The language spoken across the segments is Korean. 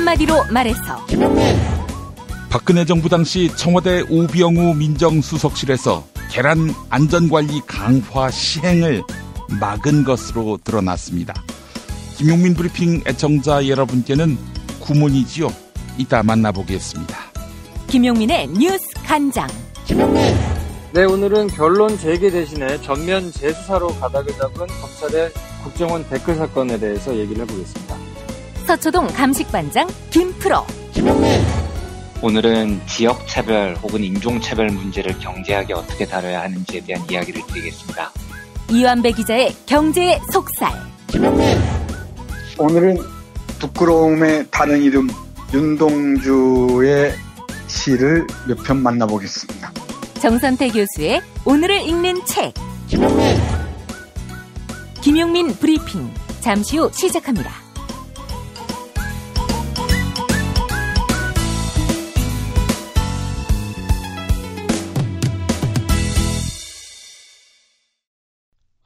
한마디로 말해서 박근혜 정부 당시 청와대 우병우 민정수석실에서 계란 안전관리 강화 시행을 막은 것으로 드러났습니다. 김용민 브리핑 애청자 여러분께는 구문이지요. 이따 만나보겠습니다. 김용민의 뉴스 간장. 네, 오늘은 결론 재개 대신에 전면 재수사로 가닥을 잡은 검찰의 국정원 댓글 사건에 대해서 얘기를 해보겠습니다. 서초동 감식반장 김프로. 오늘은 지역차별 혹은 인종차별 문제를 경제하게 어떻게 다뤄야 하는지에 대한 이야기를 드리겠습니다. 이완배 기자의 경제의 속살. 오늘은 부끄러움의 다른 이름 윤동주의 시를 몇 편 만나보겠습니다. 정선태 교수의 오늘을 읽는 책. 김용민 브리핑 잠시 후 시작합니다.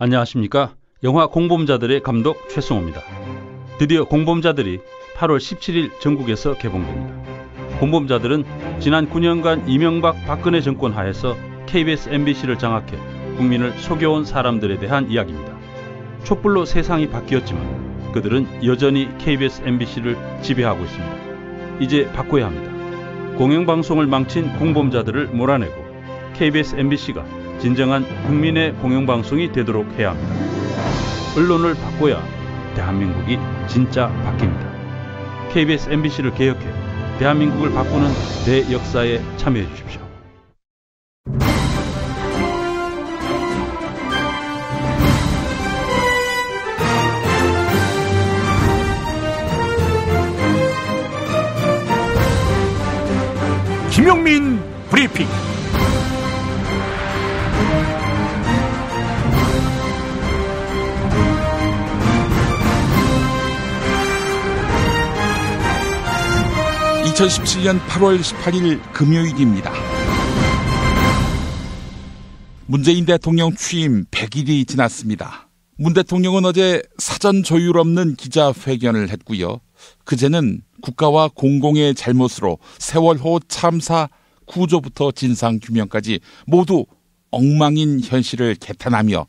안녕하십니까. 영화 공범자들의 감독 최승호입니다. 드디어 공범자들이 8월 17일 전국에서 개봉됩니다. 공범자들은 지난 9년간 이명박 박근혜 정권 하에서 KBS MBC를 장악해 국민을 속여온 사람들에 대한 이야기입니다. 촛불로 세상이 바뀌었지만 그들은 여전히 KBS MBC를 지배하고 있습니다. 이제 바꿔야 합니다. 공영방송을 망친 공범자들을 몰아내고 KBS MBC가 진정한 국민의 공영방송이 되도록 해야 합니다. 언론을 바꿔야 대한민국이 진짜 바뀝니다. KBS MBC를 개혁해 대한민국을 바꾸는 대역사에 참여해 주십시오. 김용민 브리핑. (2017년 8월 18일) 금요일입니다. 문재인 대통령 취임 100일이 지났습니다. 문 대통령은 어제 사전 조율 없는 기자회견을 했고요. 그제는 국가와 공공의 잘못으로 세월호 참사 구조부터 진상규명까지 모두 엉망인 현실을 개탄하며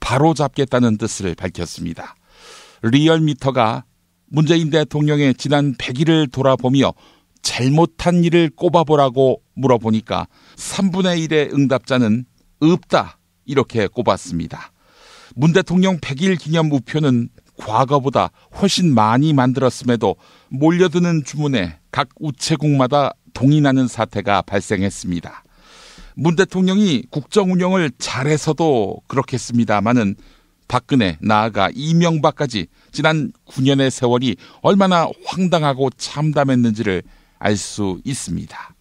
바로잡겠다는 뜻을 밝혔습니다. 리얼미터가 문재인 대통령의 지난 100일을 돌아보며 잘못한 일을 꼽아보라고 물어보니까 3분의 1의 응답자는 없다 이렇게 꼽았습니다. 문 대통령 100일 기념 우표는 과거보다 훨씬 많이 만들었음에도 몰려드는 주문에 각 우체국마다 동이 나는 사태가 발생했습니다. 문 대통령이 국정 운영을 잘해서도 그렇겠습니다마는 박근혜, 나아가 이명박까지 지난 9년의 세월이 얼마나 황당하고 참담했는지를 알 수 있습니다.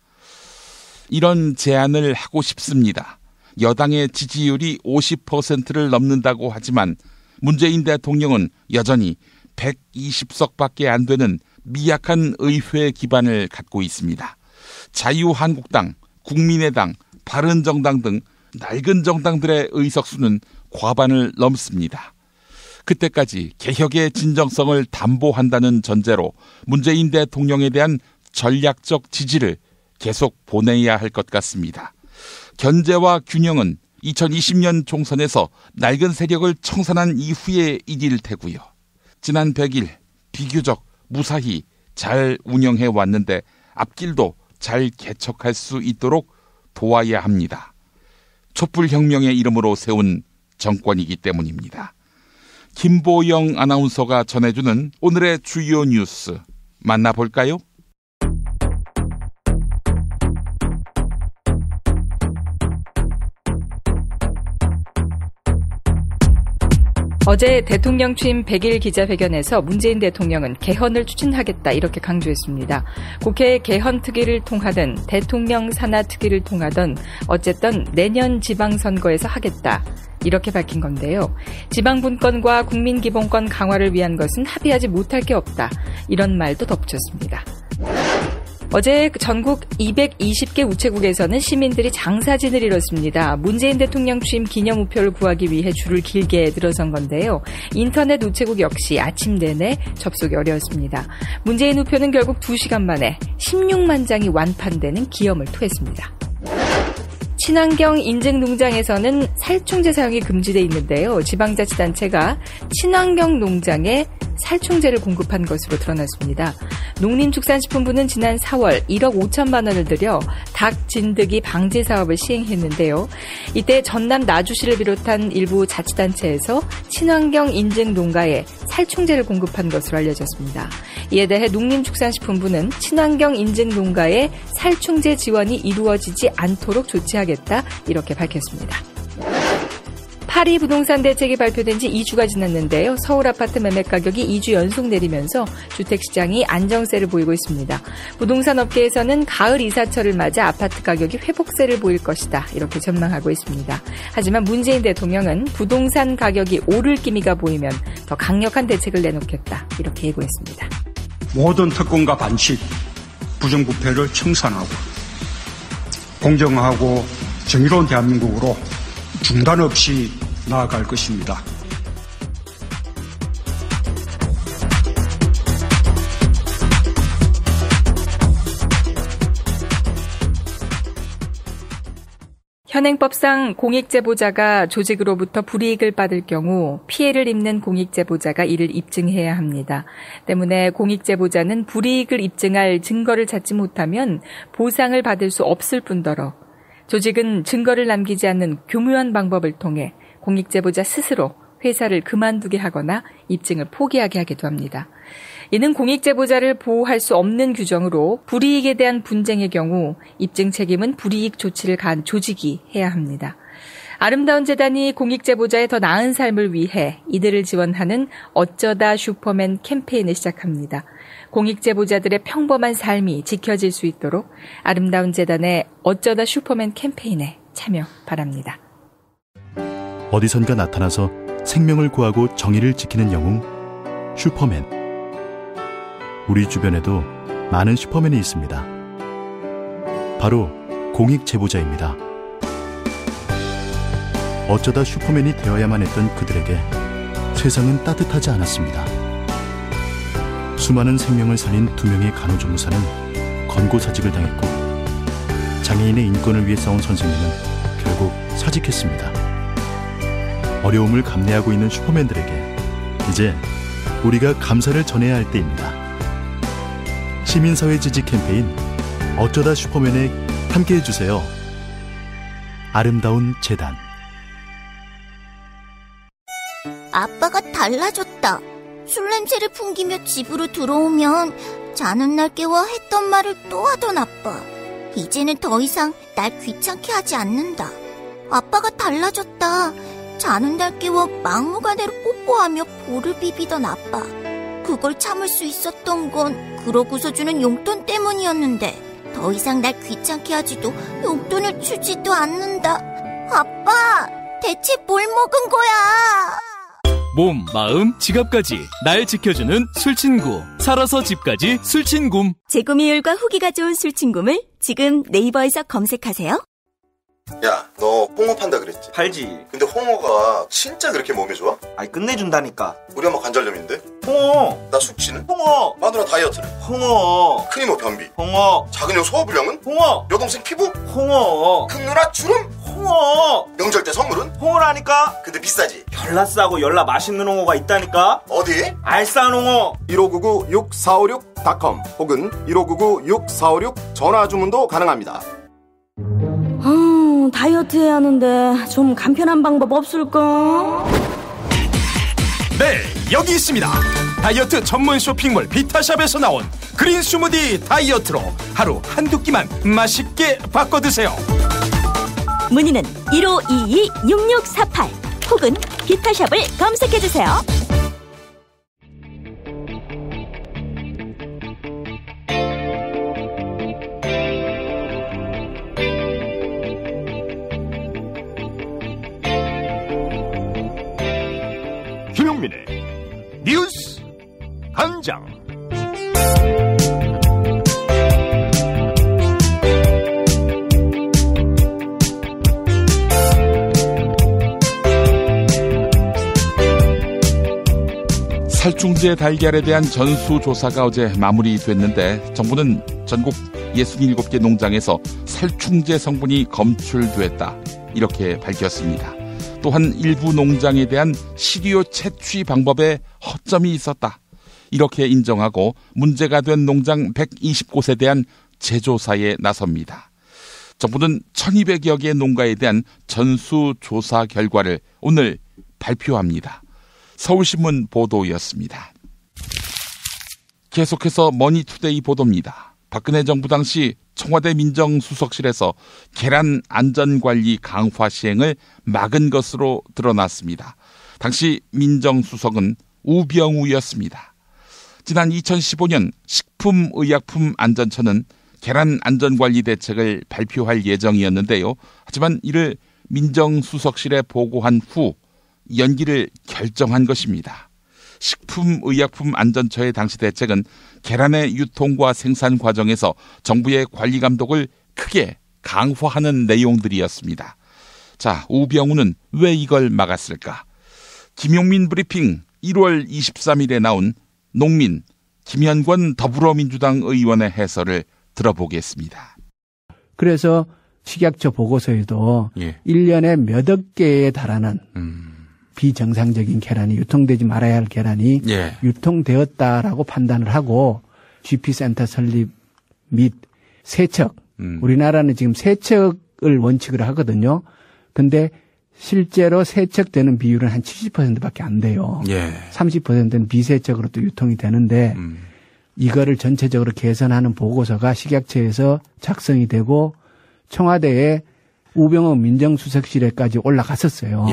이런 제안을 하고 싶습니다. 여당의 지지율이 50%를 넘는다고 하지만 문재인 대통령은 여전히 120석밖에 안 되는 미약한 의회 기반을 갖고 있습니다. 자유한국당, 국민의당, 바른정당 등 낡은 정당들의 의석수는 과반을 넘습니다. 그때까지 개혁의 진정성을 담보한다는 전제로 문재인 대통령에 대한 전략적 지지를 계속 보내야 할 것 같습니다. 견제와 균형은 2020년 총선에서 낡은 세력을 청산한 이후의 일일 테고요. 지난 100일 비교적 무사히 잘 운영해 왔는데 앞길도 잘 개척할 수 있도록 도와야 합니다. 촛불혁명의 이름으로 세운 정권이기 때문입니다. 김보영 아나운서가 전해주는 오늘의 주요 뉴스 만나볼까요? 어제 대통령 취임 100일 기자회견에서 문재인 대통령은 개헌을 추진하겠다 이렇게 강조했습니다. 국회 개헌 특위를 통하든 대통령 산하 특위를 통하든 어쨌든 내년 지방선거에서 하겠다. 이렇게 밝힌 건데요. 지방분권과 국민기본권 강화를 위한 것은 합의하지 못할 게 없다. 이런 말도 덧붙였습니다. 어제 전국 220개 우체국에서는 시민들이 장사진을 이뤘습니다. 문재인 대통령 취임 기념 우표를 구하기 위해 줄을 길게 들어선 건데요. 인터넷 우체국 역시 아침 내내 접속이 어려웠습니다. 문재인 우표는 결국 2시간 만에 16만 장이 완판되는 기염을 토했습니다. 친환경 인증 농장에서는 살충제 사용이 금지돼 있는데요. 지방자치단체가 친환경 농장에 살충제를 공급한 것으로 드러났습니다. 농림축산식품부는 지난 4월 1억 5천만 원을 들여 닭 진드기 방제 사업을 시행했는데요. 이때 전남 나주시를 비롯한 일부 자치단체에서 친환경 인증 농가에 살충제를 공급한 것으로 알려졌습니다. 이에 대해 농림축산식품부는 친환경 인증 농가에 살충제 지원이 이루어지지 않도록 조치하겠다 이렇게 밝혔습니다. 파리 부동산 대책이 발표된 지 2주가 지났는데요. 서울 아파트 매매 가격이 2주 연속 내리면서 주택시장이 안정세를 보이고 있습니다. 부동산 업계에서는 가을 이사철을 맞아 아파트 가격이 회복세를 보일 것이다 이렇게 전망하고 있습니다. 하지만 문재인 대통령은 부동산 가격이 오를 기미가 보이면 더 강력한 대책을 내놓겠다 이렇게 예고했습니다. 모든 특권과 반칙, 부정부패를 청산하고 공정하고 정의로운 대한민국으로 중단 없이 나아갈 것입니다. 현행법상 공익제보자가 조직으로부터 불이익을 받을 경우 피해를 입는 공익제보자가 이를 입증해야 합니다. 때문에 공익제보자는 불이익을 입증할 증거를 찾지 못하면 보상을 받을 수 없을 뿐더러 조직은 증거를 남기지 않는 교묘한 방법을 통해 공익제보자 스스로 회사를 그만두게 하거나 입증을 포기하게 하기도 합니다. 이는 공익제보자를 보호할 수 없는 규정으로 불이익에 대한 분쟁의 경우 입증 책임은 불이익 조치를 가한 조직이 해야 합니다. 아름다운 재단이 공익제보자의 더 나은 삶을 위해 이들을 지원하는 어쩌다 슈퍼맨 캠페인을 시작합니다. 공익제보자들의 평범한 삶이 지켜질 수 있도록 아름다운 재단의 어쩌다 슈퍼맨 캠페인에 참여 바랍니다. 어디선가 나타나서 생명을 구하고 정의를 지키는 영웅 슈퍼맨. 우리 주변에도 많은 슈퍼맨이 있습니다. 바로 공익제보자입니다. 어쩌다 슈퍼맨이 되어야만 했던 그들에게 세상은 따뜻하지 않았습니다. 수많은 생명을 살린 2명의 간호조무사는 권고사직을 당했고 장애인의 인권을 위해 싸운 선생님은 결국 사직했습니다. 어려움을 감내하고 있는 슈퍼맨들에게 이제 우리가 감사를 전해야 할 때입니다. 시민사회 지지 캠페인 어쩌다 슈퍼맨에 함께해주세요. 아름다운 재단. 아빠가 달라졌다. 술 냄새를 풍기며 집으로 들어오면 자는 날 깨워 했던 말을 또 하던 아빠. 이제는 더 이상 날 귀찮게 하지 않는다. 아빠가 달라졌다. 자는 날 깨워 막무가내로 뽀뽀하며 볼을 비비던 아빠. 그걸 참을 수 있었던 건 그러고서 주는 용돈 때문이었는데 더 이상 날 귀찮게 하지도 용돈을 주지도 않는다. 아빠, 대체 뭘 먹은 거야? 몸, 마음, 지갑까지 날 지켜주는 술친구. 살아서 집까지 술친굼. 재구매율과 후기가 좋은 술친굼을 지금 네이버에서 검색하세요. 야, 너 홍어 판다 그랬지? 팔지. 근데 홍어가 진짜 그렇게 몸에 좋아? 아니, 끝내준다니까. 우리 엄마 관절염인데? 홍어. 나 숙취는? 홍어. 마누라 다이어트는? 홍어. 큰이모 변비? 홍어. 작은 형 소화불량은? 홍어. 여동생 피부? 홍어. 큰 누나 주름? 홍어. 명절 때 선물은? 홍어라니까. 근데 비싸지? 열나 싸고 열나 맛있는 홍어가 있다니까. 어디? 알싸한 홍어. 1599-6456.com 혹은 1599-6456 전화 주문도 가능합니다. 다이어트 해야 하는데 좀 간편한 방법 없을까? 네, 여기 있습니다. 다이어트 전문 쇼핑몰 비타샵에서 나온 그린 스무디 다이어트로 하루 한두 끼만 맛있게 바꿔 드세요. 문의는 1522-6648 혹은 비타샵을 검색해주세요. 김용민의 뉴스 간장. 살충제 달걀에 대한 전수조사가 어제 마무리됐는데 정부는 전국 67개 농장에서 살충제 성분이 검출됐다 이렇게 밝혔습니다. 또한 일부 농장에 대한 시료 채취 방법에 허점이 있었다 이렇게 인정하고 문제가 된 농장 120곳에 대한 재조사에 나섭니다. 정부는 1200여 개 농가에 대한 전수조사 결과를 오늘 발표합니다. 서울신문 보도였습니다. 계속해서 머니투데이 보도입니다. 박근혜 정부 당시 청와대 민정수석실에서 계란 안전관리 강화 시행을 막은 것으로 드러났습니다. 당시 민정수석은 우병우였습니다. 지난 2015년 식품의약품안전처는 계란 안전관리 대책을 발표할 예정이었는데요. 하지만 이를 민정수석실에 보고한 후 연기를 결정한 것입니다. 식품의약품안전처의 당시 대책은 계란의 유통과 생산 과정에서 정부의 관리 감독을 크게 강화하는 내용들이었습니다. 자, 우병우는 왜 이걸 막았을까? 김용민 브리핑 1월 23일에 나온 농민 김현권 더불어민주당 의원의 해설을 들어보겠습니다. 그래서 식약처 보고서에도 1년에 몇억 개에 달하는 비정상적인 계란이 유통되지 말아야 할 계란이 유통되었다라고 판단을 하고 GP센터 설립 및 세척 우리나라는 지금 세척을 원칙으로 하거든요. 근데 실제로 세척되는 비율은 한 70%밖에 안 돼요. 30%는 비세척으로 또 유통이 되는데 이거를 전체적으로 개선하는 보고서가 식약처에서 작성이 되고 청와대에 우병우 민정수석실에까지 올라갔었어요.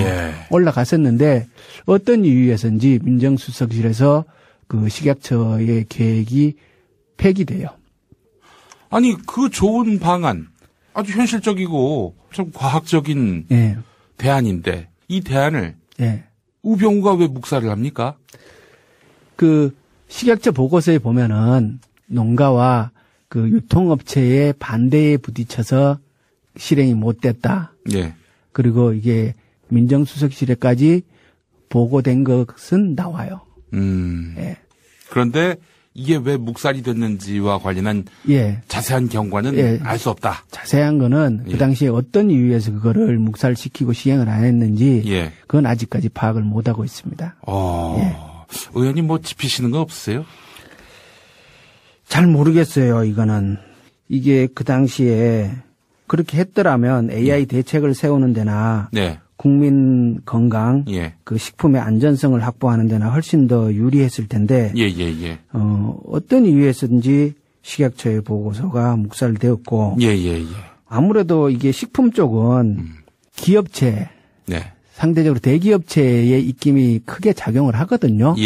올라갔었는데 어떤 이유에서인지 민정수석실에서 그 식약처의 계획이 폐기돼요. 아니 그 좋은 방안 아주 현실적이고 좀 과학적인 대안인데 이 대안을 우병우가 왜 묵살을 합니까? 그 식약처 보고서에 보면은 농가와 그 유통업체의 반대에 부딪혀서 실행이 못 됐다. 그리고 이게 민정수석실에까지 보고된 것은 나와요. 그런데 이게 왜 묵살이 됐는지와 관련한 자세한 경과는 알 수 없다. 자세한 거는 그 당시에 어떤 이유에서 그거를 묵살시키고 시행을 안 했는지 그건 아직까지 파악을 못하고 있습니다. 의원님 뭐 짚으시는 거 없으세요? 잘 모르겠어요. 이거는. 이게 그 당시에 그렇게 했더라면 AI 대책을 세우는 데나 국민 건강, 그 식품의 안전성을 확보하는 데나 훨씬 더 유리했을 텐데 어떤 이유에서든지 식약처의 보고서가 묵살되었고 아무래도 이게 식품 쪽은 기업체 상대적으로 대기업체의 입김이 크게 작용을 하거든요.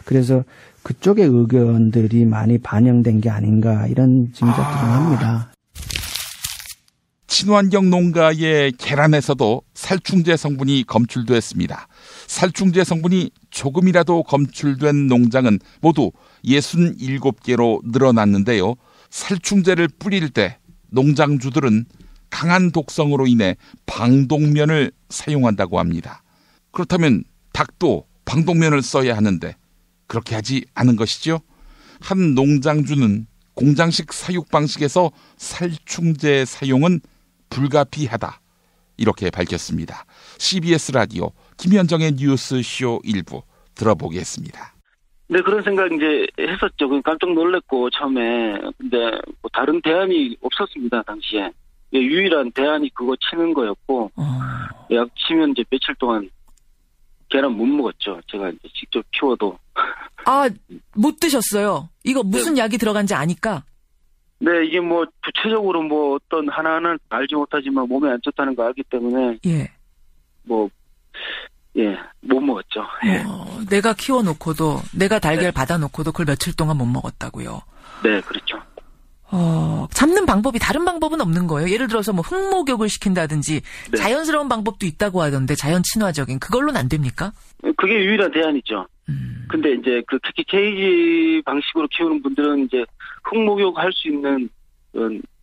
그래서 그쪽의 의견들이 많이 반영된 게 아닌가 이런 짐작도 좀 합니다. 친환경 농가의 계란에서도 살충제 성분이 검출됐습니다. 살충제 성분이 조금이라도 검출된 농장은 모두 67개로 늘어났는데요. 살충제를 뿌릴 때 농장주들은 강한 독성으로 인해 방독면을 사용한다고 합니다. 그렇다면 닭도 방독면을 써야 하는데 그렇게 하지 않은 것이죠. 한 농장주는 공장식 사육 방식에서 살충제 사용은 불가피하다 이렇게 밝혔습니다. CBS 라디오 김현정의 뉴스쇼 1부 들어보겠습니다. 네, 그런 생각 이제 했었죠. 깜짝 놀랐고 처음에. 근데 뭐 다른 대안이 없었습니다, 당시에. 유일한 대안이 그거 치는 거였고 약 치면 이제 며칠 동안 계란 못 먹었죠. 제가 이제 직접 키워도. 못 드셨어요? 이거 무슨 약이 들어간지 아니까? 네, 이게 뭐 구체적으로 뭐 어떤 하나하나 알지 못하지만 몸에 안 좋다는 거 알기 때문에 못 먹었죠. 내가 키워놓고도 내가 달걀 받아놓고도 그걸 며칠 동안 못 먹었다고요? 네, 그렇죠. 잡는 방법이 다른 방법은 없는 거예요? 예를 들어서 뭐 흙목욕을 시킨다든지 자연스러운 방법도 있다고 하던데 자연 친화적인 그걸로는 안 됩니까? 그게 유일한 대안이죠. 근데 이제 특히 케이지 방식으로 키우는 분들은 이제 흙목욕 할 수 있는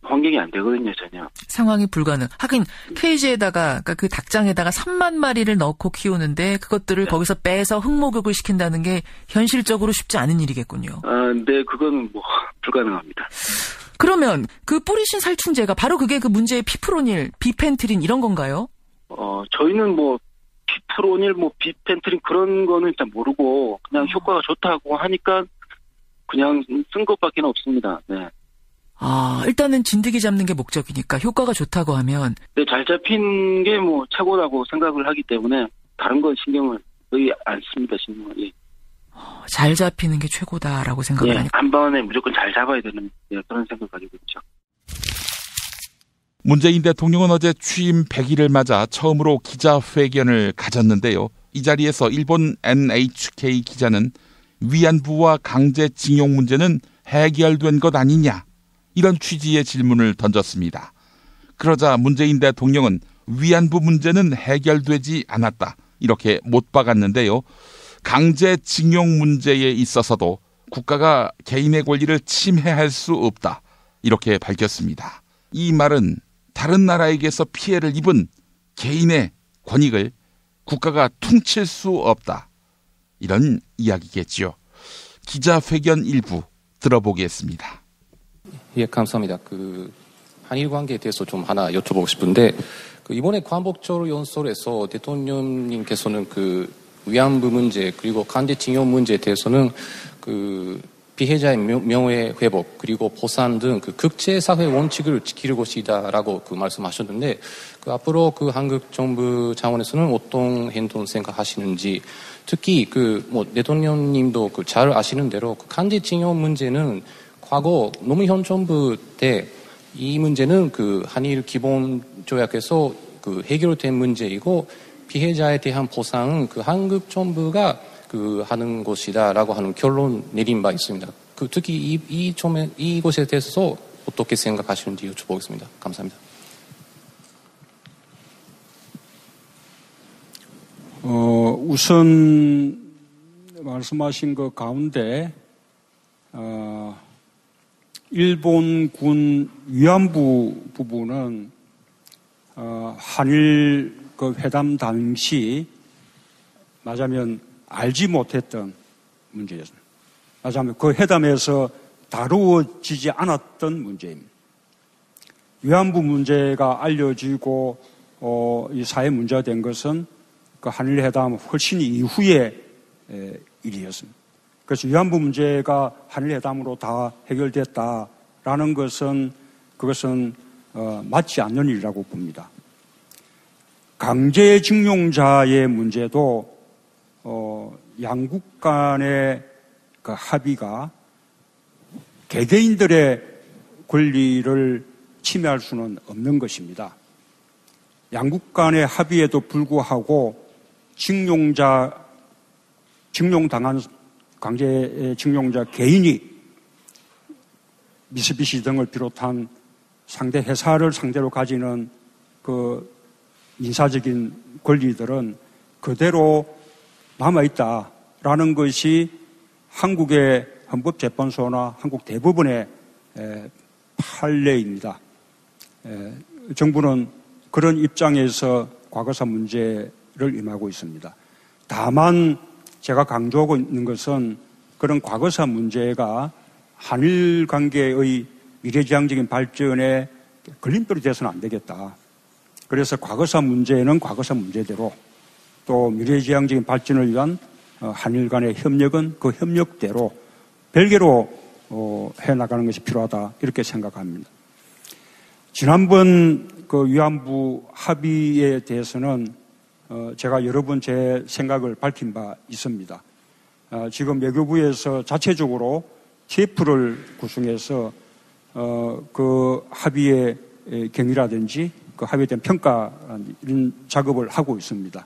환경이 안 되거든요, 전혀. 상황이 불가능. 하긴 케이지에다가 그러니까 그 닭장에다가 3만 마리를 넣고 키우는데 그것들을 네. 거기서 빼서 흑목욕을 시킨다는 게 현실적으로 쉽지 않은 일이겠군요. 네, 그건 뭐 불가능합니다. 그러면 그 뿌리신 살충제가 바로 그게 그 문제의 피프로닐, 비펜트린 이런 건가요? 저희는 뭐 피프로닐, 뭐 비펜트린 그런 거는 일단 모르고 그냥 효과가 좋다고 하니까 그냥 쓴 것밖에 없습니다. 네. 일단은 진드기 잡는 게 목적이니까 효과가 좋다고 하면. 네, 잘 잡힌 게 뭐 최고라고 생각을 하기 때문에 다른 건 신경을 거의 안 씁니다, 신경을. 예. 잘 잡히는 게 최고다라고 생각을 하니까. 한 번에 무조건 잘 잡아야 되는 그런 생각을 가지고 있죠. 문재인 대통령은 어제 취임 100일을 맞아 처음으로 기자회견을 가졌는데요. 이 자리에서 일본 NHK 기자는 위안부와 강제징용 문제는 해결된 것 아니냐 이런 취지의 질문을 던졌습니다. 그러자 문재인 대통령은 위안부 문제는 해결되지 않았다 이렇게 못 박았는데요. 강제징용 문제에 있어서도 국가가 개인의 권리를 침해할 수 없다 이렇게 밝혔습니다. 이 말은 다른 나라에게서 피해를 입은 개인의 권익을 국가가 퉁칠 수 없다 이런 이야기겠지요. 기자회견 일부 들어보겠습니다. 예, 감사합니다. 한일 관계에 대해서 좀 하나 여쭤보고 싶은데, 이번에 광복절 연설에서 대통령님께서는 위안부 문제 그리고 강제징용 문제에 대해서는 피해자의 명예 회복 그리고 보상 등 국제사회 원칙을 지킬 것이다라고 말씀하셨는데, 앞으로 한국 정부 차원에서는 어떤 행동 생각하시는지, 특히 대통령님도 잘 아시는 대로 강제징용 문제는 과거 노무현 정부 때 이 문제는 한일 기본 조약에서 해결된 문제이고 피해자에 대한 보상은 한국 정부가 하는 것이다라고 하는 결론 내린 바 있습니다. 특히 이곳에 대해서 어떻게 생각하시는지 여쭤보겠습니다. 감사합니다. 우선 말씀하신 것 가운데 일본군 위안부 부분은 한일 회담 당시 말하자면 알지 못했던 문제였습니다. 말하자면 그 회담에서 다루어지지 않았던 문제입니다. 위안부 문제가 알려지고 이 사회 문제가 된 것은 한일 회담 훨씬 이후의 일이었습니다. 그래서 위안부 문제가 한일 회담으로 다 해결됐다라는 것은 그것은 맞지 않는 일이라고 봅니다. 강제징용자의 문제도 양국 간의 합의가 개개인들의 권리를 침해할 수는 없는 것입니다. 양국 간의 합의에도 불구하고 징용당한 강제징용자 개인이 미쓰비시 등을 비롯한 상대 회사를 상대로 가지는 민사적인 권리들은 그대로 남아있다라는 것이 한국의 헌법재판소나 한국 대법원의 판례입니다. 정부는 그런 입장에서 과거사 문제를 임하고 있습니다. 다만 제가 강조하고 있는 것은 그런 과거사 문제가 한일 관계의 미래지향적인 발전에 걸림돌이 돼서는 안 되겠다. 그래서 과거사 문제는 과거사 문제대로 또 미래지향적인 발전을 위한 한일 간의 협력은 그 협력대로 별개로 해나가는 것이 필요하다 이렇게 생각합니다. 지난번 위안부 합의에 대해서는 제가 여러 번 제 생각을 밝힌 바 있습니다. 지금 외교부에서 자체적으로 TF를 구성해서 그 합의의 경위라든지 그 합의에 대한 평가 이런 작업을 하고 있습니다.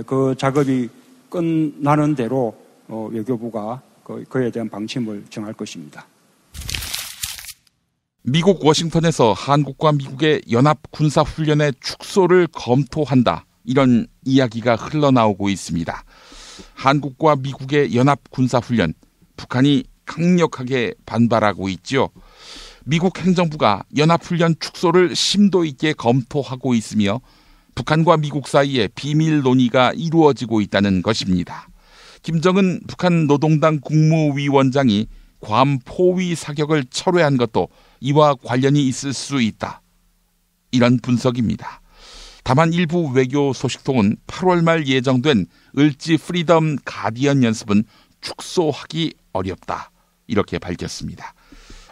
그 작업이 끝나는 대로 외교부가 그에 대한 방침을 정할 것입니다. 미국 워싱턴에서 한국과 미국의 연합 군사훈련의 축소를 검토한다. 이런 이야기가 흘러나오고 있습니다. 한국과 미국의 연합 군사훈련, 북한이 강력하게 반발하고 있죠. 미국 행정부가 연합훈련 축소를 심도 있게 검토하고 있으며 북한과 미국 사이에 비밀 논의가 이루어지고 있다는 것입니다. 김정은 북한 노동당 국무위원장이 괌 포위 사격을 철회한 것도 이와 관련이 있을 수 있다. 이런 분석입니다. 다만 일부 외교 소식통은 8월 말 예정된 을지 프리덤 가디언 연습은 축소하기 어렵다. 이렇게 밝혔습니다.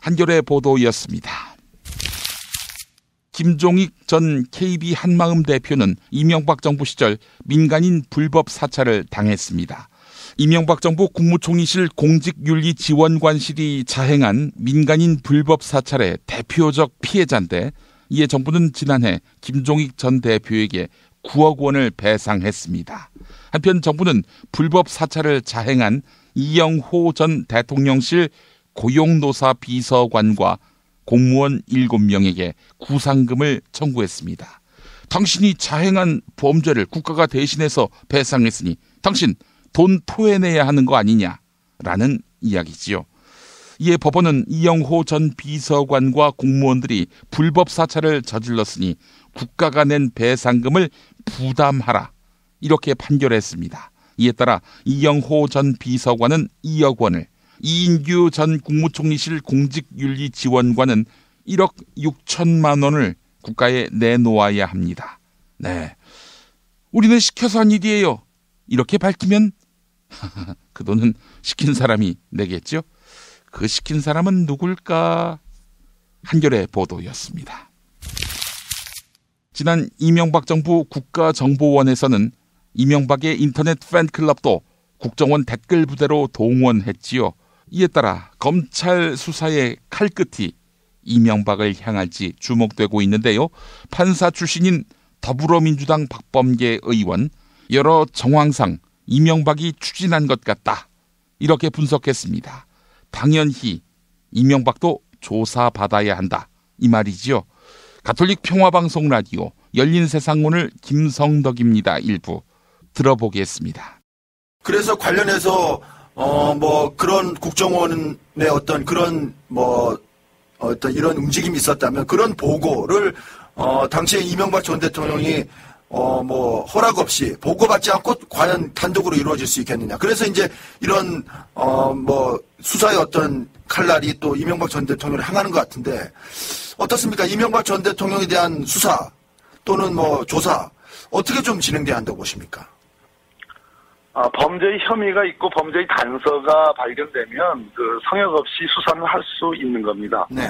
한겨레 보도였습니다. 김종익 전 KB 한마음 대표는 이명박 정부 시절 민간인 불법 사찰을 당했습니다. 이명박 정부 국무총리실 공직윤리지원관실이 자행한 민간인 불법 사찰의 대표적 피해자인데 이에 정부는 지난해 김종익 전 대표에게 9억 원을 배상했습니다. 한편 정부는 불법 사찰을 자행한 이영호 전 대통령실 고용노사 비서관과 공무원 7명에게 구상금을 청구했습니다. 당신이 자행한 범죄를 국가가 대신해서 배상했으니 당신 돈 토해내야 하는 거 아니냐라는 이야기지요. 이에 법원은 이영호 전 비서관과 공무원들이 불법 사찰을 저질렀으니 국가가 낸 배상금을 부담하라 이렇게 판결했습니다. 이에 따라 이영호 전 비서관은 2억 원을, 이인규 전 국무총리실 공직윤리지원관은 1억 6천만 원을 국가에 내놓아야 합니다. 네, 우리는 시켜서 한 일이에요. 이렇게 밝히면 그 돈은 시킨 사람이 내겠죠. 그 시킨 사람은 누굴까? 한겨레 보도였습니다. 지난 이명박 정부 국가정보원에서는 이명박의 인터넷 팬클럽도 국정원 댓글 부대로 동원했지요. 이에 따라 검찰 수사의 칼끝이 이명박을 향할지 주목되고 있는데요. 판사 출신인 더불어민주당 박범계 의원, 여러 정황상 이명박이 추진한 것 같다. 이렇게 분석했습니다. 당연히 이명박도 조사받아야 한다. 이 말이지요. 가톨릭 평화방송 라디오 열린세상 오늘 김성덕입니다. 일부 들어보겠습니다. 그래서 관련해서 그런 국정원의 어떤 그런 어떤 이런 움직임이 있었다면 그런 보고를 당시에 이명박 전 대통령이 허락 없이 보고받지 않고 과연 단독으로 이루어질 수 있겠느냐. 그래서 이제 이런 수사의 어떤 칼날이 또 이명박 전 대통령을 향하는 것 같은데 어떻습니까? 이명박 전 대통령에 대한 수사 또는 조사 어떻게 좀 진행돼야 한다고 보십니까? 범죄의 혐의가 있고 범죄의 단서가 발견되면 그 성역 없이 수사는 할 수 있는 겁니다. 네.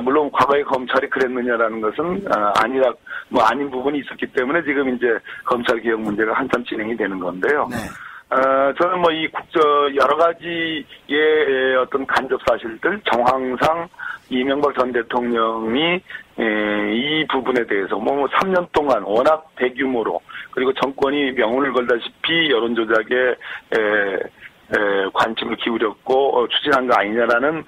물론 과거에 검찰이 그랬느냐라는 것은 아닌 부분이 있었기 때문에 지금 이제 검찰 개혁 문제가 한참 진행이 되는 건데요. 네. 저는 여러 가지의 어떤 간접 사실들, 정황상 이명박 전 대통령이 이 부분에 대해서 3년 동안 워낙 대규모로 그리고 정권이 명운을 걸다시피 여론조작에 관심을 기울였고 추진한 거 아니냐라는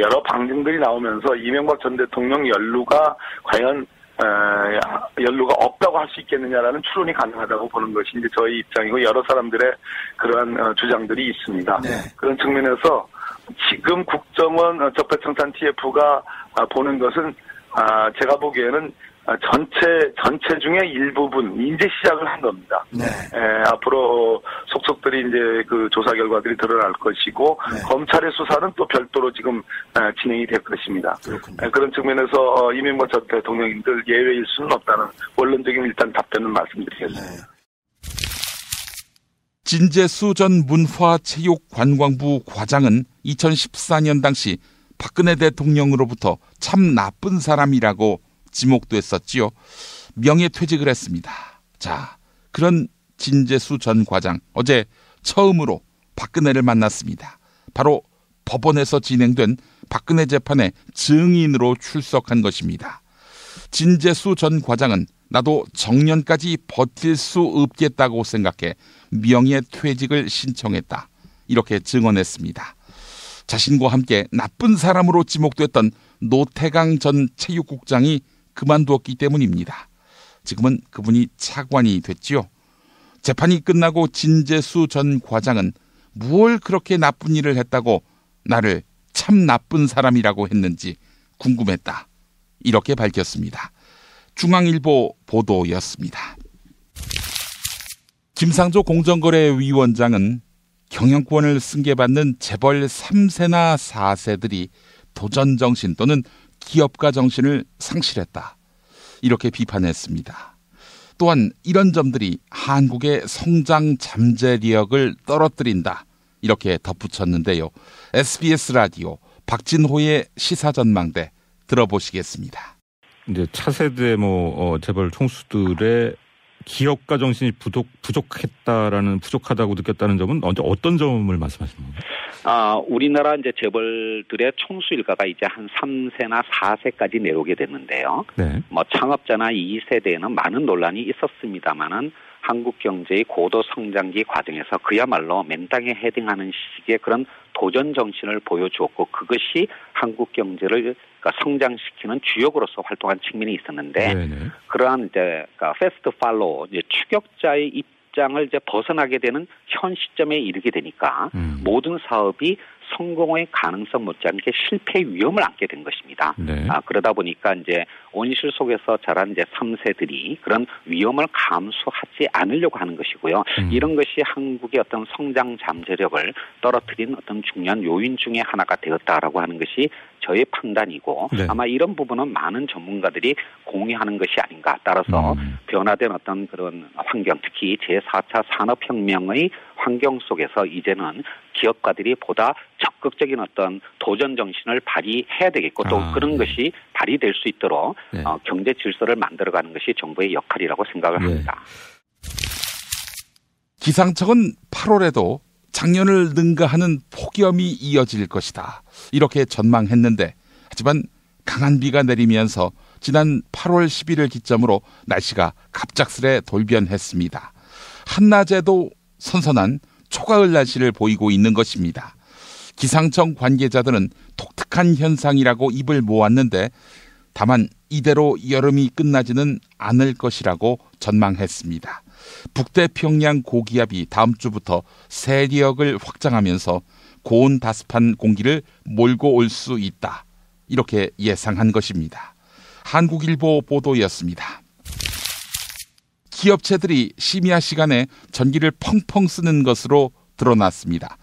여러 방증들이 나오면서 이명박 전 대통령 연루가 과연 연루가 없다고 할 수 있겠느냐라는 추론이 가능하다고 보는 것이 이제 저희 입장이고 여러 사람들의 그러한 주장들이 있습니다. 네. 그런 측면에서 지금 국정원 적폐청산 TF가 보는 것은 제가 보기에는 전체 중에 일부분 이제 시작을 한 겁니다. 네. 앞으로 속속들이 이제 그 조사 결과들이 드러날 것이고 네. 검찰의 수사는 또 별도로 지금 진행이 될 것입니다. 그렇군요. 그런 측면에서 이명박 전 대통령님들 예외일 수는 없다는 원론적인 일단 답변을 말씀드리겠습니다. 네. 진재수 전 문화체육관광부 과장은 2014년 당시 박근혜 대통령으로부터 참 나쁜 사람이라고 지목됐었지요. 명예퇴직을 했습니다. 자, 그런 진재수 전 과장 어제 처음으로 박근혜를 만났습니다. 바로 법원에서 진행된 박근혜 재판에 증인으로 출석한 것입니다. 진재수 전 과장은 나도 정년까지 버틸 수 없겠다고 생각해 명예퇴직을 신청했다. 이렇게 증언했습니다. 자신과 함께 나쁜 사람으로 지목됐던 노태강 전 체육국장이 그만두었기 때문입니다. 지금은 그분이 차관이 됐지요. 재판이 끝나고 진재수 전 과장은 무얼 그렇게 나쁜 일을 했다고 나를 참 나쁜 사람이라고 했는지 궁금했다. 이렇게 밝혔습니다. 중앙일보 보도였습니다. 김상조 공정거래위원장은 경영권을 승계받는 재벌 3세나 4세들이 도전정신 또는 기업가 정신을 상실했다. 이렇게 비판했습니다. 또한 이런 점들이 한국의 성장 잠재력을 떨어뜨린다. 이렇게 덧붙였는데요. SBS 라디오 박진호의 시사전망대 들어보시겠습니다. 이제 차세대 재벌 총수들의 기업가 정신이 부족하다고 느꼈다는 점은 언제 어떤 점을 말씀하시는 건가요? 우리나라 이제 재벌들의 총수 일가가 이제 한 3세나 4세까지 내려오게 됐는데요. 네. 창업자나 2세대에는 많은 논란이 있었습니다만은 한국 경제의 고도 성장기 과정에서 그야말로 맨땅에 헤딩하는 시기에 그런 도전 정신을 보여주었고 그것이 한국 경제를 성장시키는 주역으로서 활동한 측면이 있었는데 네네. 그러한 이제 패스트 팔로우 추격자의 입장을 이제 벗어나게 되는 현 시점에 이르게 되니까 모든 사업이 성공의 가능성 못지않게 실패 위험을 안게 된 것입니다. 네. 그러다 보니까 이제 온실 속에서 자란 이제 3세들이 그런 위험을 감수하지 않으려고 하는 것이고요. 이런 것이 한국의 어떤 성장 잠재력을 떨어뜨린 어떤 중요한 요인 중에 하나가 되었다라고 하는 것이 저의 판단이고 네. 아마 이런 부분은 많은 전문가들이 공유하는 것이 아닌가. 따라서 변화된 어떤 그런 환경, 특히 제4차 산업혁명의 환경 속에서 이제는 기업가들이 보다 적극적인 어떤 도전 정신을 발휘해야 되겠고 또 그런 네. 것이 발휘될 수 있도록 네. 경제 질서를 만들어가는 것이 정부의 역할이라고 생각을 합니다. 기상청은 8월에도 작년을 능가하는 폭염이 이어질 것이다. 이렇게 전망했는데 하지만 강한 비가 내리면서 지난 8월 10일을 기점으로 날씨가 갑작스레 돌변했습니다. 한낮에도 선선한 초가을 날씨를 보이고 있는 것입니다. 기상청 관계자들은 독특한 현상이라고 입을 모았는데 다만 이대로 여름이 끝나지는 않을 것이라고 전망했습니다. 북태평양 고기압이 다음 주부터 세력을 확장하면서 고온다습한 공기를 몰고 올 수 있다. 이렇게 예상한 것입니다. 한국일보 보도였습니다. 기업체들이 심야 시간에 전기를 펑펑 쓰는 것으로 드러났습니다.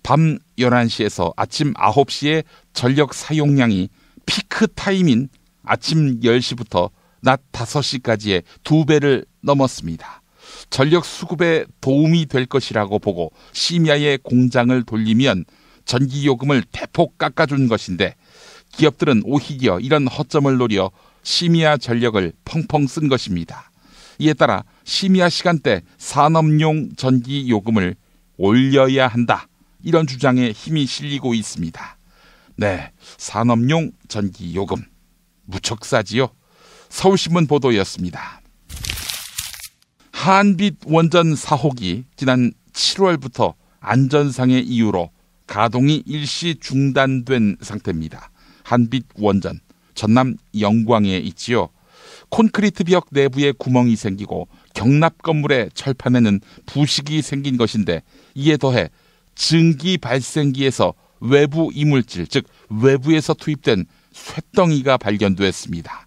밤 11시에서 아침 9시의 전력 사용량이 피크 타임인 아침 10시부터 낮 5시까지의 2배를 넘었습니다. 전력 수급에 도움이 될 것이라고 보고 심야에 공장을 돌리면 전기요금을 대폭 깎아준 것인데 기업들은 오히려 이런 허점을 노려 심야 전력을 펑펑 쓴 것입니다. 이에 따라 심야 시간대 산업용 전기요금을 올려야 한다. 이런 주장에 힘이 실리고 있습니다. 네, 산업용 전기요금 무척 싸지요. 서울신문 보도였습니다. 한빛 원전 4호기 지난 7월부터 안전상의 이유로 가동이 일시 중단된 상태입니다. 한빛 원전 전남 영광에 있지요. 콘크리트 벽 내부에 구멍이 생기고 경납 건물의 철판에는 부식이 생긴 것인데 이에 더해 증기 발생기에서 외부 이물질, 즉 외부에서 투입된 쇳덩이가 발견됐습니다.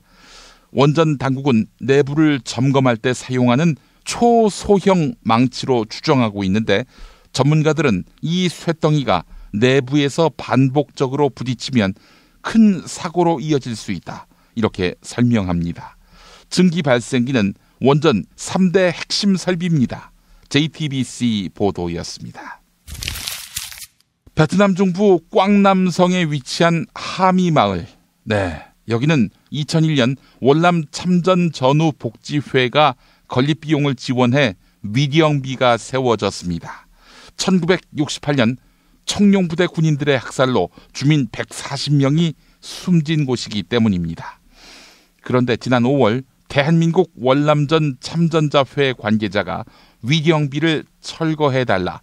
원전 당국은 내부를 점검할 때 사용하는 초소형 망치로 추정하고 있는데 전문가들은 이 쇳덩이가 내부에서 반복적으로 부딪히면 큰 사고로 이어질 수 있다. 이렇게 설명합니다. 증기 발생기는 원전 3대 핵심 설비입니다. JTBC 보도였습니다. 베트남 중부 꽝남성에 위치한 하미마을. 네, 여기는 2001년 월남 참전 전후 복지회가 건립비용을 지원해 위령비가 세워졌습니다. 1968년 청룡부대 군인들의 학살로 주민 140명이 숨진 곳이기 때문입니다. 그런데 지난 5월 대한민국 월남전 참전자회 관계자가 위령비를 철거해달라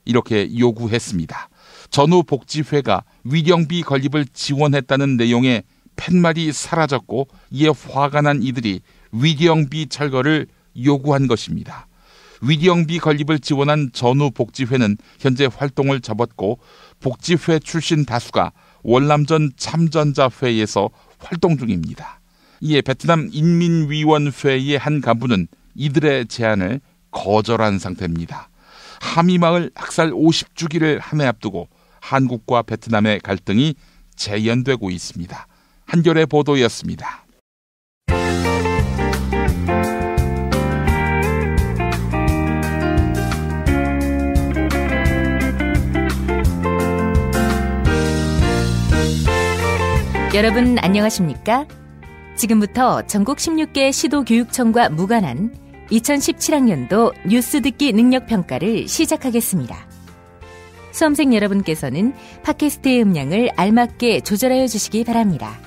이렇게 요구했습니다. 전후복지회가 위령비 건립을 지원했다는 내용의 팻말이 사라졌고 이에 화가 난 이들이 위령비 철거를 요구한 것입니다. 위령비 건립을 지원한 전후복지회는 현재 활동을 접었고 복지회 출신 다수가 월남전 참전자회에서 활동 중입니다. 이에 베트남 인민위원회의 한 간부는 이들의 제안을 거절한 상태입니다. 하미마을 학살 50주기를 한 해 앞두고 한국과 베트남의 갈등이 재연되고 있습니다. 한겨레 보도였습니다. 여러분 안녕하십니까? 지금부터 전국 16개 시도교육청과 무관한 2017학년도 뉴스 듣기 능력평가를 시작하겠습니다. 수험생 여러분께서는 팟캐스트의 음량을 알맞게 조절하여 주시기 바랍니다.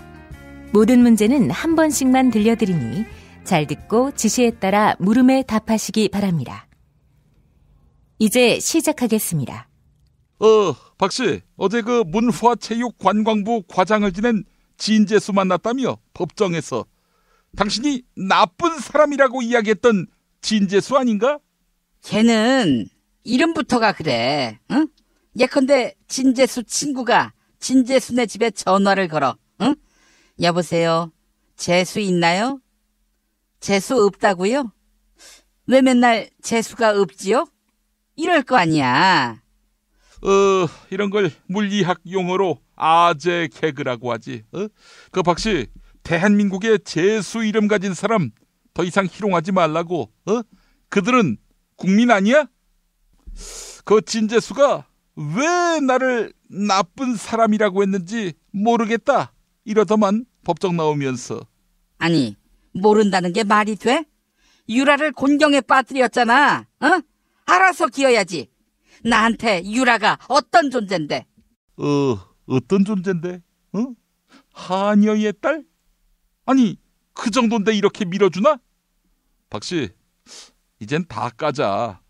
모든 문제는 한 번씩만 들려드리니 잘 듣고 지시에 따라 물음에 답하시기 바랍니다. 이제 시작하겠습니다. 박씨, 어제 그 문화체육관광부 과장을 지낸 진재수 만났다며 법정에서. 당신이 나쁜 사람이라고 이야기했던 진재수 아닌가? 걔는 이름부터가 그래. 응? 예컨대 진재수 친구가 진재수네 집에 전화를 걸어. 응? 여보세요, 재수 있나요? 재수 없다고요? 왜 맨날 재수가 없지요? 이럴 거 아니야. 이런 걸 물리학 용어로 아재 개그라고 하지. 그 박씨, 대한민국에 재수 이름 가진 사람 더 이상 희롱하지 말라고. 그들은 국민 아니야? 그 진재수가 왜 나를 나쁜 사람이라고 했는지 모르겠다 이러더만 법정 나오면서. 아니, 모른다는 게 말이 돼? 유라를 곤경에 빠뜨렸잖아. 알아서 기어야지. 나한테 유라가 어떤 존재인데? 어떤 존재인데? 하녀의 딸? 아니, 그 정도인데 이렇게 밀어주나? 박씨, 이젠 다 까자.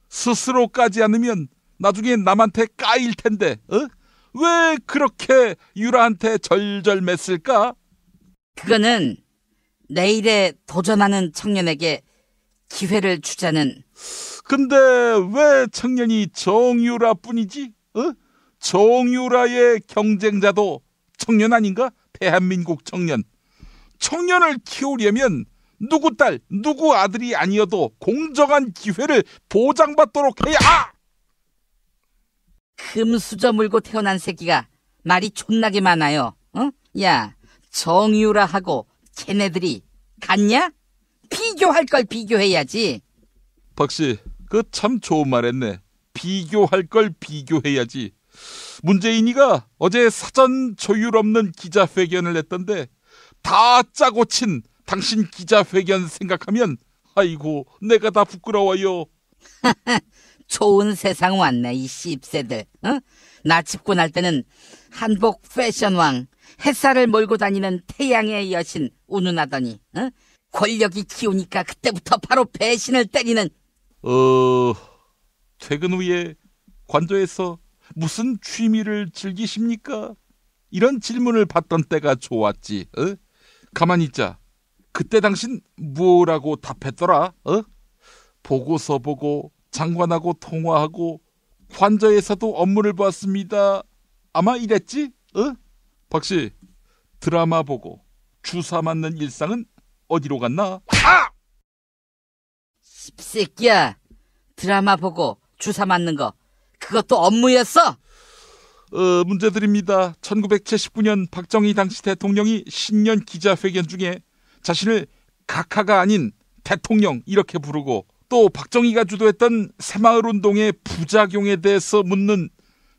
스스로 까지 않으면 나중에 남한테 까일 텐데. 왜 그렇게 유라한테 절절맸을까? 그거는 내일에 도전하는 청년에게 기회를 주자는. 근데 왜 청년이 정유라뿐이지? 정유라의 경쟁자도 청년 아닌가? 대한민국 청년. 청년을 키우려면 누구 딸, 누구 아들이 아니어도 공정한 기회를 보장받도록 해야. 금수저 물고 태어난 새끼가 말이 존나게 많아요. 야, 정유라하고 걔네들이 같냐? 비교할 걸 비교해야지. 박씨, 그 참 좋은 말 했네. 비교할 걸 비교해야지. 문재인이가 어제 사전 조율 없는 기자회견을 했던데 다 짜고 친 당신 기자회견 생각하면 아이고 내가 다 부끄러워요. 좋은 세상 왔네 이 씹새들. 나 집고 날 때는 한복 패션왕, 햇살을 몰고 다니는 태양의 여신 운운하더니 권력이 키우니까 그때부터 바로 배신을 때리는. 퇴근 후에 관저에서 무슨 취미를 즐기십니까? 이런 질문을 받던 때가 좋았지. 가만히 있자. 그때 당신 뭐라고 답했더라? 보고서 보고 장관하고 통화하고 관저에서도 업무를 봤습니다. 아마 이랬지? 박씨, 드라마 보고 주사 맞는 일상은 어디로 갔나? 씹새끼야, 드라마 보고 주사 맞는 거 그것도 업무였어? 문제 드립니다. 1979년 박정희 당시 대통령이 신년 기자회견 중에 자신을 각하가 아닌 대통령 이렇게 부르고 또 박정희가 주도했던 새마을운동의 부작용에 대해서 묻는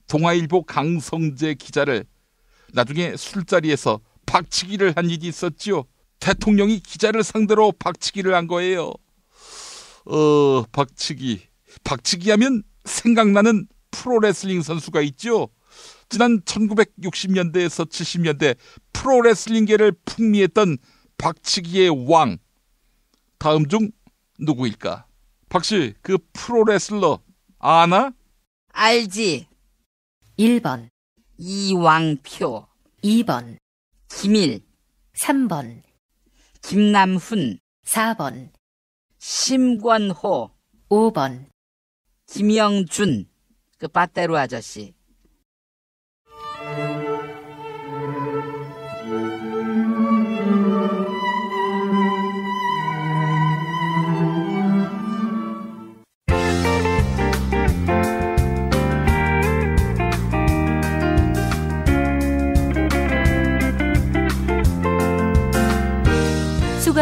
동아일보 강성재 기자를 나중에 술자리에서 박치기를 한 일이 있었지요. 대통령이 기자를 상대로 박치기를 한 거예요. 박치기 하면 생각나는 프로레슬링 선수가 있죠. 지난 1960년대에서 70년대 프로레슬링계를 풍미했던 박치기의 왕. 다음 중 누구일까? 박씨, 그 프로레슬러 아나? 알지. 1번 이왕표, 2번 김일, 3번 김남훈, 4번 심권호, 5번 김영준, 그 빠떼로 아저씨.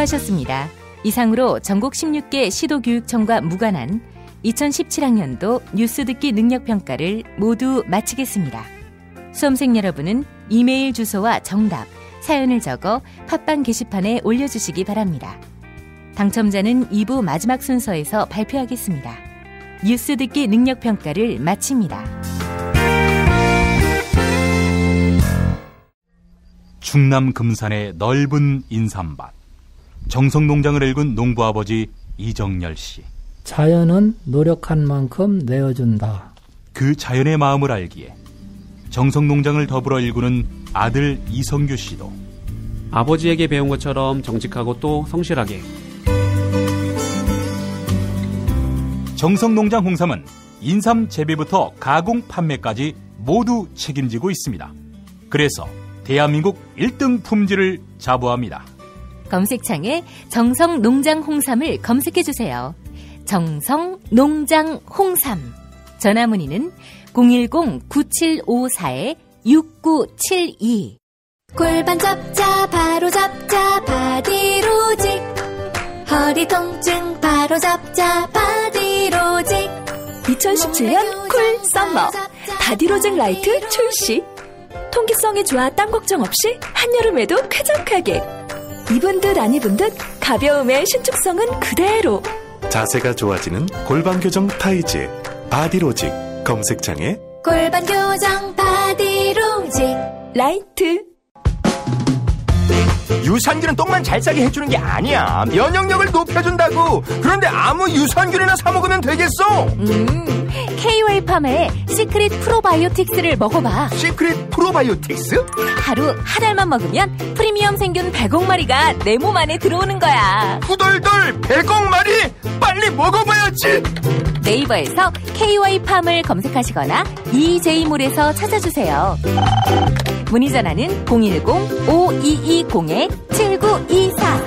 수고하셨습니다. 이상으로 전국 16개 시도교육청과 무관한 2017학년도 뉴스 듣기 능력평가를 모두 마치겠습니다. 수험생 여러분은 이메일 주소와 정답, 사연을 적어 팟빵 게시판에 올려주시기 바랍니다. 당첨자는 2부 마지막 순서에서 발표하겠습니다. 뉴스 듣기 능력평가를 마칩니다. 충남 금산의 넓은 인삼밭. 정성농장을 일군 농부아버지 이정열 씨. 자연은 노력한 만큼 내어준다. 그 자연의 마음을 알기에 정성농장을 더불어 일구는 아들 이성규 씨도 아버지에게 배운 것처럼 정직하고 또 성실하게. 정성농장 홍삼은 인삼 재배부터 가공 판매까지 모두 책임지고 있습니다. 그래서 대한민국 1등 품질을 자부합니다. 검색창에 정성농장 홍삼을 검색해주세요. 정성농장 홍삼. 전화문의는 010-9754-6972. 골반 잡자 바로 잡자 바디로직. 허리 통증 바로 잡자 바디로직. 2017년 쿨 썸머 바디로직 라이트 출시. 통기성이 좋아 땀 걱정 없이 한여름에도 쾌적하게. 입은 듯 안 입은 듯 가벼움의 신축성은 그대로. 자세가 좋아지는 골반 교정 타이즈 바디로직. 검색창에 골반 교정 바디로직 라이트. 유산균은 똥만 잘 싸게 해주는 게 아니야. 면역력을 높여준다고. 그런데 아무 유산균이나 사 먹으면 되겠어? KOA팜의 시크릿 프로바이오틱스를 먹어봐. 시크릿 프로바이오틱스? 하루 한 알만 먹으면 프리미엄 생균 100억 마리가 내 몸 안에 들어오는 거야. 후덜덜 100억 마리? 빨리 먹어봐야지. 네이버에서 KOA팜을 검색하시거나 EJ몰에서 찾아주세요. 문의 전화는 010-5220-7924.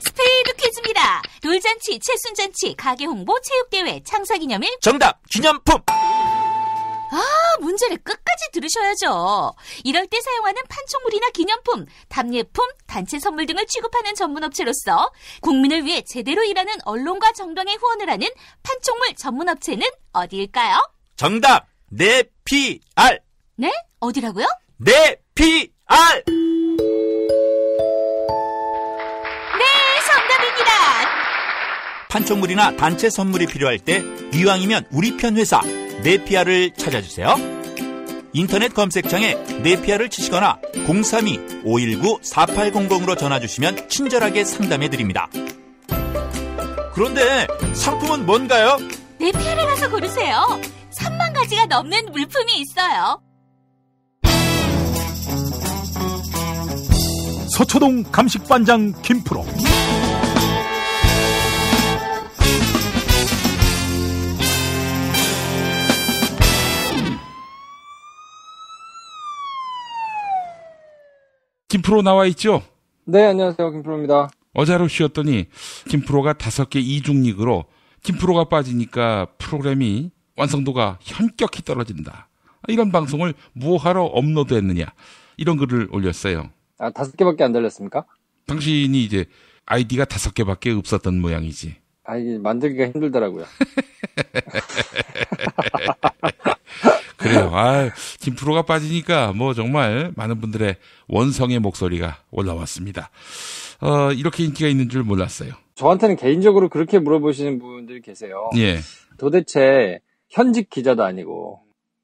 스페이드 퀴즈입니다. 돌잔치, 칠순잔치, 가게홍보, 체육대회, 창사기념일. 정답! 기념품! 문제를 끝까지 들으셔야죠. 이럴 때 사용하는 판촉물이나 기념품, 답례품, 단체 선물 등을 취급하는 전문업체로서 국민을 위해 제대로 일하는 언론과 정당의 후원을 하는 판촉물 전문업체는 어디일까요? 정답! 네피알! 네? 어디라고요? 네피알! 네, 정답입니다. 판촉물이나 단체 선물이 필요할 때 이왕이면 우리 편 회사 네피알을 찾아주세요. 인터넷 검색창에 네피알을 치시거나 032-519-4800으로 전화주시면 친절하게 상담해드립니다. 그런데 상품은 뭔가요? 네피알에 가서 고르세요. 3만 가지가 넘는 물품이 있어요. 서초동 감식반장 김프로. 김프로 나와 있죠? 네, 안녕하세요. 김프로입니다. 어제 하루 쉬었더니 김프로가 5개 이중릭으로 김프로가 빠지니까 프로그램이 완성도가 현격히 떨어진다. 이런 방송을 뭐하러 업로드했느냐. 이런 글을 올렸어요. 5개밖에 안 달렸습니까? 당신이 이제 아이디가 5개밖에 없었던 모양이지. 이게 만들기가 힘들더라고요. 그래요. 김프로가 빠지니까 뭐 정말 많은 분들의 원성의 목소리가 올라왔습니다. 이렇게 인기가 있는 줄 몰랐어요. 저한테는 개인적으로 그렇게 물어보시는 분들이 계세요. 예. 도대체 현직 기자도 아니고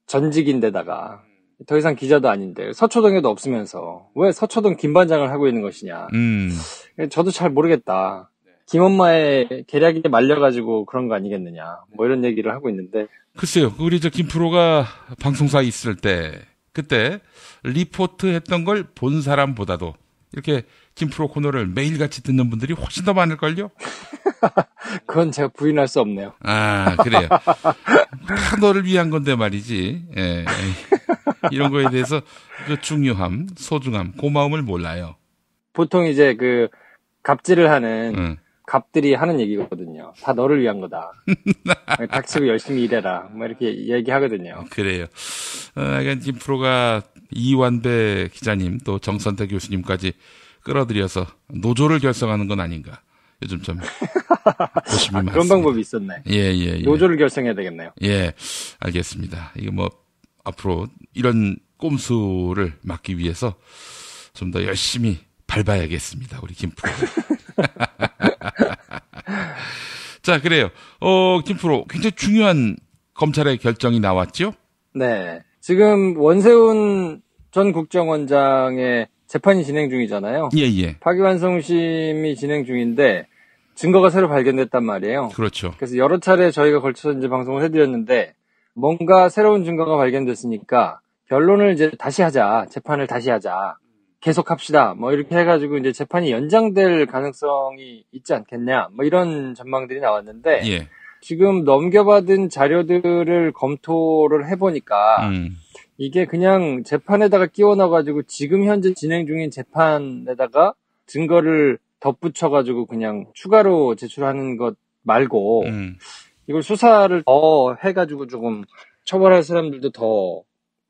전직인데다가 더 이상 기자도 아닌데 서초동에도 없으면서 왜 서초동 김반장을 하고 있는 것이냐. 저도 잘 모르겠다. 김엄마의 계략에 말려가지고 그런 거 아니겠느냐. 뭐 이런 얘기를 하고 있는데. 글쎄요. 우리 김프로가 방송사에 있을 때 그때 리포트 했던 걸 본 사람보다도 이렇게 김프로 코너를 매일같이 듣는 분들이 훨씬 더 많을걸요? 그건 제가 부인할 수 없네요. 그래요. 다 너를 위한 건데 말이지. 예. 이런 거에 대해서 그 중요함, 소중함, 고마움을 몰라요. 보통 이제 그 갑질을 하는 갑들이 하는 얘기거든요. 다 너를 위한 거다. 닥치고 열심히 일해라. 뭐 이렇게 얘기하거든요. 그래요. 하여간 김프로가 이완배 기자님 또 정선태 교수님까지 끌어들여서 노조를 결성하는 건 아닌가. 요즘 좀 고심이 많습니다. 그런 방법이 있었네. 예. 노조를 결성해야 되겠네요. 예, 알겠습니다. 이거 뭐 앞으로 이런 꼼수를 막기 위해서 좀 더 열심히 밟아야겠습니다. 우리 김프로. 자, 그래요. 김프로 굉장히 중요한 검찰의 결정이 나왔죠? 네. 지금 원세훈 전 국정원장의 재판이 진행 중이잖아요. 예. 파기환송심이 진행 중인데 증거가 새로 발견됐단 말이에요. 그렇죠. 그래서 여러 차례 저희가 걸쳐서 이제 방송을 해드렸는데 뭔가 새로운 증거가 발견됐으니까 변론을 이제 다시 하자, 재판을 다시 하자, 계속합시다, 뭐 이렇게 해가지고 이제 재판이 연장될 가능성이 있지 않겠냐, 뭐 이런 전망들이 나왔는데 예. 지금 넘겨받은 자료들을 검토를 해보니까 이게 그냥 재판에다가 끼워 넣어가지고 지금 현재 진행 중인 재판에다가 증거를 덧붙여가지고 그냥 추가로 제출하는 것 말고 이걸 수사를 더 해가지고 조금 처벌할 사람들도 더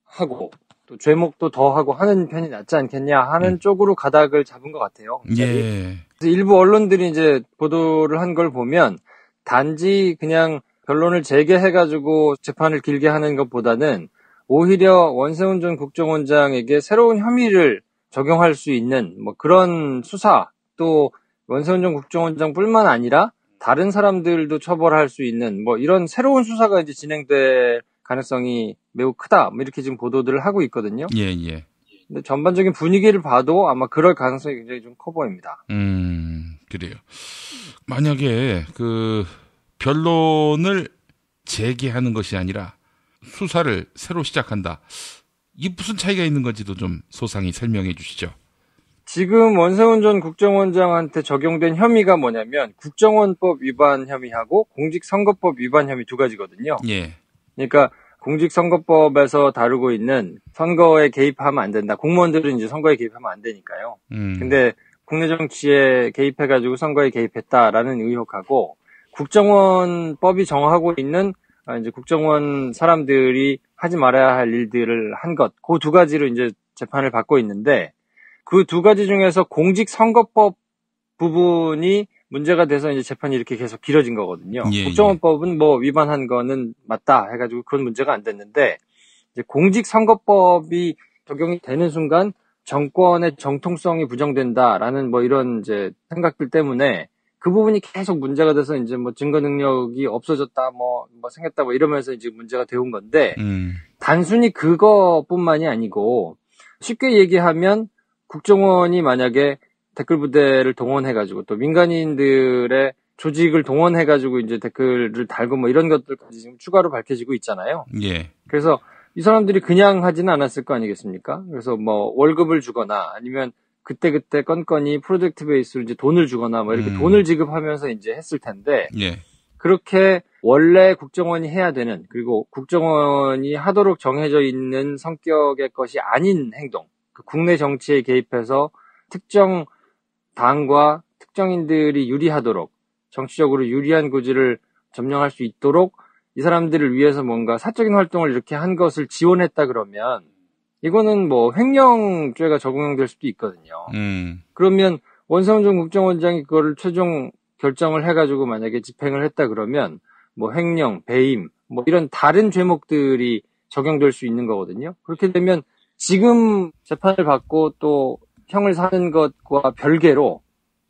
하고 또 죄목도 더 하고 하는 편이 낫지 않겠냐 하는 쪽으로 가닥을 잡은 것 같아요. 예. 그래서 일부 언론들이 이제 보도를 한 걸 보면 단지 그냥 변론을 재개해가지고 재판을 길게 하는 것보다는 오히려 원세훈 전 국정원장에게 새로운 혐의를 적용할 수 있는 뭐 그런 수사, 또 원세훈 전 국정원장뿐만 아니라 다른 사람들도 처벌할 수 있는 뭐 이런 새로운 수사가 이제 진행될 가능성이 매우 크다. 뭐 이렇게 지금 보도들을 하고 있거든요. 예. 근데 전반적인 분위기를 봐도 아마 그럴 가능성이 굉장히 좀 커 보입니다. 그래요. 만약에 그 변론을 재개하는 것이 아니라 수사를 새로 시작한다. 이게 무슨 차이가 있는 건지도 좀 소상히 설명해 주시죠. 지금 원세훈 전 국정원장한테 적용된 혐의가 뭐냐면 국정원법 위반 혐의하고 공직선거법 위반 혐의 두 가지거든요. 예. 그러니까 공직선거법에서 다루고 있는 선거에 개입하면 안 된다. 공무원들은 이제 선거에 개입하면 안 되니까요. 근데 국내 정치에 개입해가지고 선거에 개입했다라는 의혹하고 국정원법이 정하고 있는 이제 국정원 사람들이 하지 말아야 할 일들을 한 것, 그 두 가지로 이제 재판을 받고 있는데 그 두 가지 중에서 공직선거법 부분이 문제가 돼서 이제 재판이 이렇게 계속 길어진 거거든요. 예, 국정원법은 뭐 위반한 거는 맞다 해가지고 그건 문제가 안 됐는데 이제 공직선거법이 적용이 되는 순간 정권의 정통성이 부정된다라는 뭐 이런 이제 생각들 때문에 그 부분이 계속 문제가 돼서 이제 뭐 증거 능력이 없어졌다 뭐 생겼다 뭐 이러면서 이제 문제가 되온 건데 단순히 그거뿐만이 아니고 쉽게 얘기하면 국정원이 만약에 댓글 부대를 동원해가지고 또 민간인들의 조직을 동원해가지고 이제 댓글을 달고 뭐 이런 것들까지 지금 추가로 밝혀지고 있잖아요. 예. 그래서 이 사람들이 그냥 하지는 않았을 거 아니겠습니까? 그래서 뭐 월급을 주거나 아니면 그때 건건이 프로젝트 베이스로 이제 돈을 주거나 뭐 이렇게 돈을 지급하면서 이제 했을 텐데. 예. 그렇게 원래 국정원이 해야 되는 그리고 국정원이 하도록 정해져 있는 성격의 것이 아닌 행동. 그 국내 정치에 개입해서 특정 당과 특정인들이 유리하도록 정치적으로 유리한 고지를 점령할 수 있도록 이 사람들을 위해서 뭔가 사적인 활동을 이렇게 한 것을 지원했다 그러면 이거는 뭐 횡령죄가 적용될 수도 있거든요. 그러면 원세훈 전 국정원장이 그거를 최종 결정을 해가지고 만약에 집행을 했다 그러면 뭐 횡령, 배임 뭐 이런 다른 죄목들이 적용될 수 있는 거거든요. 그렇게 되면 지금 재판을 받고 또 형을 사는 것과 별개로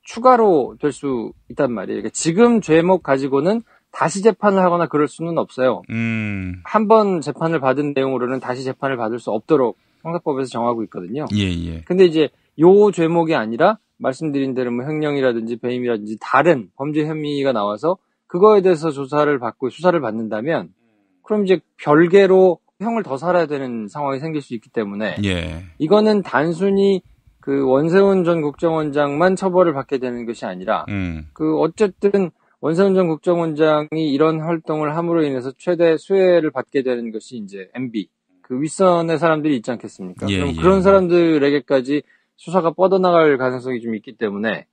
추가로 될 수 있단 말이에요. 그러니까 지금 죄목 가지고는 다시 재판을 하거나 그럴 수는 없어요. 한 번 재판을 받은 내용으로는 다시 재판을 받을 수 없도록 형사법에서 정하고 있거든요. 예. 근데 이제 요 죄목이 아니라 말씀드린 대로 뭐 횡령이라든지 배임이라든지 다른 범죄 혐의가 나와서 그거에 대해서 조사를 받고 수사를 받는다면 그럼 이제 별개로 형을 더 살아야 되는 상황이 생길 수 있기 때문에 예. 이거는 단순히 그 원세훈 전 국정원장만 처벌을 받게 되는 것이 아니라 그 어쨌든 원세훈 전 국정원장이 이런 활동을 함으로 인해서 최대 수혜를 받게 되는 것이 이제 MB 그 윗선의 사람들이 있지 않겠습니까? 그럼 그런 사람들에게까지 수사가 뻗어나갈 가능성이 좀 있기 때문에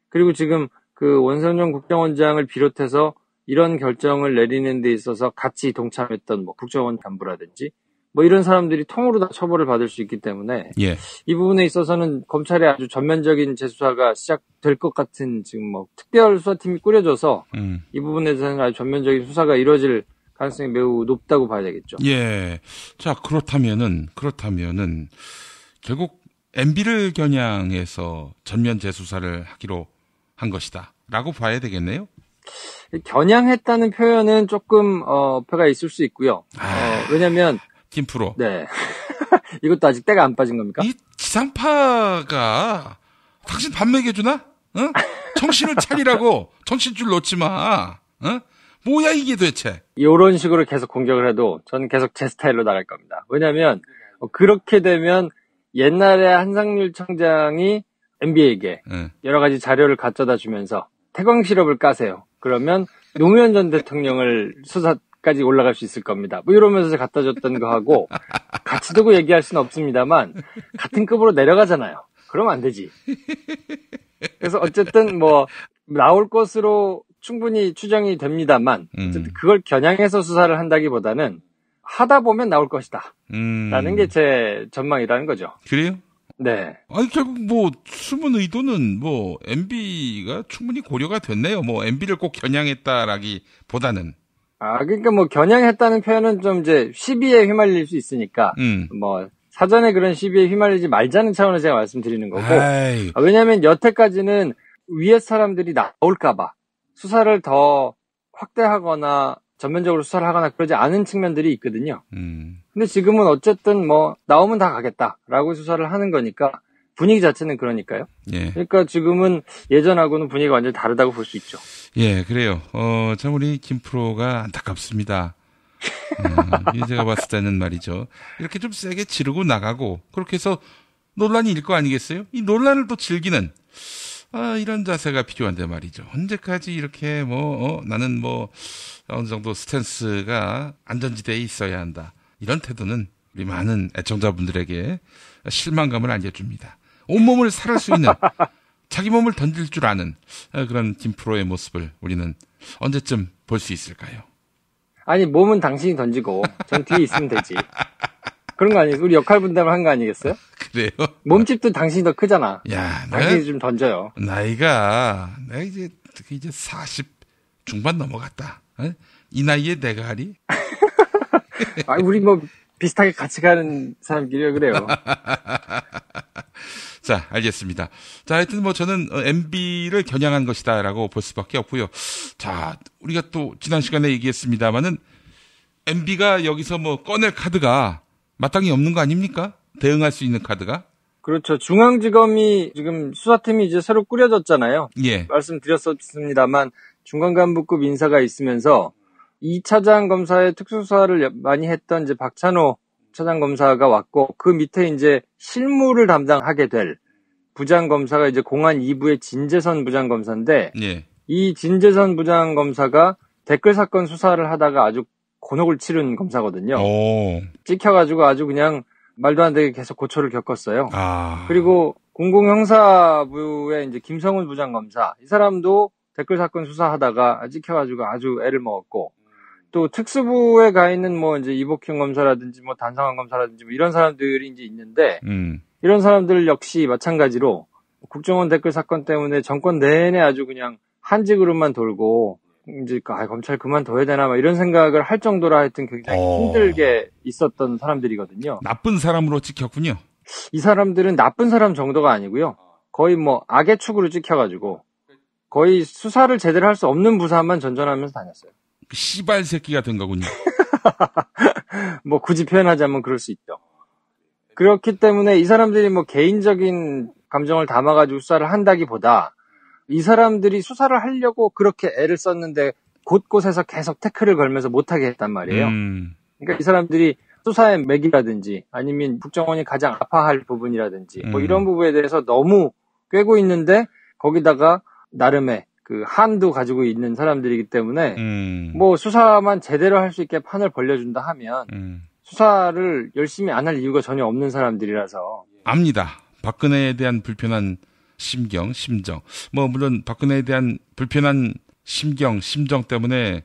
그리고 지금 그 원성용 국정원장을 비롯해서 이런 결정을 내리는 데 있어서 같이 동참했던 뭐 국정원 간부라든지 뭐 이런 사람들이 통으로 다 처벌을 받을 수 있기 때문에 예. 이 부분에 있어서는 검찰의 아주 전면적인 재수사가 시작될 것 같은 지금 뭐 특별 수사팀이 꾸려져서 이 부분에 대해서는 아주 전면적인 수사가 이루어질 가능성이 매우 높다고 봐야 되겠죠. 예. 자, 그렇다면은 결국 MB를 겨냥해서 전면 재수사를 하기로 한 것이다라고 봐야 되겠네요. 겨냥했다는 표현은 조금 어폐가 있을 수 있고요. 왜냐하면 김프로. 네. 이것도 아직 때가 안 빠진 겁니까? 이 지상파가 당신 밥 먹여주나? 어? 정신을 차리라고 정신줄 놓지 마. 어? 뭐야 이게 도대체? 이런 식으로 계속 공격을 해도 저는 계속 제 스타일로 나갈 겁니다. 왜냐하면 그렇게 되면 옛날에 한상률 청장이 MB에게 여러 가지 자료를 가져다 주면서 태광 실업을 까세요. 그러면 노무현 전 대통령을 수사까지 올라갈 수 있을 겁니다. 뭐 이러면서 갖다 줬던 거 하고 같이 두고 얘기할 수는 없습니다만 같은 급으로 내려가잖아요. 그러면 안 되지. 그래서 어쨌든 뭐 나올 것으로 충분히 추정이 됩니다만 어쨌든 그걸 겨냥해서 수사를 한다기보다는 하다 보면 나올 것이다. 라는 게 제 전망이라는 거죠. 그래요? 네. 아니, 결국 뭐, 숨은 의도는 뭐, MB가 충분히 고려가 됐네요. 뭐, MB를 꼭 겨냥했다라기 보다는. 그러니까 뭐, 겨냥했다는 표현은 좀 이제 시비에 휘말릴 수 있으니까, 뭐, 사전에 그런 시비에 휘말리지 말자는 차원에서 제가 말씀드리는 거고, 왜냐면 여태까지는 위에 사람들이 나올까봐 수사를 더 확대하거나 전면적으로 수사를 하거나 그러지 않은 측면들이 있거든요. 근데 지금은 어쨌든 뭐 나오면 다 가겠다라고 수사를 하는 거니까 분위기 자체는 그러니까요. 예. 그러니까 지금은 예전하고는 분위기가 완전히 다르다고 볼 수 있죠. 예, 그래요. 참 우리 김프로가 안타깝습니다. 제가 봤을 때는 말이죠. 이렇게 좀 세게 지르고 나가고 그렇게 해서 논란이 일 거 아니겠어요? 이 논란을 또 즐기는 이런 자세가 필요한데 말이죠. 언제까지 이렇게 나는 어느 정도 스탠스가 안전지대에 있어야 한다. 이런 태도는 우리 많은 애청자분들에게 실망감을 안겨줍니다. 온몸을 살할 수 있는 자기 몸을 던질 줄 아는 그런 김프로의 모습을 우리는 언제쯤 볼 수 있을까요? 아니 몸은 당신이 던지고 전 뒤에 있으면 되지. 그런 거 아니겠어요? 우리 역할 분담을 한 거 아니겠어요? 그래요? 몸집도 당신이 더 크잖아. 야, 당신이 좀 던져요. 내가 이제 40 중반 넘어갔다. 이 나이에 내가 하리? 우리 뭐 비슷하게 같이 가는 사람끼리 그래요. 자, 알겠습니다. 자, 하여튼 저는 MB를 겨냥한 것이다라고 볼 수밖에 없고요. 자, 우리가 또 지난 시간에 얘기했습니다만은 MB가 여기서 꺼낼 카드가 마땅히 없는 거 아닙니까? 대응할 수 있는 카드가? 그렇죠. 중앙지검이 지금 수사팀이 이제 새로 꾸려졌잖아요. 예. 말씀드렸습니다만 중간간부급 인사가 있으면서 2차장 검사의 특수수사를 많이 했던 이제 박찬호 차장 검사가 왔고 그 밑에 이제 실무를 담당하게 될 부장 검사가 이제 공안 2부의 진재선 부장 검사인데 예. 이 진재선 부장 검사가 댓글 사건 수사를 하다가 아주 곤혹을 치른 검사거든요. 찍혀가지고 아주 그냥 말도 안 되게 계속 고초를 겪었어요. 그리고 공공형사부의 이제 김성훈 부장검사, 이 사람도 댓글 사건 수사하다가 찍혀가지고 아주 애를 먹었고, 또 특수부에 가 있는 이제 이복형 검사라든지 단성환 검사라든지 이런 사람들이 이제 있는데, 이런 사람들 역시 마찬가지로 국정원 댓글 사건 때문에 정권 내내 아주 그냥 한직으로만 돌고, 이제 검찰 그만둬야 되나 이런 생각을 할 정도로 하여튼 굉장히 힘들게 있었던 사람들이거든요. 나쁜 사람으로 찍혔군요. 이 사람들은 나쁜 사람 정도가 아니고요. 거의 악의 축으로 찍혀가지고 거의 수사를 제대로 할 수 없는 부사만 전전하면서 다녔어요. 씨발 새끼가 된 거군요. 굳이 표현하자면 그럴 수 있죠. 그렇기 때문에 이 사람들이 개인적인 감정을 담아가지고 수사를 한다기보다 이 사람들이 수사를 하려고 그렇게 애를 썼는데 곳곳에서 계속 태클을 걸면서 못하게 했단 말이에요. 그러니까 이 사람들이 수사의 맥이라든지 아니면 국정원이 가장 아파할 부분이라든지 이런 부분에 대해서 너무 꿰고 있는데 거기다가 나름의 그 한도 가지고 있는 사람들이기 때문에 수사만 제대로 할 수 있게 판을 벌려준다 하면 수사를 열심히 안 할 이유가 전혀 없는 사람들이라서 압니다. 박근혜에 대한 불편한 심정. 물론 박근혜에 대한 불편한 심정 때문에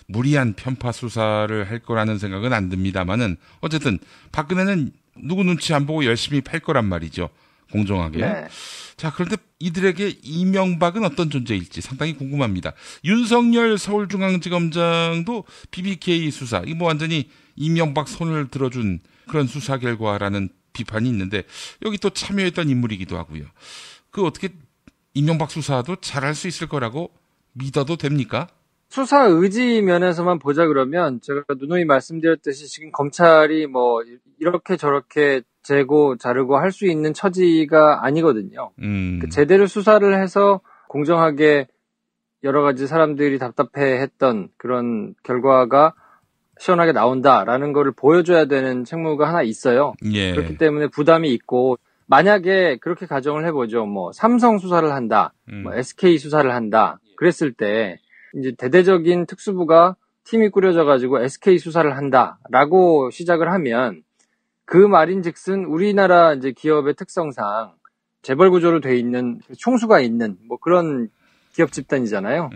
무리한 편파 수사를 할 거라는 생각은 안 듭니다만은 어쨌든 박근혜는 누구 눈치 안 보고 열심히 팔 거란 말이죠. 공정하게. 네. 자, 그런데 이들에게 이명박은 어떤 존재일지 상당히 궁금합니다. 윤석열 서울중앙지검장도 BBK 수사, 이거 뭐 완전히 이명박 손을 들어준 그런 수사 결과라는 비판이 있는데 여기 또 참여했던 인물이기도 하고요. 그 어떻게 이명박 수사도 잘할 수 있을 거라고 믿어도 됩니까? 수사 의지 면에서만 보자 그러면 제가 누누이 말씀드렸듯이 지금 검찰이 뭐 이렇게 저렇게 재고 자르고 할 수 있는 처지가 아니거든요. 제대로 수사를 해서 공정하게 여러 가지 사람들이 답답해했던 그런 결과가 시원하게 나온다라는 거를 보여줘야 되는 책무가 하나 있어요. 예. 그렇기 때문에 부담이 있고 만약에 그렇게 가정을 해보죠. 뭐 삼성 수사를 한다, 뭐 SK 수사를 한다. 그랬을 때 이제 대대적인 특수부가 팀이 꾸려져가지고 SK 수사를 한다라고 시작을 하면 그 말인즉슨 우리나라 이제 기업의 특성상 재벌 구조로 돼 있는 총수가 있는 뭐 그런 기업 집단이잖아요.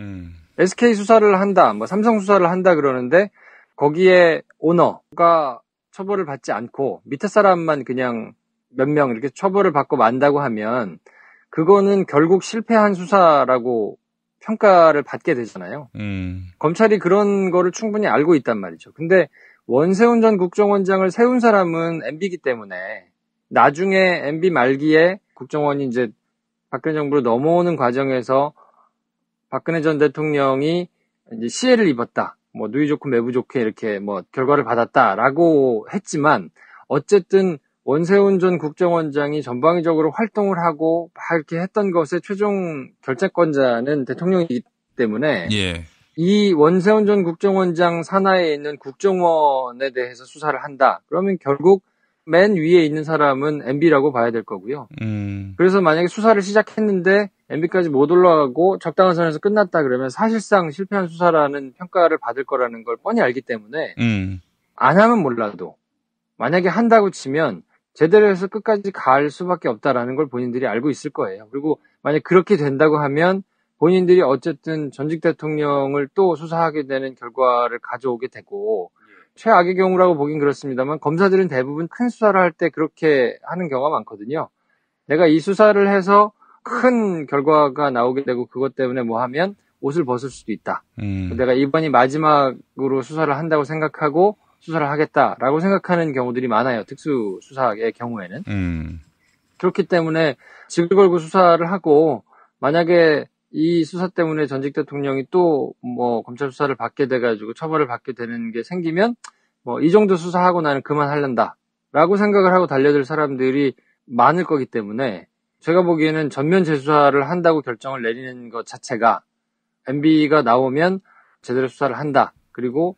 SK 수사를 한다, 뭐 삼성 수사를 한다 그러는데 거기에 오너가 처벌을 받지 않고 밑에 사람만 그냥 몇 명 이렇게 처벌을 받고 만다고 하면 그거는 결국 실패한 수사라고 평가를 받게 되잖아요. 검찰이 그런 거를 충분히 알고 있단 말이죠. 근데 원세훈 전 국정원장을 세운 사람은 MB이기 때문에 나중에 MB 말기에 국정원이 이제 박근혜 정부로 넘어오는 과정에서 박근혜 전 대통령이 이제 시해를 입었다. 뭐 누이 좋고 매부 좋게 이렇게 뭐 결과를 받았다라고 했지만 어쨌든 원세훈 전 국정원장이 전방위적으로 활동을 하고 막 이렇게 했던 것의 최종 결재권자는 대통령이기 때문에 예. 이 원세훈 전 국정원장 산하에 있는 국정원에 대해서 수사를 한다. 그러면 결국 맨 위에 있는 사람은 MB라고 봐야 될 거고요. 그래서 만약에 수사를 시작했는데 MB까지 못 올라가고 적당한 선에서 끝났다 그러면 사실상 실패한 수사라는 평가를 받을 거라는 걸 뻔히 알기 때문에 안 하면 몰라도 만약에 한다고 치면 제대로 해서 끝까지 갈 수밖에 없다라는 걸 본인들이 알고 있을 거예요. 그리고 만약 그렇게 된다고 하면 본인들이 어쨌든 전직 대통령을 또 수사하게 되는 결과를 가져오게 되고 최악의 경우라고 보긴 그렇습니다만 검사들은 대부분 큰 수사를 할 때 그렇게 하는 경우가 많거든요. 내가 이 수사를 해서 큰 결과가 나오게 되고 그것 때문에 뭐 하면 옷을 벗을 수도 있다. 내가 이번이 마지막으로 수사를 한다고 생각하고 수사를 하겠다라고 생각하는 경우들이 많아요. 특수수사의 경우에는. 그렇기 때문에 직을 걸고 수사를 하고 만약에 이 수사 때문에 전직 대통령이 또 뭐 검찰 수사를 받게 돼가지고 처벌을 받게 되는 게 생기면 뭐 이 정도 수사하고 나는 그만하려다라고 생각을 하고 달려들 사람들이 많을 거기 때문에 제가 보기에는 전면 재수사를 한다고 결정을 내리는 것 자체가 MB가 나오면 제대로 수사를 한다. 그리고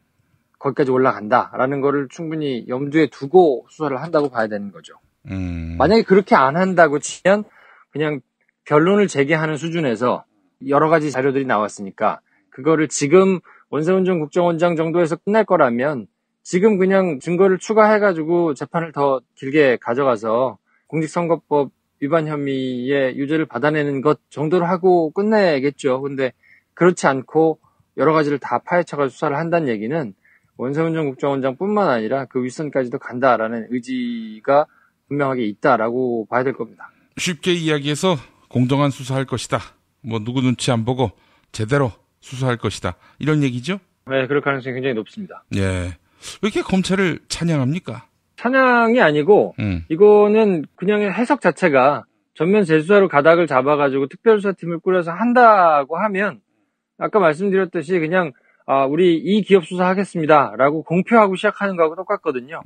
거기까지 올라간다라는 거를 충분히 염두에 두고 수사를 한다고 봐야 되는 거죠. 만약에 그렇게 안 한다고 치면 그냥 변론을 제기하는 수준에서 여러 가지 자료들이 나왔으니까 그거를 지금 원세훈 전 국정원장 정도에서 끝날 거라면 지금 그냥 증거를 추가해가지고 재판을 더 길게 가져가서 공직선거법 위반 혐의의 유죄를 받아내는 것 정도로 하고 끝내겠죠. 근데 그렇지 않고 여러 가지를 다 파헤쳐가지고 수사를 한다는 얘기는 원세훈 전 국정원장뿐만 아니라 그 윗선까지도 간다라는 의지가 분명하게 있다라고 봐야 될 겁니다. 쉽게 이야기해서 공정한 수사할 것이다. 뭐 누구 눈치 안 보고 제대로 수사할 것이다. 이런 얘기죠? 네, 그럴 가능성이 굉장히 높습니다. 예. 왜 이렇게 검찰을 찬양합니까? 찬양이 아니고 이거는 그냥 해석 자체가 전면 재수사로 가닥을 잡아가지고 특별수사팀을 꾸려서 한다고 하면 아까 말씀드렸듯이 그냥 우리 이 기업 수사하겠습니다라고 공표하고 시작하는 거하고 똑같거든요.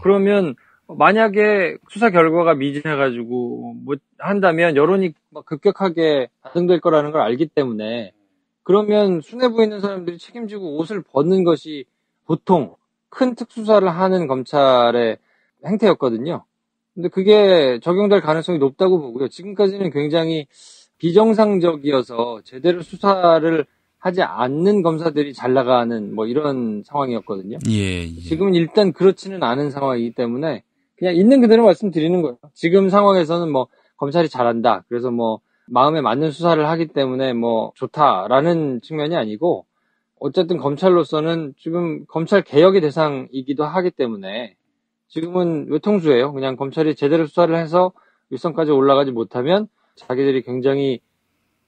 그러면 만약에 수사 결과가 미진해가지고 뭐 한다면 여론이 급격하게 반등될 거라는 걸 알기 때문에 그러면 수뇌부에 있는 사람들이 책임지고 옷을 벗는 것이 보통 큰 특수사를 하는 검찰의 행태였거든요. 근데 그게 적용될 가능성이 높다고 보고요. 지금까지는 굉장히 비정상적이어서 제대로 수사를 하지 않는 검사들이 잘 나가는 뭐 이런 상황이었거든요. 예. 지금은 일단 그렇지는 않은 상황이기 때문에 그냥 있는 그대로 말씀드리는 거예요. 지금 상황에서는 뭐 검찰이 잘한다. 그래서 뭐 마음에 맞는 수사를 하기 때문에 뭐 좋다라는 측면이 아니고 어쨌든 검찰로서는 지금 검찰 개혁의 대상이기도 하기 때문에 지금은 외통수예요. 그냥 검찰이 제대로 수사를 해서 윗선까지 올라가지 못하면 자기들이 굉장히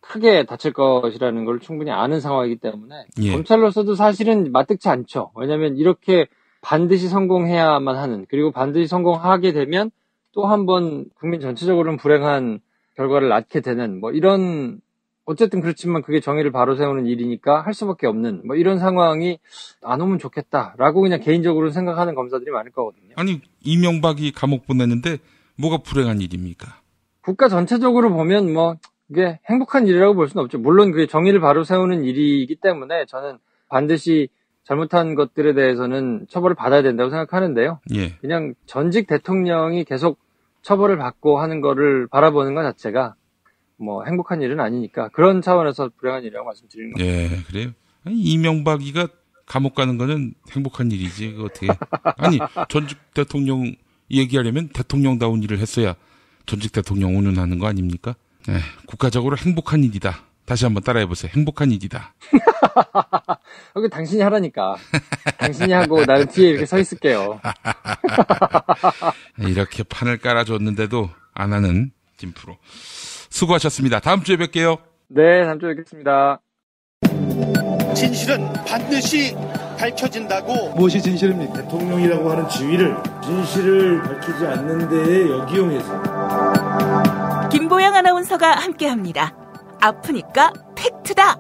크게 다칠 것이라는 걸 충분히 아는 상황이기 때문에 예. 검찰로서도 사실은 마뜩치 않죠. 왜냐하면 이렇게 반드시 성공해야만 하는, 그리고 반드시 성공하게 되면 또 한 번 국민 전체적으로는 불행한 결과를 낳게 되는 뭐 이런, 어쨌든 그렇지만 그게 정의를 바로 세우는 일이니까 할 수밖에 없는 뭐 이런 상황이 안 오면 좋겠다라고 그냥 개인적으로 생각하는 검사들이 많을 거거든요. 아니, 이명박이 감옥 보냈는데 뭐가 불행한 일입니까? 국가 전체적으로 보면 뭐 이게 행복한 일이라고 볼 수는 없죠. 물론 그게 정의를 바로 세우는 일이기 때문에 저는 반드시 잘못한 것들에 대해서는 처벌을 받아야 된다고 생각하는데요. 예. 그냥 전직 대통령이 계속 처벌을 받고 하는 거를 바라보는 것 자체가 뭐 행복한 일은 아니니까 그런 차원에서 불행한 일이라고 말씀드리는 겁니다. 예, 그래요? 아니, 이명박이가 감옥 가는 거는 행복한 일이지. 그거 어떻게. 아니, 전직 대통령 얘기하려면 대통령다운 일을 했어야 전직 대통령 운운하는 거 아닙니까? 네, 국가적으로 행복한 일이다. 다시 한번 따라해보세요. 행복한 일이다. 여기 당신이 하라니까. 당신이 하고 나는 뒤에 이렇게 서 있을게요. 이렇게 판을 깔아줬는데도 안 하는 김프로. 수고하셨습니다. 다음 주에 뵐게요. 네, 다음 주에 뵙겠습니다. 진실은 반드시 밝혀진다고. 무엇이 진실입니까? 대통령이라고 하는 지위를 진실을 밝히지 않는 데에 역이용해서. 김보영 아나운서가 함께합니다. 아프니까 팩트다.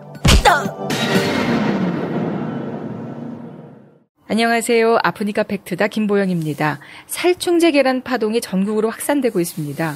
안녕하세요. 아프니까 팩트다 김보영입니다. 살충제 계란 파동이 전국으로 확산되고 있습니다.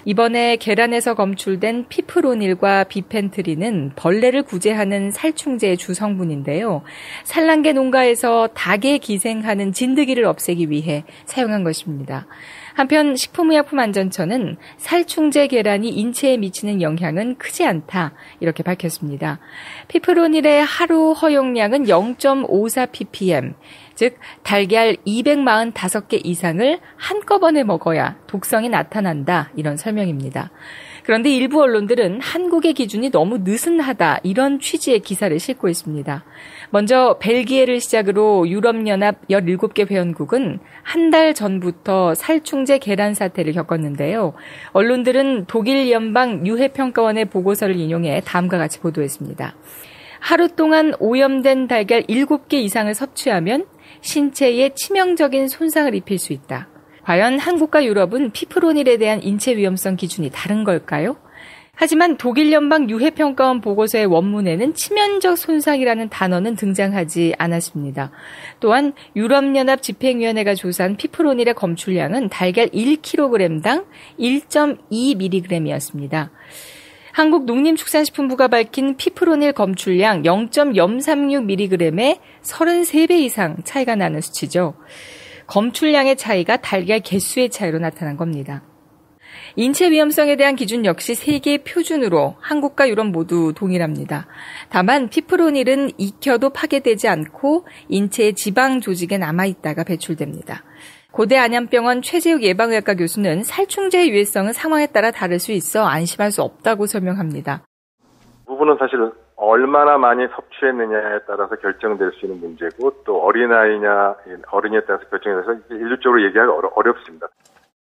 이번에 계란에서 검출된 피프로닐과 비펜트린은 벌레를 구제하는 살충제의 주 성분인데요. 산란계 농가에서 닭에 기생하는 진드기를 없애기 위해 사용한 것입니다. 한편 식품의약품안전처는 살충제 계란이 인체에 미치는 영향은 크지 않다 이렇게 밝혔습니다. 피프로닐의 하루 허용량은 0.54ppm, 즉 달걀 245개 이상을 한꺼번에 먹어야 독성이 나타난다 이런 설명입니다. 그런데 일부 언론들은 한국의 기준이 너무 느슨하다 이런 취지의 기사를 싣고 있습니다. 먼저 벨기에를 시작으로 유럽연합 17개 회원국은 한 달 전부터 살충제 계란 사태를 겪었는데요. 언론들은 독일 연방 유해평가원의 보고서를 인용해 다음과 같이 보도했습니다. 하루 동안 오염된 달걀 7개 이상을 섭취하면 신체에 치명적인 손상을 입힐 수 있다. 과연 한국과 유럽은 피프로닐에 대한 인체 위험성 기준이 다른 걸까요? 하지만 독일 연방 유해평가원 보고서의 원문에는 치명적 손상이라는 단어는 등장하지 않았습니다. 또한 유럽연합 집행위원회가 조사한 피프로닐의 검출량은 달걀 1kg당 1.2mg이었습니다. 한국농림축산식품부가 밝힌 피프로닐 검출량 0.036mg에 33배 이상 차이가 나는 수치죠. 검출량의 차이가 달걀 개수의 차이로 나타난 겁니다. 인체 위험성에 대한 기준 역시 세계 표준으로 한국과 유럽 모두 동일합니다. 다만 피프로닐은 익혀도 파괴되지 않고 인체의 지방 조직에 남아있다가 배출됩니다. 고대 안양병원 최재욱 예방의학과 교수는 살충제의 유해성은 상황에 따라 다를 수 있어 안심할 수 없다고 설명합니다. 부분은 사실은 얼마나 많이 섭취했느냐에 따라서 결정될 수 있는 문제고 또 어린아이냐 어른에 따라서 결정이 돼서 일률적으로 얘기하기 어렵습니다.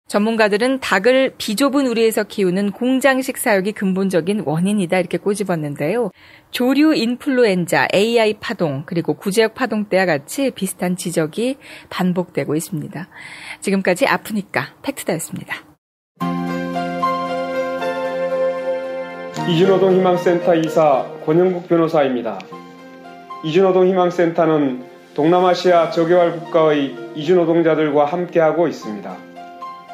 전문가들은 닭을 비좁은 우리에서 키우는 공장식 사육이 근본적인 원인이다 이렇게 꼬집었는데요. 조류 인플루엔자, AI 파동, 그리고 구제역 파동 때와 같이 비슷한 지적이 반복되고 있습니다. 지금까지 아프니까 팩트다였습니다. 이주노동 희망센터 이사 권영국 변호사입니다. 이주노동 희망센터는 동남아시아 저개발 국가의 이주노동자들과 함께하고 있습니다.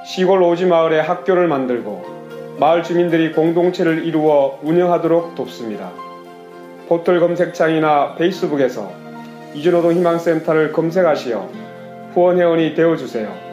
시골 오지 마을에 학교를 만들고 마을 주민들이 공동체를 이루어 운영하도록 돕습니다. 포털 검색창이나 페이스북에서 이주노동 희망센터를 검색하시어 후원회원이 되어주세요.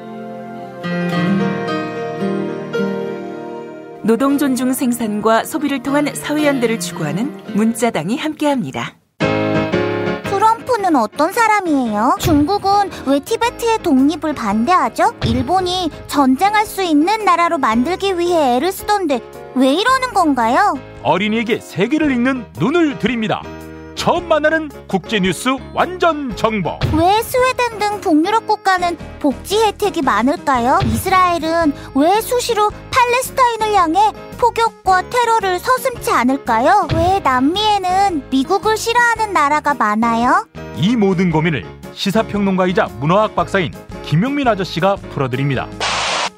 노동 존중 생산과 소비를 통한 사회연대를 추구하는 문자당이 함께합니다. 트럼프 트럼프는 어떤 사람이에요? 중국은 왜 티베트의 독립을 반대하죠? 일본이 전쟁할 수 있는 나라로 만들기 위해 애를 쓰던데 왜 이러는 건가요? 어린이에게 세계를 읽는 눈을 드립니다. 처음 만나는 국제뉴스 완전 정보. 왜 스웨덴 등 북유럽 국가는 복지 혜택이 많을까요? 이스라엘은 왜 수시로 팔레스타인을 향해 폭격과 테러를 서슴지 않을까요? 왜 남미에는 미국을 싫어하는 나라가 많아요? 이 모든 고민을 시사평론가이자 문화학 박사인 김용민 아저씨가 풀어드립니다.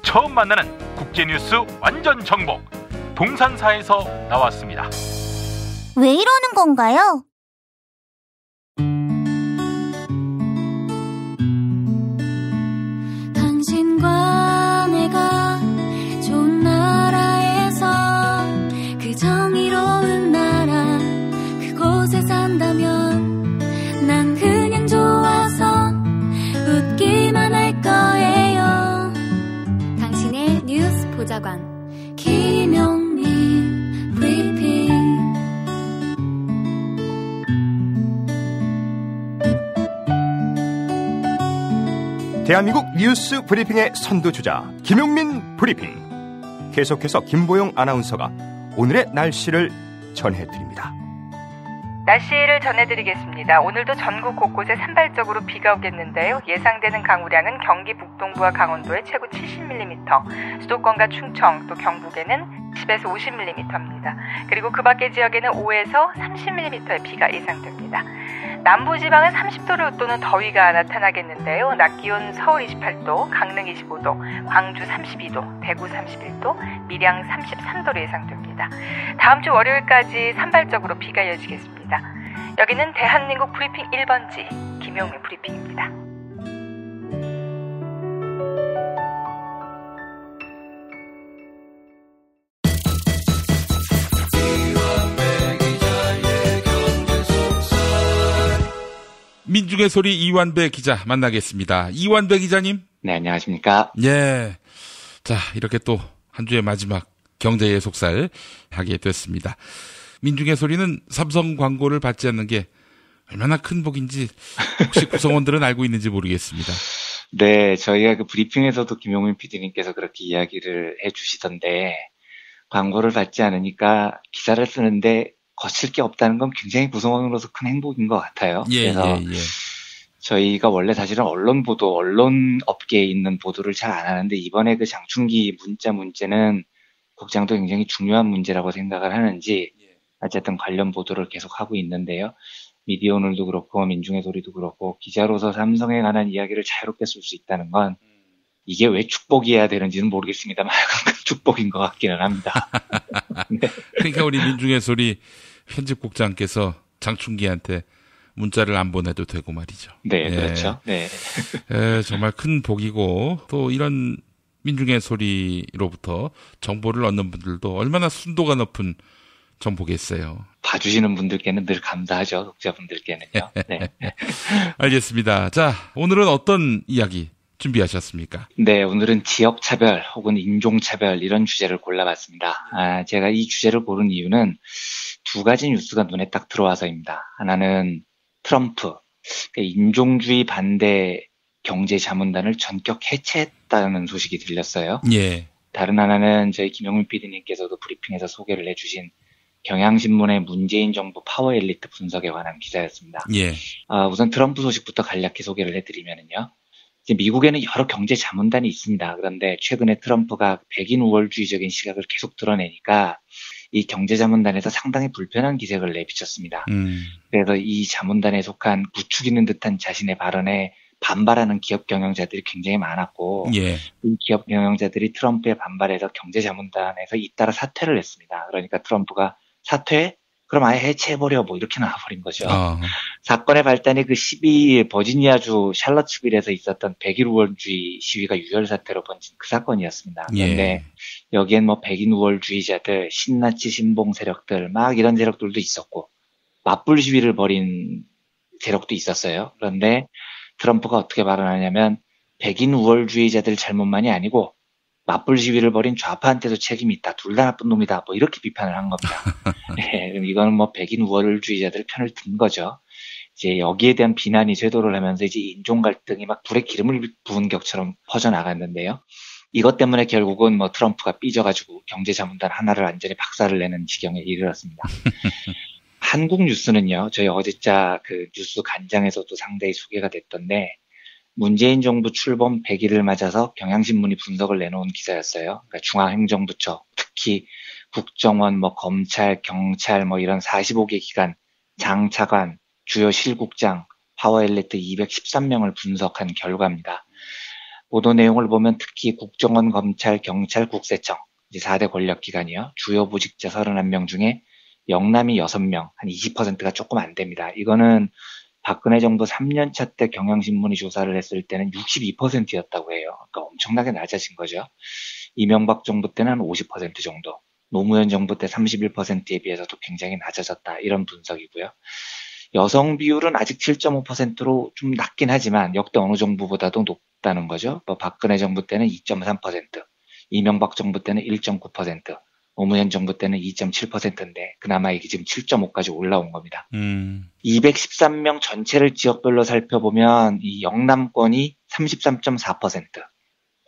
처음 만나는 국제뉴스 완전 정보. 동산사에서 나왔습니다. 왜 이러는 건가요? 당신과 내가 좋은 나라에서 그 정의로운 나라 그곳에 산다면 난 그냥 좋아서 웃기만 할 거예요. 당신의 뉴스 보좌관 김용민 브리핑. 대한민국 뉴스 브리핑의 선두주자 김용민 브리핑. 계속해서 김보영 아나운서가 오늘의 날씨를 전해드립니다. 날씨를 전해드리겠습니다. 오늘도 전국 곳곳에 산발적으로 비가 오겠는데요. 예상되는 강우량은 경기 북동부와 강원도에 최고 70mm, 수도권과 충청 또 경북에는 10에서 50mm입니다. 그리고 그 밖의 지역에는 5에서 30mm의 비가 예상됩니다. 남부지방은 30도를 웃도는 더위가 나타나겠는데요. 낮 기온 서울 28도, 강릉 25도, 광주 32도, 대구 31도, 밀양 33도로 예상됩니다. 다음 주 월요일까지 산발적으로 비가 이어지겠습니다. 여기는 대한민국 브리핑 1번지 김용민 브리핑입니다. 민중의 소리 이완배 기자 만나겠습니다. 이완배 기자님. 네, 안녕하십니까. 예. 자, 이렇게 또 한 주의 마지막 경제의 속살 하게 됐습니다. 민중의 소리는 삼성 광고를 받지 않는 게 얼마나 큰 복인지 혹시 구성원들은 알고 있는지 모르겠습니다. 네, 저희가 그 브리핑에서도 김용민 PD님께서 그렇게 이야기를 해주시던데 광고를 받지 않으니까 기사를 쓰는데 거칠 게 없다는 건 굉장히 구성원으로서 큰 행복인 것 같아요. 그래서 저희가 원래 사실은 언론 보도, 언론 업계에 있는 보도를 잘 안 하는데 이번에 그 장충기 문제는 국장도 굉장히 중요한 문제라고 생각을 하는지 어쨌든 관련 보도를 계속 하고 있는데요. 미디어 오늘도 그렇고 민중의 소리도 그렇고 기자로서 삼성에 관한 이야기를 자유롭게 쓸 수 있다는 건 이게 왜 축복이어야 되는지는 모르겠습니다만 축복인 것 같기는 합니다. 네. 그러니까 우리 민중의 소리 편집국장께서 장충기한테 문자를 안 보내도 되고 말이죠. 네, 그렇죠. 네. 정말 큰 복이고 또 이런 민중의 소리로부터 정보를 얻는 분들도 얼마나 순도가 높은 정보겠어요. 봐주시는 분들께는 늘 감사하죠. 독자분들께는요. 네. 알겠습니다. 자, 오늘은 어떤 이야기 준비하셨습니까? 네, 오늘은 지역차별 혹은 인종차별 이런 주제를 골라봤습니다. 제가 이 주제를 고른 이유는 두 가지 뉴스가 눈에 딱 들어와서입니다. 하나는 트럼프, 인종주의 반대 경제자문단을 전격 해체했다는 소식이 들렸어요. 예. 다른 하나는 저희 김용민 PD님께서도 브리핑에서 소개를 해주신 경향신문의 문재인 정부 파워 엘리트 분석에 관한 기사였습니다. 예. 우선 트럼프 소식부터 간략히 소개를 해드리면요. 미국에는 여러 경제 자문단이 있습니다. 그런데 최근에 트럼프가 백인 우월주의적인 시각을 계속 드러내니까 이 경제 자문단에서 상당히 불편한 기색을 내비쳤습니다. 그래서 이 자문단에 속한 부추기는 듯한 자신의 발언에 반발하는 기업 경영자들이 굉장히 많았고 예. 이 기업 경영자들이 트럼프에 반발해서 경제 자문단에서 잇따라 사퇴를 했습니다. 그러니까 트럼프가 사퇴? 그럼 아예 해체해버려 뭐 이렇게 나와버린 거죠. 사건의 발단이 그 12일 버지니아주 샬럿츠빌에서 있었던 백인 우월주의 시위가 유혈 사태로 번진 그 사건이었습니다. 그런데 예. 여기엔 뭐 백인 우월주의자들, 신나치 신봉 세력들 막 이런 세력들도 있었고 맞불 시위를 벌인 세력도 있었어요. 그런데 트럼프가 어떻게 발언하냐면 백인 우월주의자들 잘못만이 아니고 맞불 시위를 벌인 좌파한테도 책임이 있다. 둘 다 나쁜 놈이다. 뭐 이렇게 비판을 한 겁니다. 네, 이거는 뭐 백인 우월주의자들 편을 든 거죠. 이제 여기에 대한 비난이 쇄도를 하면서 이제 인종 갈등이 막 불에 기름을 부은 격처럼 퍼져나갔는데요. 이것 때문에 결국은 뭐 트럼프가 삐져가지고 경제자문단 하나를 완전히 박살을 내는 지경에 이르렀습니다. 한국 뉴스는요, 저희 어제자 그 뉴스 간장에서도 상당히 소개가 됐던데, 문재인 정부 출범 100일을 맞아서 경향신문이 분석을 내놓은 기사였어요. 그러니까 중앙행정부처, 특히 국정원, 뭐 검찰, 경찰, 뭐 이런 45개 기관, 장차관, 주요 실국장, 파워엘리트 213명을 분석한 결과입니다. 보도 내용을 보면 특히 국정원, 검찰, 경찰, 국세청, 이제 4대 권력기관이요. 주요 보직자 31명 중에 영남이 6명, 한 20%가 조금 안 됩니다. 이거는 박근혜 정부 3년차 때 경향신문이 조사를 했을 때는 62%였다고 해요. 그러니까 엄청나게 낮아진 거죠. 이명박 정부 때는 한 50% 정도, 노무현 정부 때 31%에 비해서도 굉장히 낮아졌다. 이런 분석이고요. 여성 비율은 아직 7.5%로 좀 낮긴 하지만 역대 어느 정부보다도 높다는 거죠. 뭐 박근혜 정부 때는 2.3%, 이명박 정부 때는 1.9%, 노무현 정부 때는 2.7%인데 그나마 이게 지금 7.5까지 올라온 겁니다. 213명 전체를 지역별로 살펴보면 이 영남권이 33.4%,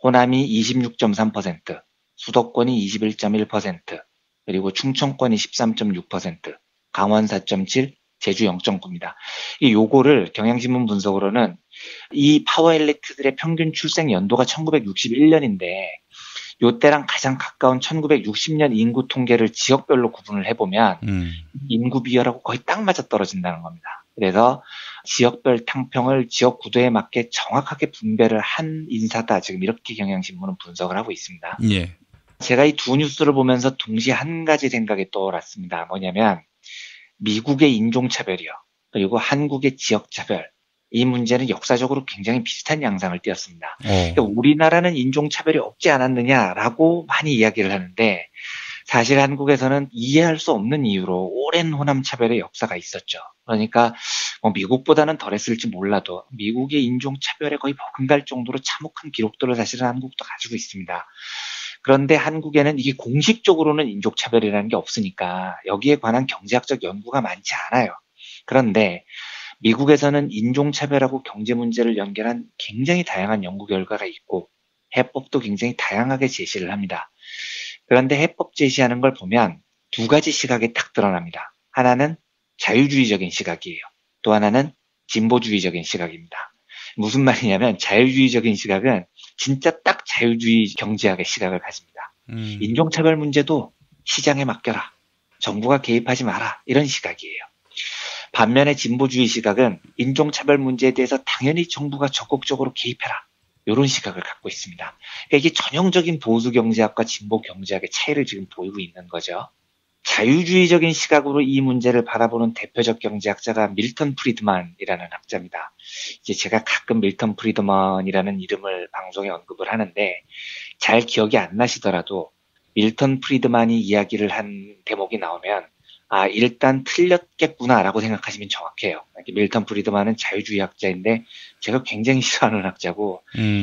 호남이 26.3%, 수도권이 21.1%, 그리고 충청권이 13.6%, 강원 4.7%, 제주 0.9입니다. 요거를 경향신문 분석으로는 이 파워엘리트들의 평균 출생 연도가 1961년인데 요때랑 가장 가까운 1960년 인구 통계를 지역별로 구분을 해보면 인구 비율하고 거의 딱 맞아 떨어진다는 겁니다. 그래서 지역별 탕평을 지역 구도에 맞게 정확하게 분배를 한 인사다. 지금 이렇게 경향신문은 분석을 하고 있습니다. 예. 제가 이 두 뉴스를 보면서 동시에 한 가지 생각이 떠올랐습니다. 뭐냐면 미국의 인종차별이요. 그리고 한국의 지역차별. 이 문제는 역사적으로 굉장히 비슷한 양상을 띄었습니다. 그러니까 우리나라는 인종차별이 없지 않았느냐라고 많이 이야기를 하는데 사실 한국에서는 이해할 수 없는 이유로 오랜 호남차별의 역사가 있었죠. 그러니까 뭐 미국보다는 덜했을지 몰라도 미국의 인종차별에 거의 버금갈 정도로 참혹한 기록들을 사실은 한국도 가지고 있습니다. 그런데 한국에는 이게 공식적으로는 인종차별이라는 게 없으니까 여기에 관한 경제학적 연구가 많지 않아요. 그런데 미국에서는 인종차별하고 경제 문제를 연결한 굉장히 다양한 연구 결과가 있고 해법도 굉장히 다양하게 제시를 합니다. 그런데 해법 제시하는 걸 보면 두 가지 시각이 딱 드러납니다. 하나는 자유주의적인 시각이에요. 또 하나는 진보주의적인 시각입니다. 무슨 말이냐면 자유주의적인 시각은 진짜 딱 자유주의 경제학의 시각을 가집니다. 인종차별 문제도 시장에 맡겨라. 정부가 개입하지 마라. 이런 시각이에요. 반면에 진보주의 시각은 인종차별 문제에 대해서 당연히 정부가 적극적으로 개입해라. 이런 시각을 갖고 있습니다. 그러니까 이게 전형적인 보수 경제학과 진보 경제학의 차이를 지금 보이고 있는 거죠. 자유주의적인 시각으로 이 문제를 바라보는 대표적 경제학자가 밀턴 프리드만이라는 학자입니다. 이제 제가 가끔 밀턴 프리드만이라는 이름을 방송에 언급을 하는데 잘 기억이 안 나시더라도 밀턴 프리드만이 이야기를 한 대목이 나오면 아, 일단 틀렸겠구나라고 생각하시면 정확해요. 밀턴 프리드만은 자유주의 학자인데 제가 굉장히 싫어하는 학자고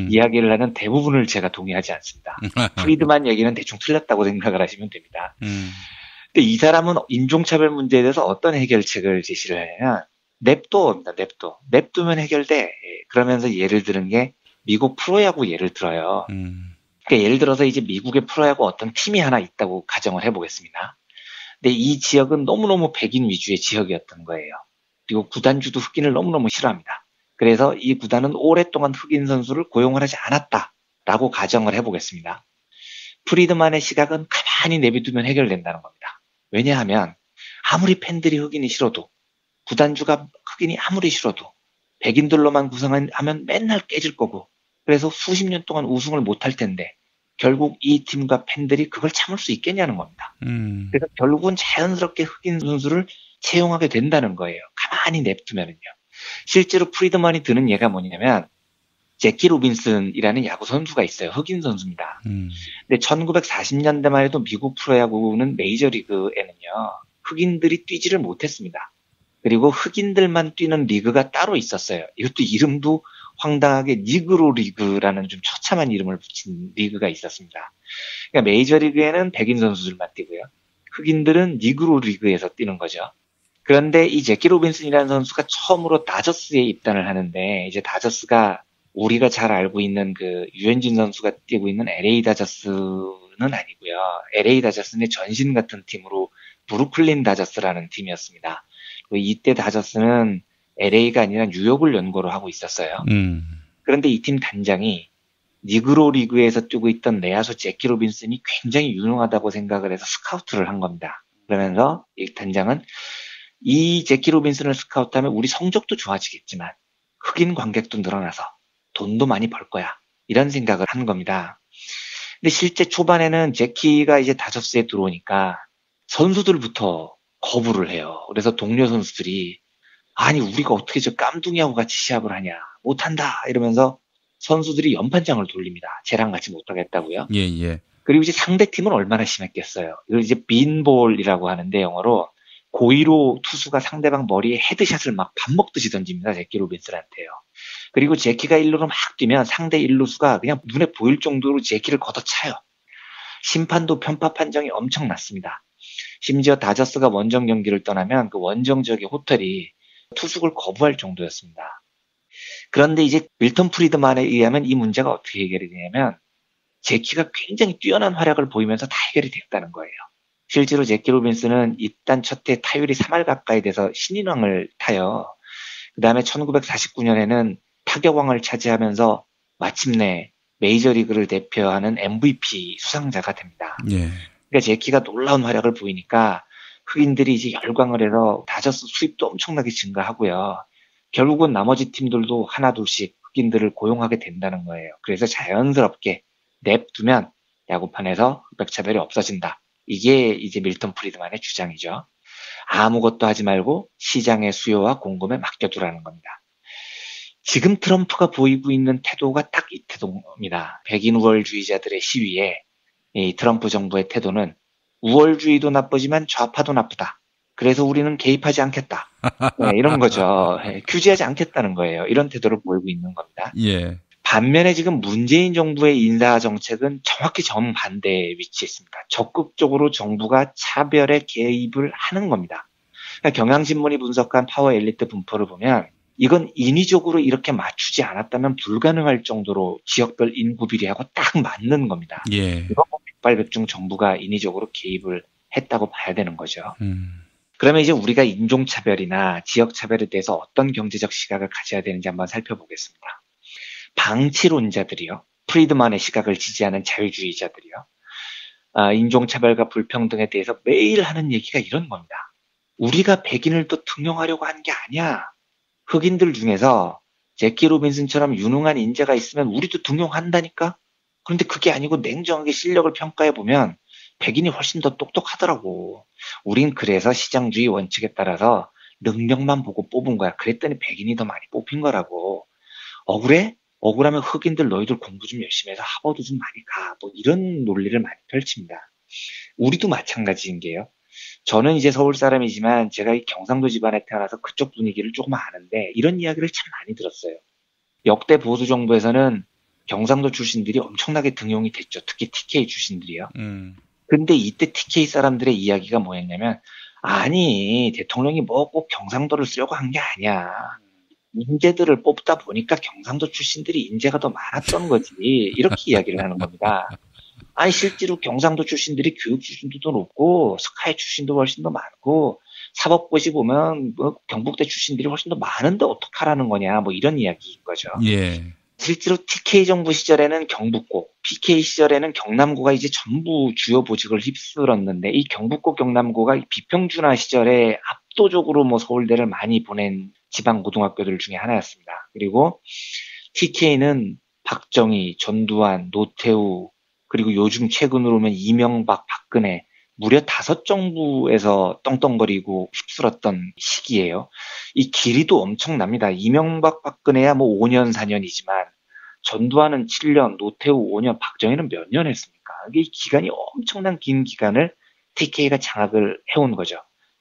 이야기를 하는 대부분을 제가 동의하지 않습니다. 프리드만 얘기는 대충 틀렸다고 생각을 하시면 됩니다. 근데 이 사람은 인종차별 문제에 대해서 어떤 해결책을 제시를 하냐면 냅둬입니다. 냅두면 해결돼. 그러면서 예를 들은 게 미국 프로야구 예를 들어요. 그러니까 예를 들어서 이제 미국의 프로야구 어떤 팀이 하나 있다고 가정을 해보겠습니다. 근데 이 지역은 너무너무 백인 위주의 지역이었던 거예요. 그리고 구단주도 흑인을 너무너무 싫어합니다. 그래서 이 구단은 오랫동안 흑인 선수를 고용을 하지 않았다라고 가정을 해보겠습니다. 프리드만의 시각은 가만히 내비두면 해결된다는 겁니다. 왜냐하면 아무리 팬들이 흑인이 싫어도 구단주가 흑인이 아무리 싫어도 백인들로만 구성하면 맨날 깨질 거고 그래서 수십 년 동안 우승을 못할 텐데 결국 이 팀과 팬들이 그걸 참을 수 있겠냐는 겁니다. 그래서 결국은 자연스럽게 흑인 선수를 채용하게 된다는 거예요. 가만히 냅두면은요. 실제로 프리드만이 드는 예가 뭐냐면 제키 로빈슨이라는 야구 선수가 있어요. 흑인 선수입니다. 근데 1940년대만 해도 미국 프로야구는 메이저리그에는요. 흑인들이 뛰지를 못했습니다. 그리고 흑인들만 뛰는 리그가 따로 있었어요. 이것도 이름도 황당하게 니그로 리그라는 좀 처참한 이름을 붙인 리그가 있었습니다. 그러니까 메이저리그에는 백인 선수들만 뛰고요. 흑인들은 니그로 리그에서 뛰는 거죠. 그런데 이 제키 로빈슨이라는 선수가 처음으로 다저스에 입단을 하는데, 이제 다저스가 우리가 잘 알고 있는 그 유현진 선수가 뛰고 있는 LA 다저스는 아니고요. LA 다저스는 전신 같은 팀으로 브루클린 다저스라는 팀이었습니다. 이때 다저스는 LA가 아니라 뉴욕을 연고로 하고 있었어요. 그런데 이 팀 단장이 니그로 리그에서 뛰고 있던 내야수 제키 로빈슨이 굉장히 유능하다고 생각을 해서 스카우트를 한 겁니다. 그러면서 이 단장은 이 제키 로빈슨을 스카우트하면 우리 성적도 좋아지겠지만 흑인 관객도 늘어나서 돈도 많이 벌 거야. 이런 생각을 한 겁니다. 근데 실제 초반에는 제키가 이제 다저스에 들어오니까 선수들부터 거부를 해요. 그래서 동료 선수들이 아니 우리가 어떻게 저 깜둥이하고 같이 시합을 하냐. 못한다. 이러면서 선수들이 연판장을 돌립니다. 쟤랑 같이 못하겠다고요. 예. 그리고 이제 상대팀은 얼마나 심했겠어요. 이걸 이제 빈볼이라고 하는데 영어로 고의로 투수가 상대방 머리에 헤드샷을 막 밥 먹듯이 던집니다. 제키 로빈슨한테요. 그리고 제키가 1루로 막 뛰면 상대 1루수가 그냥 눈에 보일 정도로 제키를 걷어차요. 심판도 편파 판정이 엄청났습니다. 심지어 다저스가 원정 경기를 떠나면 그 원정 지역의 호텔이 투숙을 거부할 정도였습니다. 그런데 이제 밀턴 프리드만에 의하면 이 문제가 어떻게 해결이 되냐면 제키가 굉장히 뛰어난 활약을 보이면서 다 해결이 됐다는 거예요. 실제로 제키 로빈슨은 입단 첫 해 타율이 3할 가까이 돼서 신인왕을 타요. 그 다음에 1949년에는 타격왕을 차지하면서 마침내 메이저리그를 대표하는 MVP 수상자가 됩니다. 예. 그러니까 제키가 놀라운 활약을 보이니까 흑인들이 이제 열광을 해서 다저스 수입도 엄청나게 증가하고요. 결국은 나머지 팀들도 하나 둘씩 흑인들을 고용하게 된다는 거예요. 그래서 자연스럽게 냅두면 야구판에서 흑백차별이 없어진다. 이게 이제 밀턴 프리드만의 주장이죠. 아무것도 하지 말고 시장의 수요와 공급에 맡겨두라는 겁니다. 지금 트럼프가 보이고 있는 태도가 딱 이 태도입니다. 백인 우월주의자들의 시위에 이 트럼프 정부의 태도는 우월주의도 나쁘지만 좌파도 나쁘다. 그래서 우리는 개입하지 않겠다. 네, 이런 거죠. 규제하지 않겠다는 거예요. 이런 태도를 보이고 있는 겁니다. 예. 반면에 지금 문재인 정부의 인사 정책은 정확히 정반대에 위치해 있습니다. 적극적으로 정부가 차별에 개입을 하는 겁니다. 그러니까 경향신문이 분석한 파워 엘리트 분포를 보면 이건 인위적으로 이렇게 맞추지 않았다면 불가능할 정도로 지역별 인구 비례하고 딱 맞는 겁니다. 예. 이건 백발백중 정부가 인위적으로 개입을 했다고 봐야 되는 거죠. 그러면 이제 우리가 인종차별이나 지역차별에 대해서 어떤 경제적 시각을 가져야 되는지 한번 살펴보겠습니다. 방치론자들이요. 프리드만의 시각을 지지하는 자유주의자들이요. 인종차별과 불평등에 대해서 매일 하는 얘기가 이런 겁니다. 우리가 백인을 또 등용하려고 한 게 아니야. 흑인들 중에서 제키 로빈슨처럼 유능한 인재가 있으면 우리도 등용한다니까? 그런데 그게 아니고 냉정하게 실력을 평가해보면 백인이 훨씬 더 똑똑하더라고. 우린 그래서 시장주의 원칙에 따라서 능력만 보고 뽑은 거야. 그랬더니 백인이 더 많이 뽑힌 거라고. 억울해? 억울하면 흑인들 너희들 공부 좀 열심히 해서 하버드 좀 많이 가. 뭐 이런 논리를 많이 펼칩니다. 우리도 마찬가지인 게요. 저는 이제 서울 사람이지만 제가 이 경상도 집안에 태어나서 그쪽 분위기를 조금 아는데 이런 이야기를 참 많이 들었어요. 역대 보수 정부에서는 경상도 출신들이 엄청나게 등용이 됐죠. 특히 TK 출신들이요. 근데 이때 TK 사람들의 이야기가 뭐였냐면 아니 대통령이 뭐 꼭 경상도를 쓰려고 한 게 아니야. 인재들을 뽑다 보니까 경상도 출신들이 인재가 더 많았던 거지. 이렇게 이야기를 하는 겁니다. 아니 실제로 경상도 출신들이 교육 수준도 높고 스카이 출신도 훨씬 더 많고 사법고시 보면 뭐 경북대 출신들이 훨씬 더 많은데 어떡하라는 거냐 뭐 이런 이야기인 거죠. 예. 실제로 TK 정부 시절에는 경북고, PK 시절에는 경남고가 이제 전부 주요 보직을 휩쓸었는데 이 경북고 경남고가 비평준화 시절에 압도적으로 뭐 서울대를 많이 보낸 지방 고등학교들 중에 하나였습니다. 그리고 TK는 박정희, 전두환, 노태우 그리고 요즘 최근으로 오면 이명박, 박근혜 무려 5정부에서 떵떵거리고 휩쓸었던 시기예요. 이 길이도 엄청납니다. 이명박, 박근혜야 뭐 5년, 4년이지만 전두환은 7년, 노태우 5년, 박정희는 몇 년 했습니까? 이게 기간이 엄청난 긴 기간을 TK가 장악을 해온 거죠.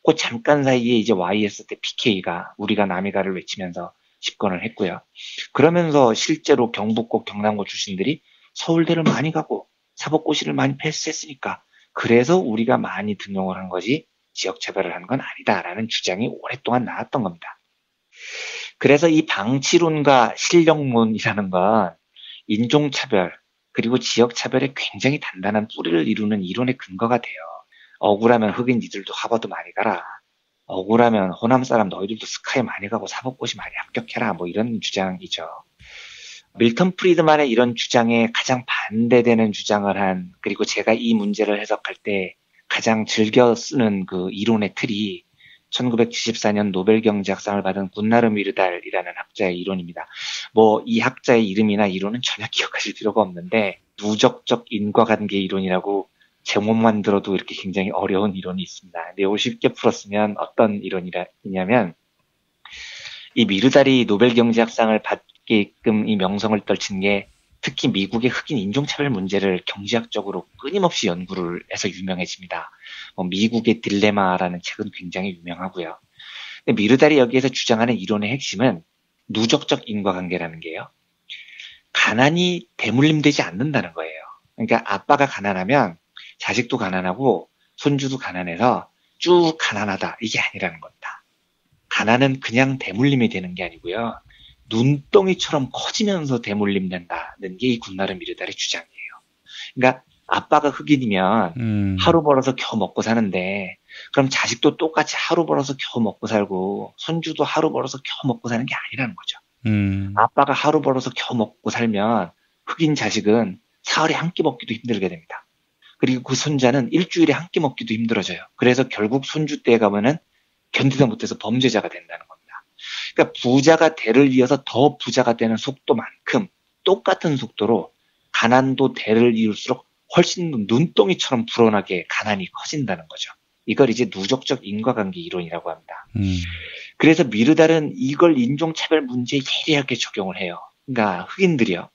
그 잠깐 사이에 이제 YS 때 PK가 우리가 남이가를 외치면서 집권을 했고요. 그러면서 실제로 경북고, 경남고 출신들이 서울대를 많이 가고 사법고시를 많이 패스했으니까 그래서 우리가 많이 등용을 한 거지 지역차별을 한 건 아니다라는 주장이 오랫동안 나왔던 겁니다. 그래서 이 방치론과 실력론이라는 건 인종차별 그리고 지역차별에 굉장히 단단한 뿌리를 이루는 이론의 근거가 돼요. 억울하면 흑인 니들도 하버드 많이 가라. 억울하면 호남 사람 너희들도 스카이 많이 가고 사법고시 많이 합격해라. 뭐 이런 주장이죠. 밀턴 프리드만의 이런 주장에 가장 반대되는 주장을 한, 그리고 제가 이 문제를 해석할 때 가장 즐겨 쓰는 그 이론의 틀이 1974년 노벨 경제학상을 받은 군나르 미르달이라는 학자의 이론입니다. 뭐 이 학자의 이름이나 이론은 전혀 기억하실 필요가 없는데 누적적 인과관계 이론이라고 제목만 들어도 이렇게 굉장히 어려운 이론이 있습니다. 내용을 쉽게 풀었으면 어떤 이론이냐면 이 미르달이 노벨 경제학상을 받게끔 이 명성을 떨친 게 특히 미국의 흑인 인종차별 문제를 경제학적으로 끊임없이 연구를 해서 유명해집니다. 미국의 딜레마라는 책은 굉장히 유명하고요. 근데 미르달이 여기에서 주장하는 이론의 핵심은 누적적 인과관계라는 게요. 가난이 대물림되지 않는다는 거예요. 그러니까 아빠가 가난하면 자식도 가난하고 손주도 가난해서 쭉 가난하다 이게 아니라는 겁니다. 가난은 그냥 대물림이 되는 게 아니고요. 눈덩이처럼 커지면서 대물림된다는 게 이 군나르 미르달의 주장이에요. 그러니까 아빠가 흑인이면 하루 벌어서 겨우 먹고 사는데 그럼 자식도 똑같이 하루 벌어서 겨우 먹고 살고 손주도 하루 벌어서 겨우 먹고 사는 게 아니라는 거죠. 아빠가 하루 벌어서 겨우 먹고 살면 흑인 자식은 사흘에 한 끼 먹기도 힘들게 됩니다. 그리고 그 손자는 일주일에 한 끼 먹기도 힘들어져요. 그래서 결국 손주 때에 가면은 견디다 못해서 범죄자가 된다는 겁니다. 그러니까 부자가 대를 이어서 더 부자가 되는 속도만큼 똑같은 속도로 가난도 대를 이을수록 훨씬 눈덩이처럼 불어나게 가난이 커진다는 거죠. 이걸 이제 누적적 인과관계 이론이라고 합니다. 그래서 미르달은 이걸 인종차별 문제에 예리하게 적용을 해요. 그러니까 흑인들이요.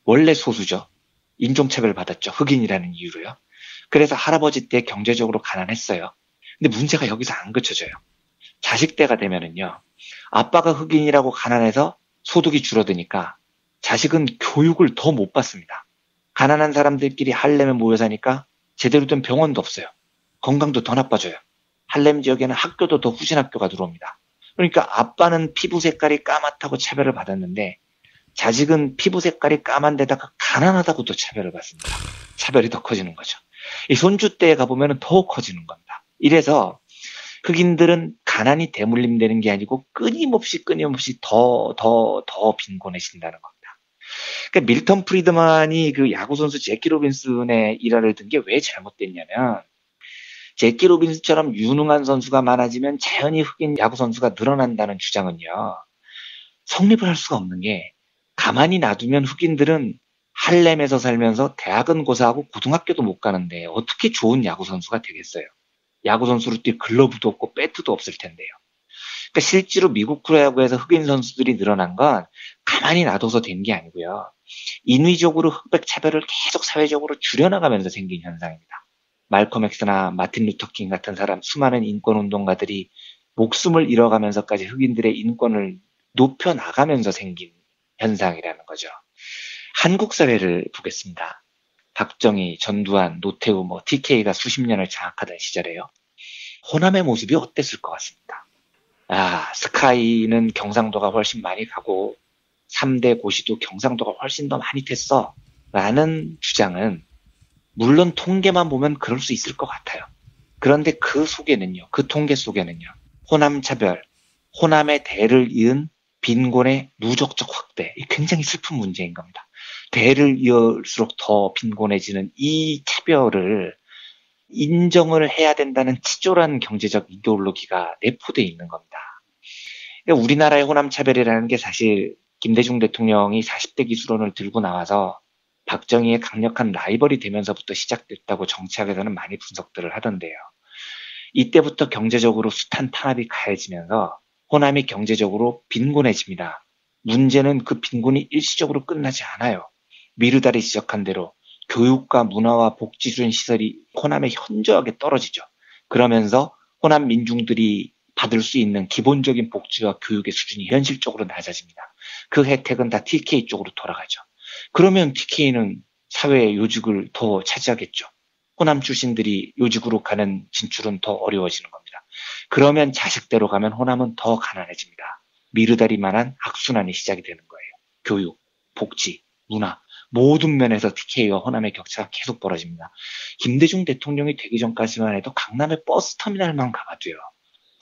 원래 소수죠. 인종차별 받았죠. 흑인이라는 이유로요. 그래서 할아버지 때 경제적으로 가난했어요. 근데 문제가 여기서 안 그쳐져요. 자식 때가 되면은요. 아빠가 흑인이라고 가난해서 소득이 줄어드니까 자식은 교육을 더 못 받습니다. 가난한 사람들끼리 할렘에 모여 사니까 제대로 된 병원도 없어요. 건강도 더 나빠져요. 할렘 지역에는 학교도 더 후진 학교가 들어옵니다. 그러니까 아빠는 피부 색깔이 까맣다고 차별을 받았는데 자식은 피부 색깔이 까만 데다가 가난하다고도 차별을 받습니다. 차별이 더 커지는 거죠. 이 손주 때에 가보면 더 커지는 겁니다. 이래서 흑인들은 가난이 대물림되는 게 아니고 끊임없이 더 빈곤해진다는 겁니다. 그러니까 밀턴 프리드만이 그 야구선수 제키 로빈슨의 일화를 든 게 왜 잘못됐냐면 제키 로빈슨처럼 유능한 선수가 많아지면 자연히 흑인 야구선수가 늘어난다는 주장은요. 성립을 할 수가 없는 게 가만히 놔두면 흑인들은 할렘에서 살면서 대학은 고사하고 고등학교도 못 가는데 어떻게 좋은 야구선수가 되겠어요. 야구선수로 뛸 글러브도 없고 배트도 없을 텐데요. 그러니까 실제로 미국 프로야구에서 흑인 선수들이 늘어난 건 가만히 놔둬서 된 게 아니고요. 인위적으로 흑백 차별을 계속 사회적으로 줄여나가면서 생긴 현상입니다. 말콤 엑스나 마틴 루터킹 같은 사람 수많은 인권운동가들이 목숨을 잃어가면서까지 흑인들의 인권을 높여나가면서 생긴 현상이라는 거죠. 한국 사회를 보겠습니다. 박정희, 전두환, 노태우, TK가 수십 년을 장악하던 시절에요. 호남의 모습이 어땠을 것 같습니까? 스카이는 경상도가 훨씬 많이 가고 3대 고시도 경상도가 훨씬 더 많이 됐어 라는 주장은 물론 통계만 보면 그럴 수 있을 것 같아요. 그런데 그 속에는요, 그 통계 속에는요, 호남 차별, 호남의 대를 이은 빈곤의 누적적 확대, 굉장히 슬픈 문제인 겁니다. 대를 이을수록 더 빈곤해지는 이 차별을 인정을 해야 된다는 치졸한 경제적 이데올로기가 내포되어 있는 겁니다. 그러니까 우리나라의 호남 차별이라는 게 사실 김대중 대통령이 40대 기술론을 들고 나와서 박정희의 강력한 라이벌이 되면서부터 시작됐다고 정치학에서는 많이 분석들을 하던데요. 이때부터 경제적으로 숱한 탄압이 가해지면서 호남이 경제적으로 빈곤해집니다. 문제는 그 빈곤이 일시적으로 끝나지 않아요. 미르달이 지적한 대로 교육과 문화와 복지 수준 시설이 호남에 현저하게 떨어지죠. 그러면서 호남 민중들이 받을 수 있는 기본적인 복지와 교육의 수준이 현실적으로 낮아집니다. 그 혜택은 다 TK 쪽으로 돌아가죠. 그러면 TK는 사회의 요직을 더 차지하겠죠. 호남 출신들이 요직으로 가는 진출은 더 어려워지는 겁니다. 그러면 자식대로 가면 호남은 더 가난해집니다. 미르다리만한 악순환이 시작이 되는 거예요. 교육, 복지, 문화 모든 면에서 TK와 호남의 격차가 계속 벌어집니다. 김대중 대통령이 되기 전까지만 해도 강남의 버스터미널만 가봐도요.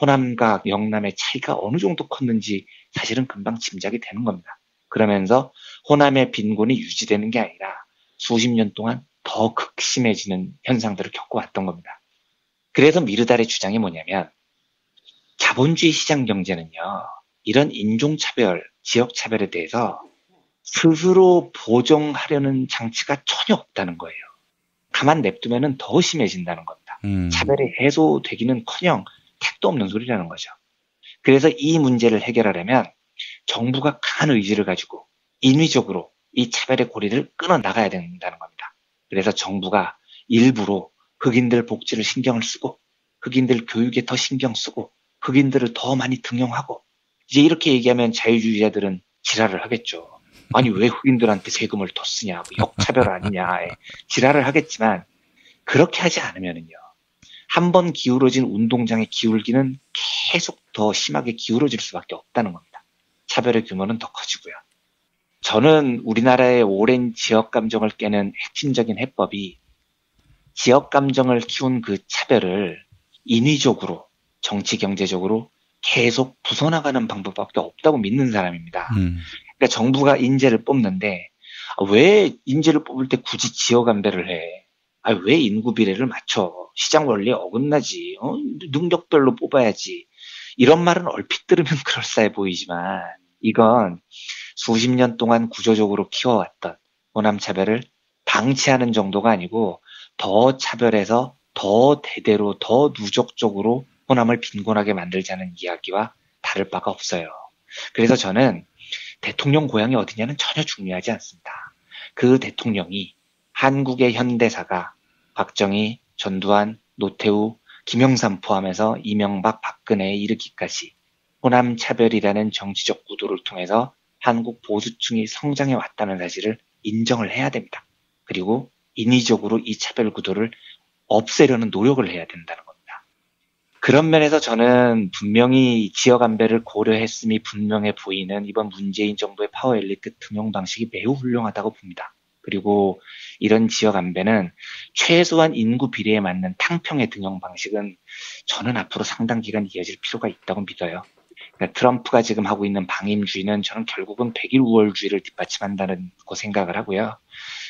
호남과 영남의 차이가 어느 정도 컸는지 사실은 금방 짐작이 되는 겁니다. 그러면서 호남의 빈곤이 유지되는 게 아니라 수십 년 동안 더 극심해지는 현상들을 겪어왔던 겁니다. 그래서 미르달의 주장이 뭐냐면 자본주의 시장 경제는요. 이런 인종차별, 지역차별에 대해서 스스로 보정하려는 장치가 전혀 없다는 거예요. 가만 냅두면 더 심해진다는 겁니다. 차별이 해소되기는커녕 택도 없는 소리라는 거죠. 그래서 이 문제를 해결하려면 정부가 강한 의지를 가지고 인위적으로 이 차별의 고리를 끊어나가야 된다는 겁니다. 그래서 정부가 일부러 흑인들 복지를 신경을 쓰고 흑인들 교육에 더 신경 쓰고 흑인들을 더 많이 등용하고 이제 이렇게 얘기하면 자유주의자들은 지랄을 하겠죠. 아니 왜 흑인들한테 세금을 더 쓰냐, 역차별 아니냐, 지랄을 하겠지만 그렇게 하지 않으면은요. 한 번 기울어진 운동장의 기울기는 계속 더 심하게 기울어질 수밖에 없다는 겁니다. 차별의 규모는 더 커지고요. 저는 우리나라의 오랜 지역 감정을 깨는 핵심적인 해법이 지역 감정을 키운 그 차별을 인위적으로 정치 경제적으로 계속 부숴나가는 방법밖에 없다고 믿는 사람입니다. 그러니까 정부가 인재를 뽑는데 왜 인재를 뽑을 때 굳이 지역 안배를 해? 왜 인구 비례를 맞춰? 시장 원리에 어긋나지. 능력별로 뽑아야지. 이런 말은 얼핏 들으면 그럴싸해 보이지만 이건 수십 년 동안 구조적으로 키워왔던 호남 차별을 방치하는 정도가 아니고 더 차별해서 더 대대로 더 누적적으로 호남을 빈곤하게 만들자는 이야기와 다를 바가 없어요. 그래서 저는 대통령 고향이 어디냐는 전혀 중요하지 않습니다. 그 대통령이 한국의 현대사가 박정희, 전두환, 노태우, 김영삼 포함해서 이명박, 박근혜에 이르기까지 호남 차별이라는 정치적 구도를 통해서 한국 보수층이 성장해 왔다는 사실을 인정을 해야 됩니다. 그리고 인위적으로 이 차별 구도를 없애려는 노력을 해야 된다는 겁니다. 그런 면에서 저는 분명히 지역 안배를 고려했음이 분명해 보이는 이번 문재인 정부의 파워 엘리트 등용 방식이 매우 훌륭하다고 봅니다. 그리고 이런 지역 안배는 최소한 인구 비례에 맞는 탕평의 등용 방식은 저는 앞으로 상당 기간 이어질 필요가 있다고 믿어요. 그러니까 트럼프가 지금 하고 있는 방임주의는 저는 결국은 백일 우월주의를 뒷받침한다고 생각을 하고요.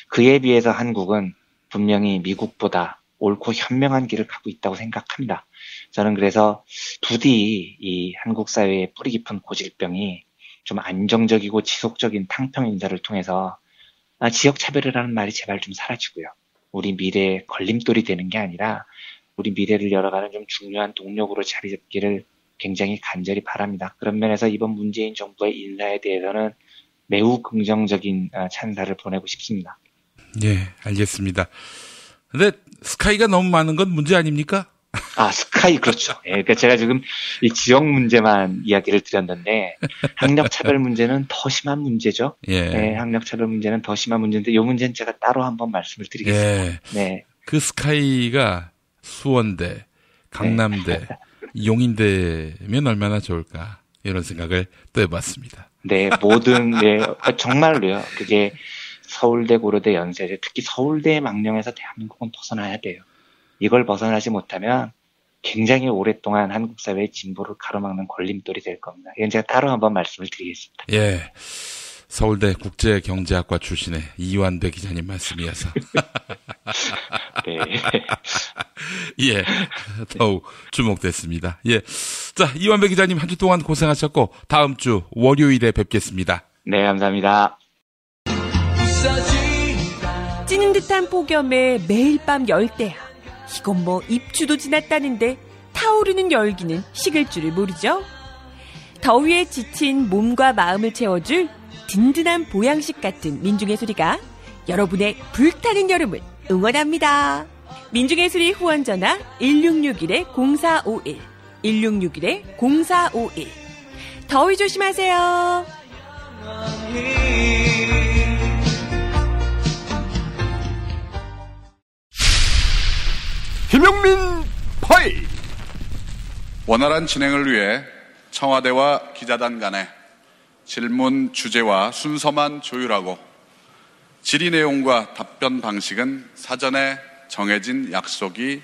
그에 비해서 한국은 분명히 미국보다 옳고 현명한 길을 가고 있다고 생각합니다. 저는 그래서 부디 이 한국 사회의 뿌리 깊은 고질병이 좀 안정적이고 지속적인 탕평 인사를 통해서 지역 차별이라는 말이 제발 좀 사라지고요. 우리 미래의 걸림돌이 되는 게 아니라 우리 미래를 열어가는 좀 중요한 동력으로 자리 잡기를 굉장히 간절히 바랍니다. 그런 면에서 이번 문재인 정부의 인사에 대해서는 매우 긍정적인 찬사를 보내고 싶습니다. 네, 알겠습니다. 근데 스카이가 너무 많은 건 문제 아닙니까? 스카이, 그렇죠. 예, 그러니까 제가 지금 이 지역 문제만 이야기를 드렸는데, 학력차별 문제는 더 심한 문제죠. 예. 학력차별 문제는 더 심한 문제인데, 이 문제는 제가 따로 한번 말씀을 드리겠습니다. 예. 네. 그 스카이가 수원대, 강남대, 용인대면 얼마나 좋을까, 이런 생각을 또 해봤습니다. 네, 정말로요. 그게 서울대, 고려대, 연세대, 특히 서울대의 망령에서 대한민국은 벗어나야 돼요. 이걸 벗어나지 못하면 굉장히 오랫동안 한국 사회의 진보를 가로막는 걸림돌이 될 겁니다. 이건 제가 따로 한번 말씀을 드리겠습니다. 예, 서울대 국제경제학과 출신의 이완배 기자님 말씀이어서 네. 예, 더욱 주목됐습니다. 예, 자, 이완배 기자님 한 주 동안 고생하셨고 다음 주 월요일에 뵙겠습니다. 네, 감사합니다. 찌는 듯한 폭염에 매일 밤 열대야. 이건 뭐 입추도 지났다는데 타오르는 열기는 식을 줄을 모르죠. 더위에 지친 몸과 마음을 채워줄 든든한 보양식 같은 민중의 소리가 여러분의 불타는 여름을 응원합니다. 민중의 소리 후원 전화 1661-0451 1661-0451. 더위 조심하세요. 김용민 파일. 원활한 진행을 위해 청와대와 기자단 간에 질문 주제와 순서만 조율하고 질의 내용과 답변 방식은 사전에 정해진 약속이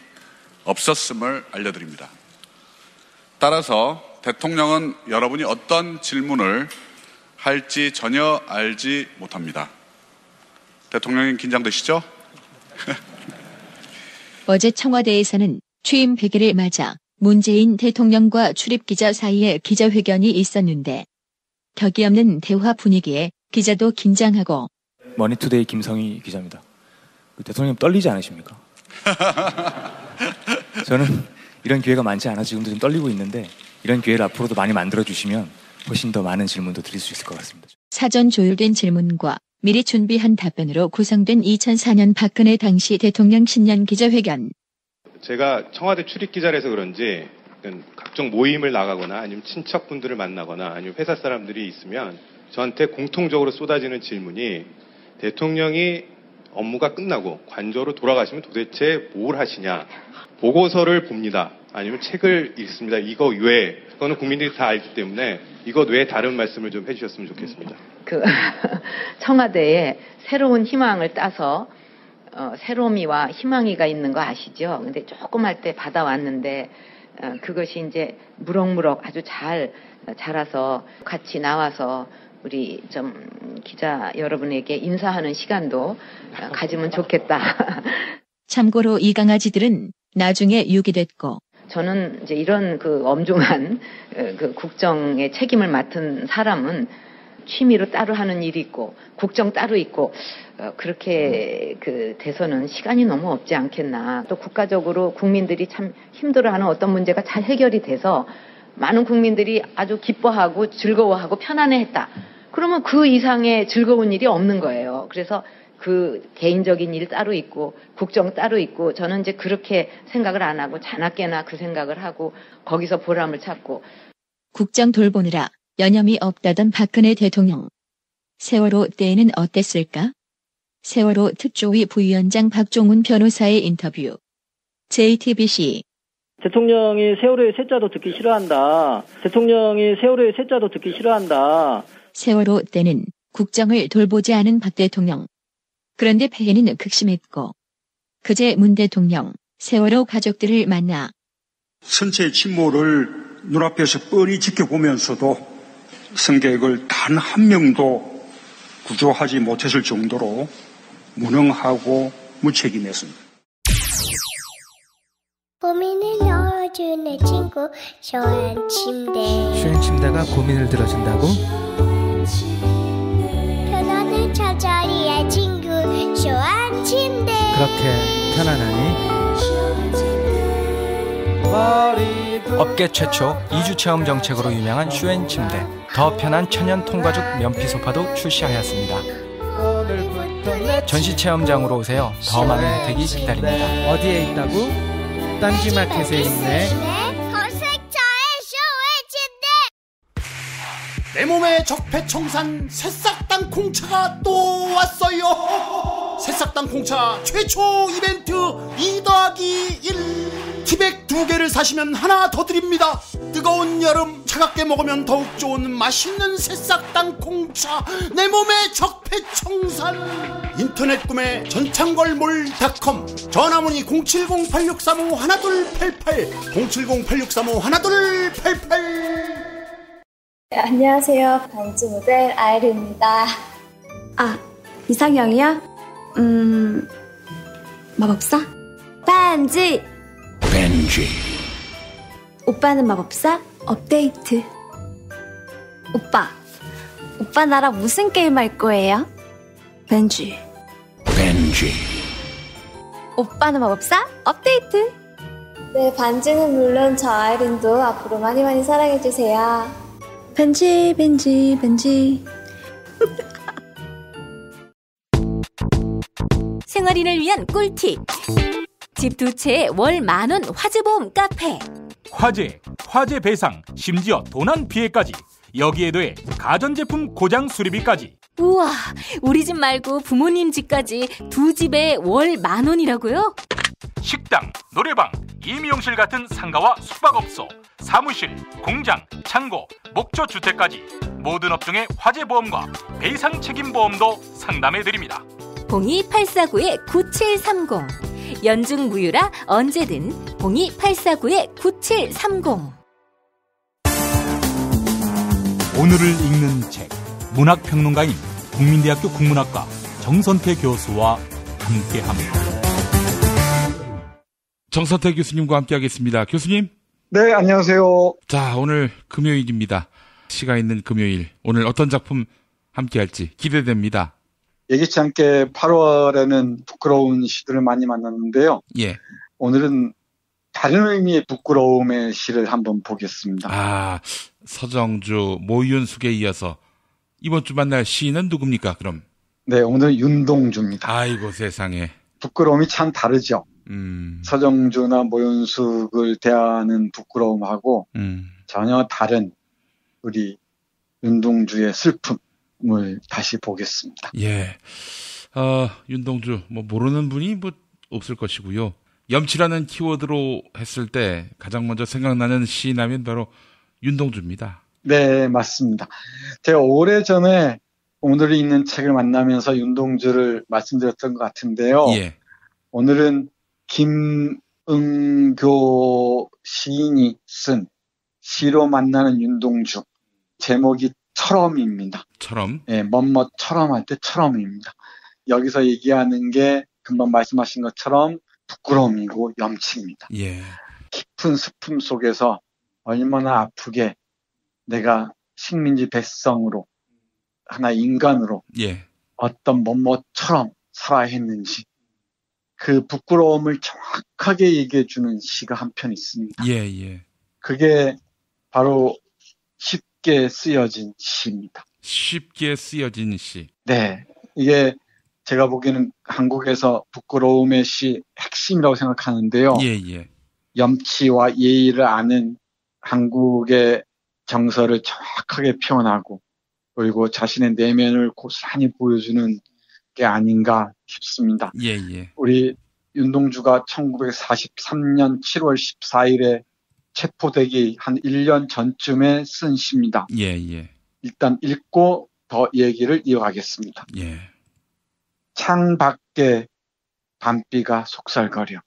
없었음을 알려드립니다. 따라서 대통령은 여러분이 어떤 질문을 할지 전혀 알지 못합니다. 대통령님 긴장되시죠? 어제 청와대에서는 취임 100일을 맞아 문재인 대통령과 출입기자 사이에 기자회견이 있었는데 격이 없는 대화 분위기에 기자도 긴장하고 머니투데이 김성희 기자입니다. 대통령 떨리지 않으십니까? 저는 이런 기회가 많지 않아 지금도 좀 떨리고 있는데 이런 기회를 앞으로도 많이 만들어주시면 훨씬 더 많은 질문도 드릴 수 있을 것 같습니다. 사전 조율된 질문과 미리 준비한 답변으로 구성된 2004년 박근혜 당시 대통령 신년 기자회견. 제가 청와대 출입기자라서 그런지 각종 모임을 나가거나 아니면 친척분들을 만나거나 아니면 회사 사람들이 있으면 저한테 공통적으로 쏟아지는 질문이 대통령이 업무가 끝나고 관저로 돌아가시면 도대체 뭘 하시냐. 보고서를 봅니다. 아니면 책을 읽습니다. 이거 외에, 그거는 국민들이 다 알기 때문에 이것 외에 다른 말씀을 좀 해주셨으면 좋겠습니다. 청와대에 새로운 희망을 따서 새로미와 희망이가 있는 거 아시죠? 근데 조금 할 때 받아왔는데 그것이 이제 무럭무럭 아주 잘 자라서 같이 나와서 우리 좀 기자 여러분에게 인사하는 시간도 가지면 좋겠다. 참고로 이 강아지들은 나중에 유기됐고 저는 이제 이런 그 엄중한 그 국정의 책임을 맡은 사람은 취미로 따로 하는 일이 있고 국정 따로 있고 그렇게 그 돼서는 시간이 너무 없지 않겠나. 또 국가적으로 국민들이 참 힘들어하는 어떤 문제가 잘 해결이 돼서 많은 국민들이 아주 기뻐하고 즐거워하고 편안해했다. 그러면 그 이상의 즐거운 일이 없는 거예요. 그래서 그 개인적인 일 따로 있고 국정 따로 있고 저는 이제 그렇게 생각을 안 하고 자나깨나 그 생각을 하고 거기서 보람을 찾고. 국정 돌보느라 여념이 없다던 박근혜 대통령. 세월호 때에는 어땠을까? 세월호 특조위 부위원장 박종훈 변호사의 인터뷰. JTBC. 대통령이 세월호의 쇠자도 듣기 싫어한다. 대통령이 세월호의 쇠자도 듣기 싫어한다. 세월호 때는 국정을 돌보지 않은 박 대통령. 그런데 폐해는 극심했고 그제 문 대통령 세월호 가족들을 만나 선체의 침몰을 눈앞에서 뻔히 지켜보면서도 승객을 단 한 명도 구조하지 못했을 정도로 무능하고 무책임했습니다. 고민을 넣어주는 친구 쇼한 침대. 쇼한 침대가 고민을 들어준다고? 편안한 잠자리의 친구 쇼한 침대. 그렇게 편안하니? 업계 최초 2주 체험 정책으로 유명한 쇼앤 침대. 더 편한 천연 통가죽 면피 소파도 출시하였습니다. 전시 체험장으로 오세요. 더 많은 혜택이 기다립니다. 어디에 있다고? 딴지마켓에 있네. 검색창에 쇼한 침대. 내 몸에 적폐청산 새싹당 콩차가 또 왔어요. 새싹당 콩차 최초 이벤트 2+1 티백 2개를 사시면 하나 더 드립니다. 뜨거운 여름 차갑게 먹으면 더욱 좋은 맛있는 새싹당 콩차. 내 몸의 적폐청산. 인터넷 구매 전창걸몰닷컴. 전화문의 070-8635-1288 070-8635-1288. 안녕하세요. 반지 모델 아이리입니다. 이상형이요? 마법사? 반지! 벤지. 오빠는 마법사? 업데이트. 오빠 나랑 무슨 게임 할 거예요? 벤지. 오빠는 마법사? 업데이트. 네, 반지는 물론 저 아이린도 앞으로 많이 사랑해주세요. 벤지. 생활인을 위한 꿀팁. 집 두 채에 월 10,000원 화재보험 카페. 화재 배상, 심지어 도난 피해까지. 여기에 더해 가전제품 고장 수리비까지. 우와, 우리 집 말고 부모님 집까지 두 집에 월 10,000원이라고요? 식당, 노래방, 임용실 같은 상가와 숙박업소, 사무실, 공장, 창고, 목조 주택까지 모든 업종의 화재 보험과 배상 책임 보험도 상담해 드립니다. 02849-9730 연중 무휴라 언제든 02849-9730. 오늘을 읽는 책, 문학평론가인 국민대학교 국문학과 정선태 교수와 함께합니다. 정선태 교수님과 함께하겠습니다. 교수님. 네, 안녕하세요. 자, 오늘 금요일입니다. 시가 있는 금요일. 오늘 어떤 작품 함께할지 기대됩니다. 예기치 않게 8월에는 부끄러운 시들을 많이 만났는데요. 예. 오늘은 다른 의미의 부끄러움의 시를 한번 보겠습니다. 아, 서정주, 모윤숙에 이어서 이번 주 만날 시인은 누굽니까, 그럼? 네, 오늘은 윤동주입니다. 아이고, 세상에. 부끄러움이 참 다르죠. 서정주나 모윤숙을 대하는 부끄러움하고 전혀 다른 우리 윤동주의 슬픔을 다시 보겠습니다. 예. 윤동주, 모르는 분이 없을 것이고요. 염치라는 키워드로 했을 때 가장 먼저 생각나는 시인하면 바로 윤동주입니다. 네, 맞습니다. 제가 오래전에 오늘이 있는 책을 만나면서 윤동주를 말씀드렸던 것 같은데요. 예. 오늘은 김응교 시인이 쓴 시로 만나는 윤동주. 제목이 처럼입니다. 처럼? 네, 처럼 할 때 처럼입니다. 여기서 얘기하는 게 금방 말씀하신 것처럼 부끄러움이고 염치입니다. 예. 깊은 슬픔 속에서 얼마나 아프게 내가 식민지 백성으로 하나의 인간으로 예. 어떤 뭐처럼 살아야 했는지 그 부끄러움을 정확하게 얘기해주는 시가 한 편 있습니다. 예, 예. 그게 바로 쉽게 쓰여진 시입니다. 쉽게 쓰여진 시. 네. 이게 제가 보기에는 한국에서 부끄러움의 시 핵심이라고 생각하는데요. 예, 예. 염치와 예의를 아는 한국의 정서를 정확하게 표현하고 그리고 자신의 내면을 고스란히 보여주는 게 아닌가 싶습니다. 예, 예. 우리 윤동주가 1943년 7월 14일에 체포되기 한 1년 전쯤에 쓴 시입니다. 예, 예. 일단 읽고 더 얘기를 이어가겠습니다. 예. 창 밖에 밤비가 속살거려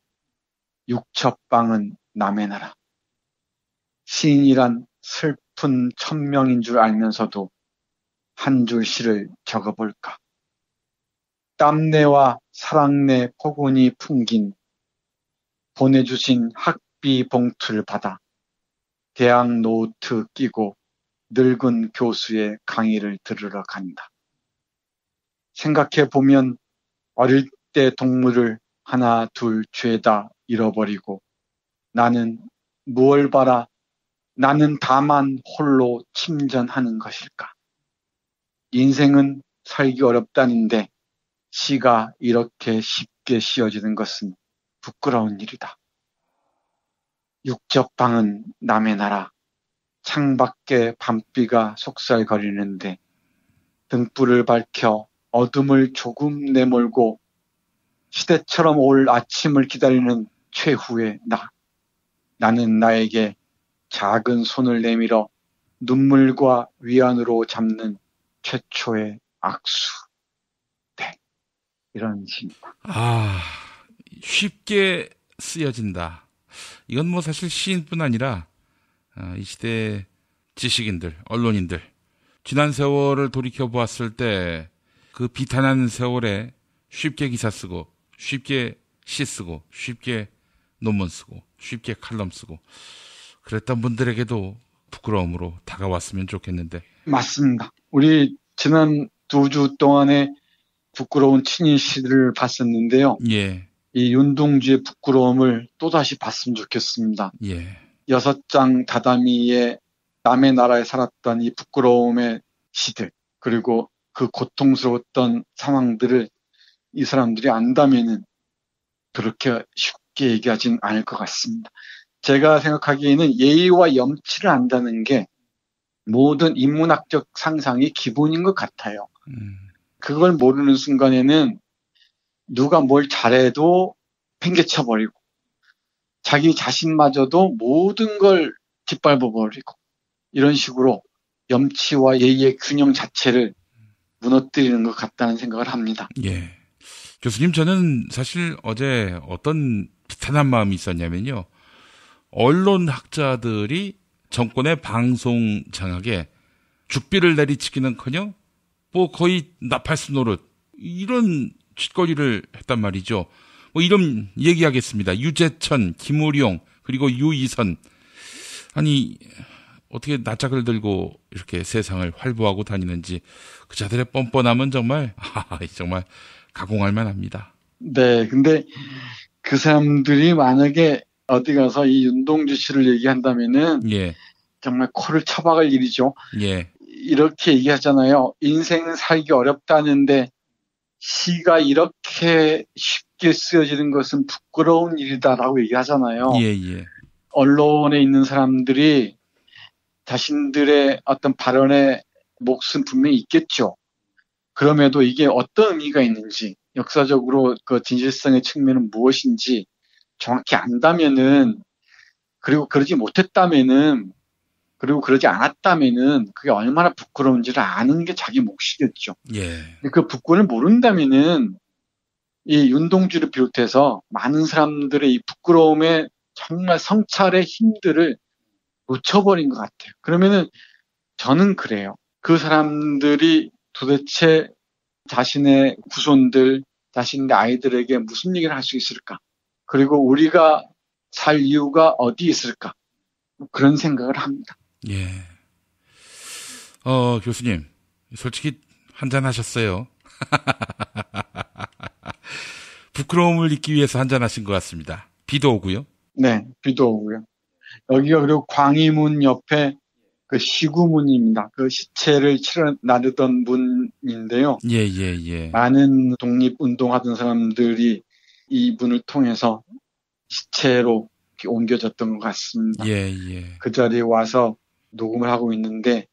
육첩방은 남의 나라. 시인이란 슬픈 천명인 줄 알면서도 한 줄 시를 적어볼까. 땀내와 사랑내 포근이 풍긴 보내주신 학비 봉투를 받아 대학 노트 끼고 늙은 교수의 강의를 들으러 간다. 생각해보면 어릴 때 동물을 하나 둘 죄다 잃어버리고 나는 무얼 바라 나는 다만 홀로 침전하는 것일까. 인생은 살기 어렵다는데 시가 이렇게 쉽게 씌어지는 것은 부끄러운 일이다. 육접방은 남의 나라. 창밖에 밤비가 속살거리는데 등불을 밝혀 어둠을 조금 내몰고 시대처럼 올 아침을 기다리는 최후의 나. 나는 나에게 작은 손을 내밀어 눈물과 위안으로 잡는 최초의 악수. 네. 이런 시입니다. 아, 쉽게 쓰여진다. 이건 사실 시인뿐 아니라 이 시대 지식인들, 언론인들 지난 세월을 돌이켜 보았을 때 그 비탄한 세월에 쉽게 기사 쓰고 쉽게 시 쓰고 쉽게 논문 쓰고 쉽게 칼럼 쓰고 그랬던 분들에게도 부끄러움으로 다가왔으면 좋겠는데. 맞습니다. 우리 지난 2주 동안에 부끄러운 친인 시를 봤었는데요. 예. 이 윤동주의 부끄러움을 또다시 봤으면 좋겠습니다. 예. 6장 다다미의 남의 나라에 살았던 이 부끄러움의 시들, 그리고 그 고통스러웠던 상황들을 이 사람들이 안다면은 그렇게 쉽게 얘기하진 않을 것 같습니다. 제가 생각하기에는 예의와 염치를 안다는 게 모든 인문학적 상상이 기본인 것 같아요. 그걸 모르는 순간에는 누가 뭘 잘해도 팽개쳐버리고 자기 자신마저도 모든 걸 짓밟아버리고 이런 식으로 염치와 예의의 균형 자체를 무너뜨리는 것 같다는 생각을 합니다. 예. 교수님, 저는 사실 어제 어떤 비탄한 마음이 있었냐면요. 언론학자들이 정권의 방송 장악에 죽비를 내리치기는커녕 뭐 거의 나팔수 노릇 이런 짓거리를 했단 말이죠. 뭐 이런 얘기하겠습니다. 유재천, 김우룡, 그리고 유이선. 아니 어떻게 낯짝을 들고 이렇게 세상을 활보하고 다니는지 그 자들의 뻔뻔함은 정말 가공할 만합니다. 네, 근데 그 사람들이 만약에 어디 가서 이 윤동주 씨를 얘기한다면은 예. 정말 코를 쳐박을 일이죠. 예. 이렇게 얘기하잖아요. 인생 살기 어렵다는데 시가 이렇게 쉽게 쓰여지는 것은 부끄러운 일이다라고 얘기하잖아요. 예. 언론에 있는 사람들이 자신들의 어떤 발언에 몫은 분명히 있겠죠. 그럼에도 이게 어떤 의미가 있는지, 역사적으로 그 진실성의 측면은 무엇인지 정확히 안다면은, 그리고 그러지 못했다면은, 그리고 그러지 않았다면은 그게 얼마나 부끄러운지를 아는 게 자기 몫이겠죠. 예. 그 부끄러움을 모른다면은 이 윤동주를 비롯해서 많은 사람들의 이 부끄러움에 정말 성찰의 힘들을 놓쳐버린 것 같아요. 그러면은 저는 그래요. 그 사람들이 도대체 자신의 후손들, 자신의 아이들에게 무슨 얘기를 할 수 있을까? 그리고 우리가 살 이유가 어디 있을까? 그런 생각을 합니다. 예. 교수님, 솔직히 한잔 하셨어요. 부끄러움을 잊기 위해서 한잔 하신 것 같습니다. 비도 오고요. 네, 비도 오고요. 여기가 그리고 광희문 옆에 그 시구문입니다. 그 시체를 치러 나르던 문인데요. 예. 많은 독립운동하던 사람들이 이 문을 통해서 시체로 이렇게 옮겨졌던 것 같습니다. 예. 그 자리에 와서 녹음을 하고 있는데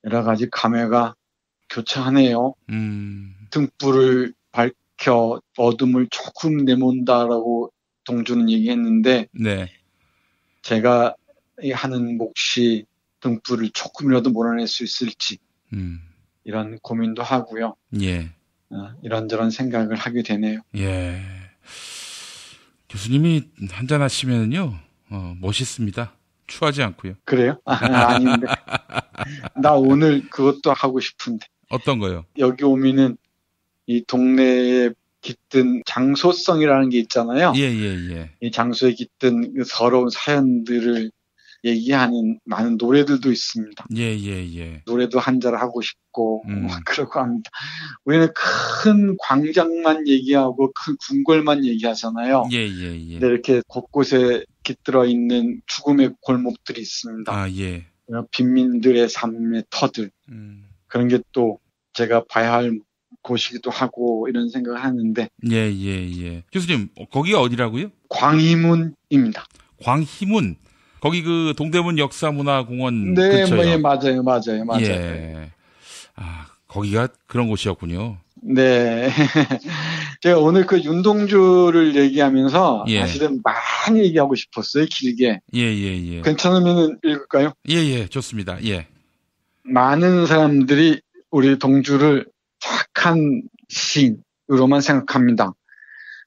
여러 가지 감회가 교차하네요. 등불을 밝혀 어둠을 조금 내몬다라고 동주는 얘기했는데 네. 제가 하는 몫이 등불을 조금이라도 몰아낼 수 있을지 이런 고민도 하고요. 예. 이런저런 생각을 하게 되네요. 예. 교수님이 한잔 하시면요, 멋있습니다. 추하지 않고요. 그래요? 아닌데. 나 오늘 그것도 하고 싶은데. 어떤 거요? 여기 오면은 이 동네에 깃든 장소성이라는 게 있잖아요. 예. 이 장소에 깃든 그 서러운 사연들을 얘기하는 많은 노래들도 있습니다. 예. 노래도 한잔 하고 싶고 그러고 합니다. 우리는 큰 광장만 얘기하고 큰 궁궐만 얘기하잖아요. 예. 근데 이렇게 곳곳에 깃들어 있는 죽음의 골목들이 있습니다. 아, 예. 빈민들의 삶의 터들. 그런 게 또 제가 봐야 할 곳이기도 하고 이런 생각을 하는데. 예. 교수님, 거기가 어디라고요? 광희문입니다. 광희문. 거기 그 동대문 역사문화공원 네, 근처요. 맞아요. 예. 아, 거기가 그런 곳이었군요. 네. 제가 오늘 그 윤동주를 얘기하면서 예. 사실은 많이 얘기하고 싶었어요, 길게. 예. 괜찮으면 읽을까요? 예, 좋습니다. 예. 많은 사람들이 우리 동주를 착한 시인으로만 생각합니다.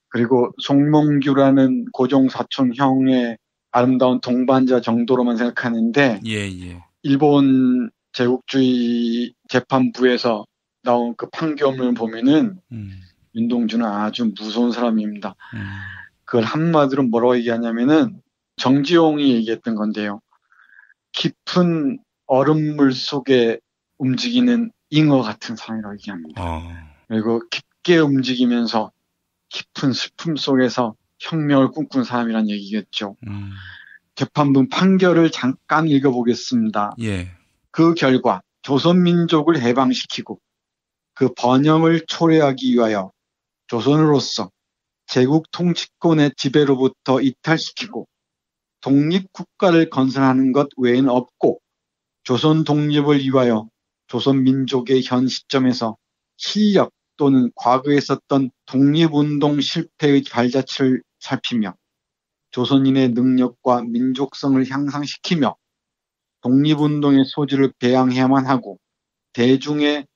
그리고 송몽규라는 고종사촌 형의 아름다운 동반자 정도로만 생각하는데 예. 일본 제국주의 재판부에서 나온 그 판결문을 보면은 윤동주는 아주 무서운 사람입니다. 그걸 한마디로 뭐라고 얘기하냐면은 정지용이 얘기했던 건데요. 깊은 얼음물 속에 움직이는 잉어 같은 사람이라고 얘기합니다. 그리고 깊게 움직이면서 깊은 슬픔 속에서 혁명을 꿈꾼 사람이란 얘기겠죠. 재판부 판결을 잠깐 읽어보겠습니다. 예. 그 결과 조선민족을 해방시키고 그 번영을 초래하기 위하여 조선으로서 제국 통치권의 지배로부터 이탈시키고 독립국가를 건설하는 것 외에는 없고 조선 독립을 위하여 조선민족의 현 시점에서 실력 또는 과거에 있었던 독립운동 실패의 발자취를 살피며 조선인의 능력과 민족성을 향상시키며 독립운동의 소지를 배양해야만 하고 대중의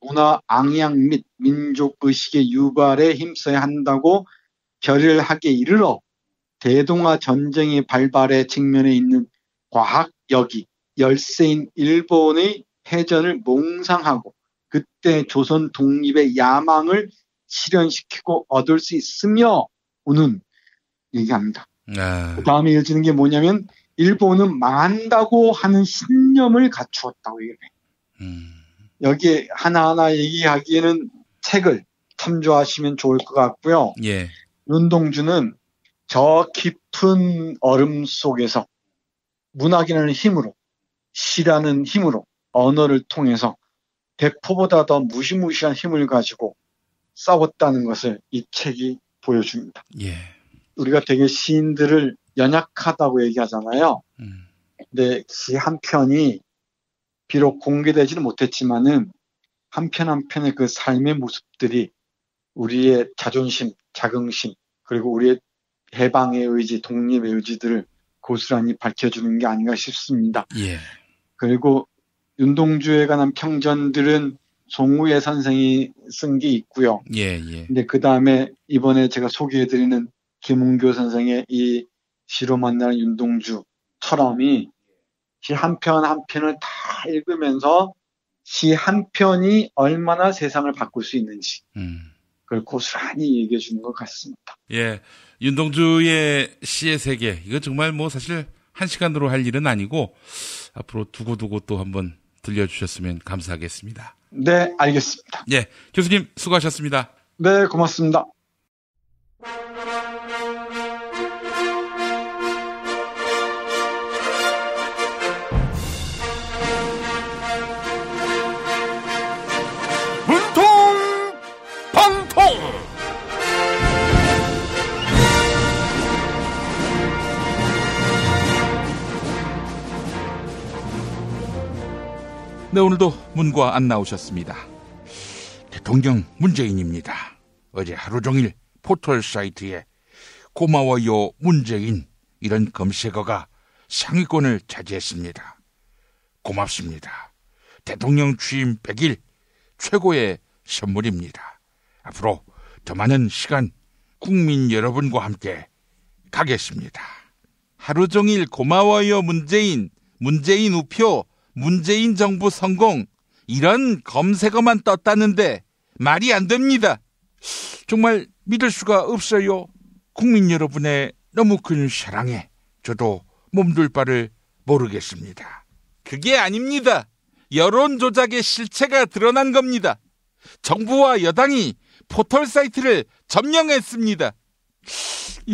문화 앙양 및 민족의식의 유발에 힘써야 한다고 결의하게 이르러 대동아 전쟁의 발발에 직면해 있는 과학역이 열세인 일본의 패전을 몽상하고 그때 조선 독립의 야망을 실현시키고 얻을 수 있으며 우는 얘기합니다. 그 다음에 이어지는 게 뭐냐면 일본은 망한다고 하는 신념을 갖추었다고 얘기해요. 여기에 하나하나 얘기하기에는 책을 참조하시면 좋을 것 같고요. 예. 윤동주는 저 깊은 얼음 속에서 문학이라는 힘으로, 시라는 힘으로, 언어를 통해서 백포보다 더 무시무시한 힘을 가지고 싸웠다는 것을 이 책이 보여줍니다. 예. 우리가 되게 시인들을 연약하다고 얘기하잖아요. 근데 시 한 편이 비록 공개되지는 못했지만은 한 편 한 편의 그 삶의 모습들이 우리의 자존심, 자긍심, 그리고 우리의 해방의 의지, 독립의 의지들을 고스란히 밝혀주는 게 아닌가 싶습니다. 예. 그리고 윤동주에 관한 평전들은 송우예 선생이 쓴 게 있고요. 예, 예. 근데 그 다음에 이번에 제가 소개해드리는 김은교 선생의 이 시로 만나는 윤동주 처럼이 시 한 편 한 편을 다 읽으면서 시 한 편이 얼마나 세상을 바꿀 수 있는지 그걸 고스란히 얘기해 주는 것 같습니다. 예, 윤동주의 시의 세계 이거 정말 뭐 사실 한 시간으로 할 일은 아니고 앞으로 두고두고 또 한번 들려주셨으면 감사하겠습니다. 네, 알겠습니다. 예, 교수님 수고하셨습니다. 네, 고맙습니다. 네, 오늘도 문과 안 나오셨습니다. 대통령 문재인입니다. 어제 하루 종일 포털 사이트에 고마워요 문재인 이런 검색어가 상위권을 차지했습니다. 고맙습니다. 대통령 취임 100일 최고의 선물입니다. 앞으로 더 많은 시간 국민 여러분과 함께 가겠습니다. 하루 종일 고마워요 문재인, 문재인 우표, 문재인 정부 성공 이런 검색어만 떴다는데 말이 안 됩니다. 정말 믿을 수가 없어요. 국민 여러분의 너무 큰 사랑에 저도 몸둘 바를 모르겠습니다. 그게 아닙니다. 여론 조작의 실체가 드러난 겁니다. 정부와 여당이 포털 사이트를 점령했습니다.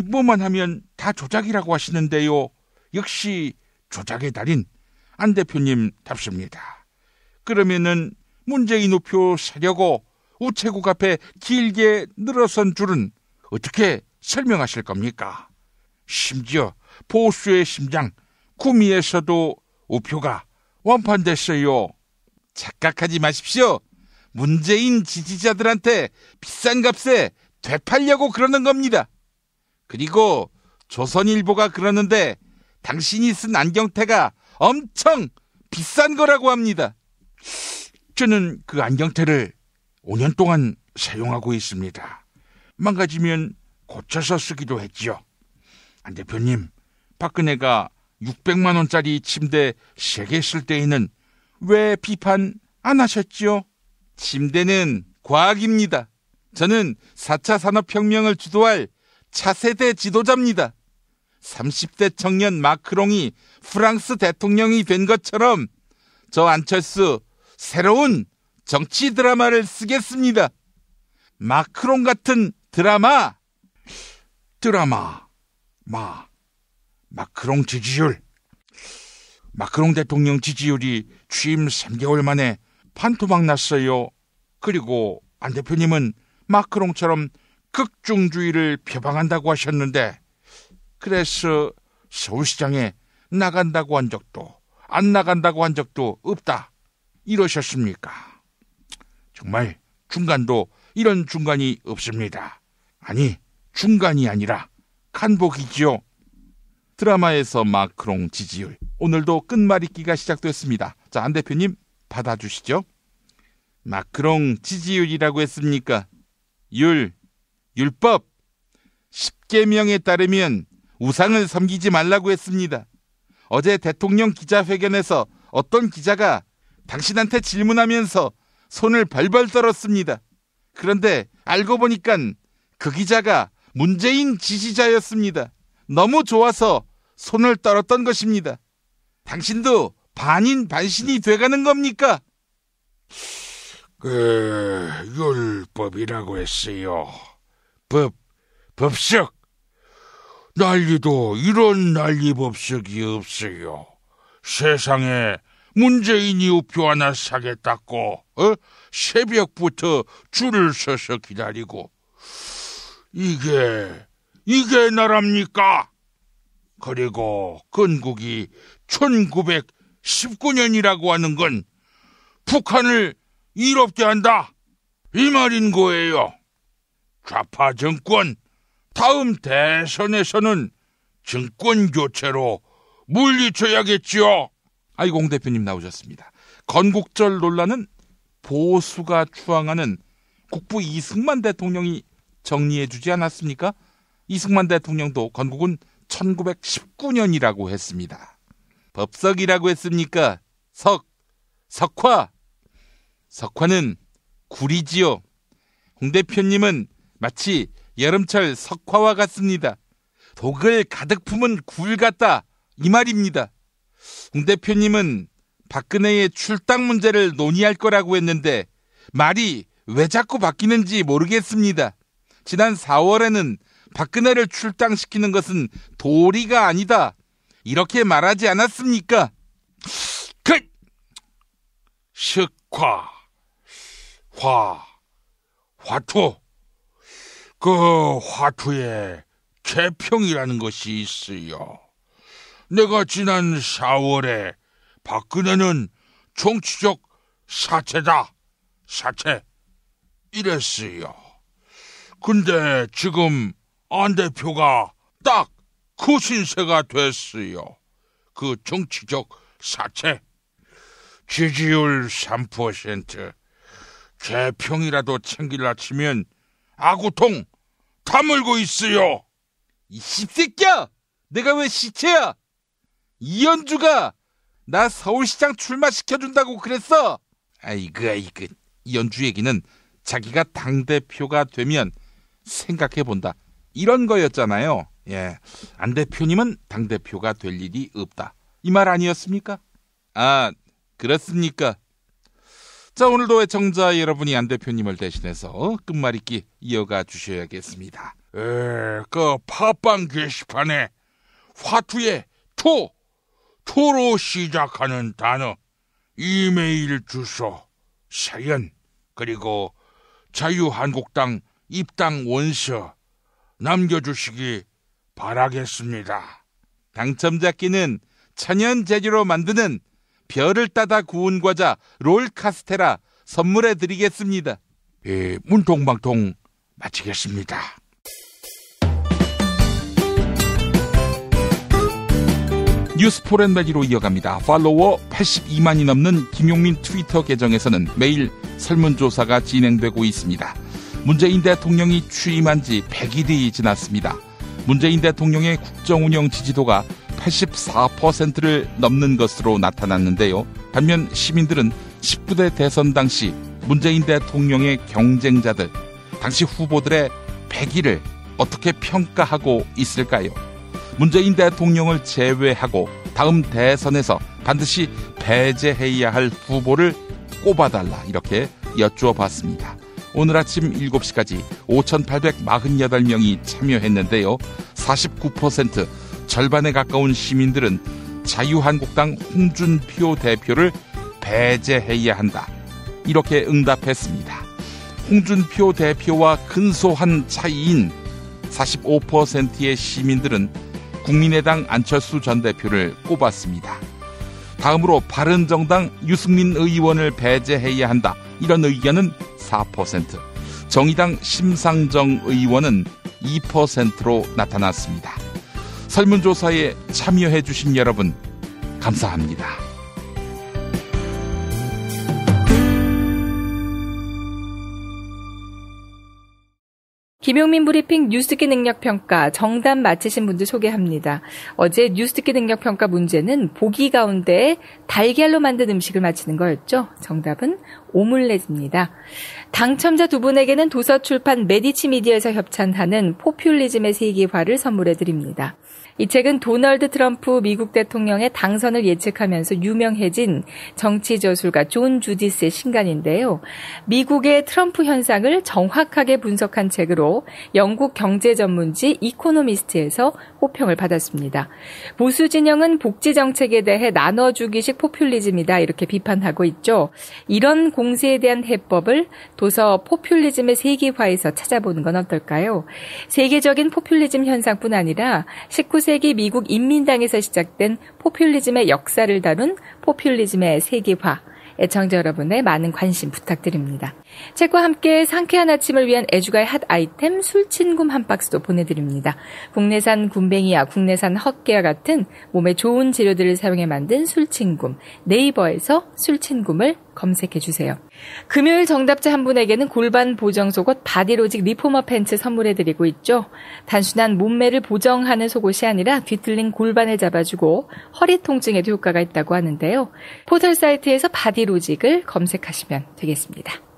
뭐만 하면 다 조작이라고 하시는데요. 역시 조작의 달인 안 대표님답습니다. 그러면은 문재인 우표 사려고 우체국 앞에 길게 늘어선 줄은 어떻게 설명하실 겁니까? 심지어 보수의 심장 구미에서도 우표가 완판됐어요. 착각하지 마십시오. 문재인 지지자들한테 비싼 값에 되팔려고 그러는 겁니다. 그리고 조선일보가 그러는데 당신이 쓴 안경테가 엄청 비싼 거라고 합니다. 저는 그 안경테를 5년 동안 사용하고 있습니다. 망가지면 고쳐서 쓰기도 했죠. 안 대표님, 박근혜가 600만 원짜리 침대 3개 쓸 때에는 왜 비판 안 하셨죠? 침대는 과학입니다. 저는 4차 산업혁명을 주도할 차세대 지도자입니다. 30대 청년 마크롱이 프랑스 대통령이 된 것처럼 저 안철수 새로운 정치 드라마를 쓰겠습니다. 마크롱 같은 마크롱 지지율. 마크롱 대통령 지지율이 취임 3개월 만에 반토막 났어요. 그리고 안 대표님은 마크롱처럼 극중주의를 표방한다고 하셨는데 그래서 서울시장에 나간다고 한 적도 안 나간다고 한 적도 없다 이러셨습니까? 정말 중간도 이런 중간이 없습니다. 아니 중간이 아니라 간복이지요. 드라마에서 마크롱 지지율. 오늘도 끝말잇기가 시작됐습니다. 자, 안 대표님 받아주시죠. 마크롱 지지율이라고 했습니까? 율법. 10계명에 따르면 우상을 섬기지 말라고 했습니다. 어제 대통령 기자회견에서 어떤 기자가 당신한테 질문하면서 손을 벌벌 떨었습니다. 그런데 알고 보니까 그 기자가 문재인 지지자였습니다. 너무 좋아서 손을 떨었던 것입니다. 당신도 반인 반신이 돼가는 겁니까? 율법이라고 했어요. 법석. 난리도 이런 난리 법석이 없어요. 세상에 문재인이 우표 하나 사겠다고 새벽부터 줄을 서서 기다리고 이게 나랍니까? 그리고 건국이 1919년이라고 하는 건 북한을 이롭게 한다 이 말인 거예요. 좌파 정권 다음 대선에서는 정권 교체로 물리쳐야겠지요. 아이고, 공 대표님 나오셨습니다. 건국절 논란은 보수가 추앙하는 국부 이승만 대통령이 정리해주지 않았습니까? 이승만 대통령도 건국은 1919년이라고 했습니다. 법석이라고 했습니까? 석화는 굴이지요. 홍 대표님은 마치 여름철 석화와 같습니다. 독을 가득 품은 굴 같다 이 말입니다. 홍 대표님은 박근혜의 출당 문제를 논의할 거라고 했는데 말이 왜 자꾸 바뀌는지 모르겠습니다. 지난 4월에는 박근혜를 출당시키는 것은 도리가 아니다 이렇게 말하지 않았습니까? 화투. 그 화투에 개평이라는 것이 있어요. 내가 지난 4월에 박근혜는 정치적 사채다. 사채. 이랬어요. 근데 지금 안 대표가 딱 그 신세가 됐어요. 그 정치적 사채. 지지율 3%. 개평이라도 챙길라 치면 아구통 다물고 있어요. 이 씹새끼야! 내가 왜 시체야? 이현주가 나 서울시장 출마시켜준다고 그랬어. 아이고. 이현주 얘기는 자기가 당대표가 되면 생각해본다 이런 거였잖아요. 예, 안 대표님은 당대표가 될 일이 없다 이 말 아니었습니까? 아, 그렇습니까? 자, 오늘도 애청자 여러분이 안 대표님을 대신해서 끝말잇기 이어가 주셔야겠습니다. 그 팟빵 게시판에 화투에 토로 시작하는 단어, 이메일 주소, 사연, 그리고 자유한국당 입당 원서 남겨주시기 바라겠습니다. 당첨자끼는 천연 재료로 만드는 별을 따다 구운 과자 롤 카스테라 선물해 드리겠습니다. 문통방통 마치겠습니다. 뉴스 포렌바디로 이어갑니다. 팔로워 82만이 넘는 김용민 트위터 계정에서는 매일 설문조사가 진행되고 있습니다. 문재인 대통령이 취임한 지 100일이 지났습니다. 문재인 대통령의 국정운영 지지도가 84%를 넘는 것으로 나타났는데요. 반면 시민들은 19대 대선 당시 문재인 대통령의 경쟁자들, 당시 후보들의 100일을 어떻게 평가하고 있을까요? 문재인 대통령을 제외하고 다음 대선에서 반드시 배제해야 할 후보를 꼽아달라 이렇게 여쭈어봤습니다. 오늘 아침 7시까지 5,848명이 참여했는데요. 49% 절반에 가까운 시민들은 자유한국당 홍준표 대표를 배제해야 한다 이렇게 응답했습니다. 홍준표 대표와 근소한 차이인 45%의 시민들은 국민의당 안철수 전 대표를 꼽았습니다. 다음으로 바른정당 유승민 의원을 배제해야 한다 이런 의견은 4%, 정의당 심상정 의원은 2%로 나타났습니다. 설문조사에 참여해 주신 여러분 감사합니다. 김용민 브리핑 뉴스듣기 능력평가 정답 맞히신 분들 소개합니다. 어제 뉴스듣기 능력평가 문제는 보기 가운데 달걀로 만든 음식을 맞히는 거였죠. 정답은 오믈렛입니다. 당첨자 두 분에게는 도서출판 메디치 미디어에서 협찬하는 포퓰리즘의 세계화를 선물해드립니다. 이 책은 도널드 트럼프 미국 대통령의 당선을 예측하면서 유명해진 정치 저술가 존 주디스의 신간인데요. 미국의 트럼프 현상을 정확하게 분석한 책으로 영국 경제 전문지 이코노미스트에서 호평을 받았습니다. 보수 진영은 복지 정책에 대해 나눠주기식 포퓰리즘이다 이렇게 비판하고 있죠. 이런 공세에 대한 해법을 도서 포퓰리즘의 세계화에서 찾아보는 건 어떨까요? 세계적인 포퓰리즘 현상뿐 아니라 19세기 미국 인민당에서 시작된 포퓰리즘의 역사를 다룬 포퓰리즘의 세계화. 애청자 여러분의 많은 관심 부탁드립니다. 책과 함께 상쾌한 아침을 위한 애주가의 핫 아이템 술친굼 한 박스도 보내드립니다. 국내산 굼벵이와 국내산 헛개와 같은 몸에 좋은 재료들을 사용해 만든 술친굼. 네이버에서 술친굼을 검색해주세요. 금요일 정답자 한 분에게는 골반 보정 속옷 바디로직 리포머 팬츠 선물해드리고 있죠. 단순한 몸매를 보정하는 속옷이 아니라 뒤틀린 골반을 잡아주고 허리 통증에도 효과가 있다고 하는데요. 포털 사이트에서 바디로직을 검색하시면 되겠습니다.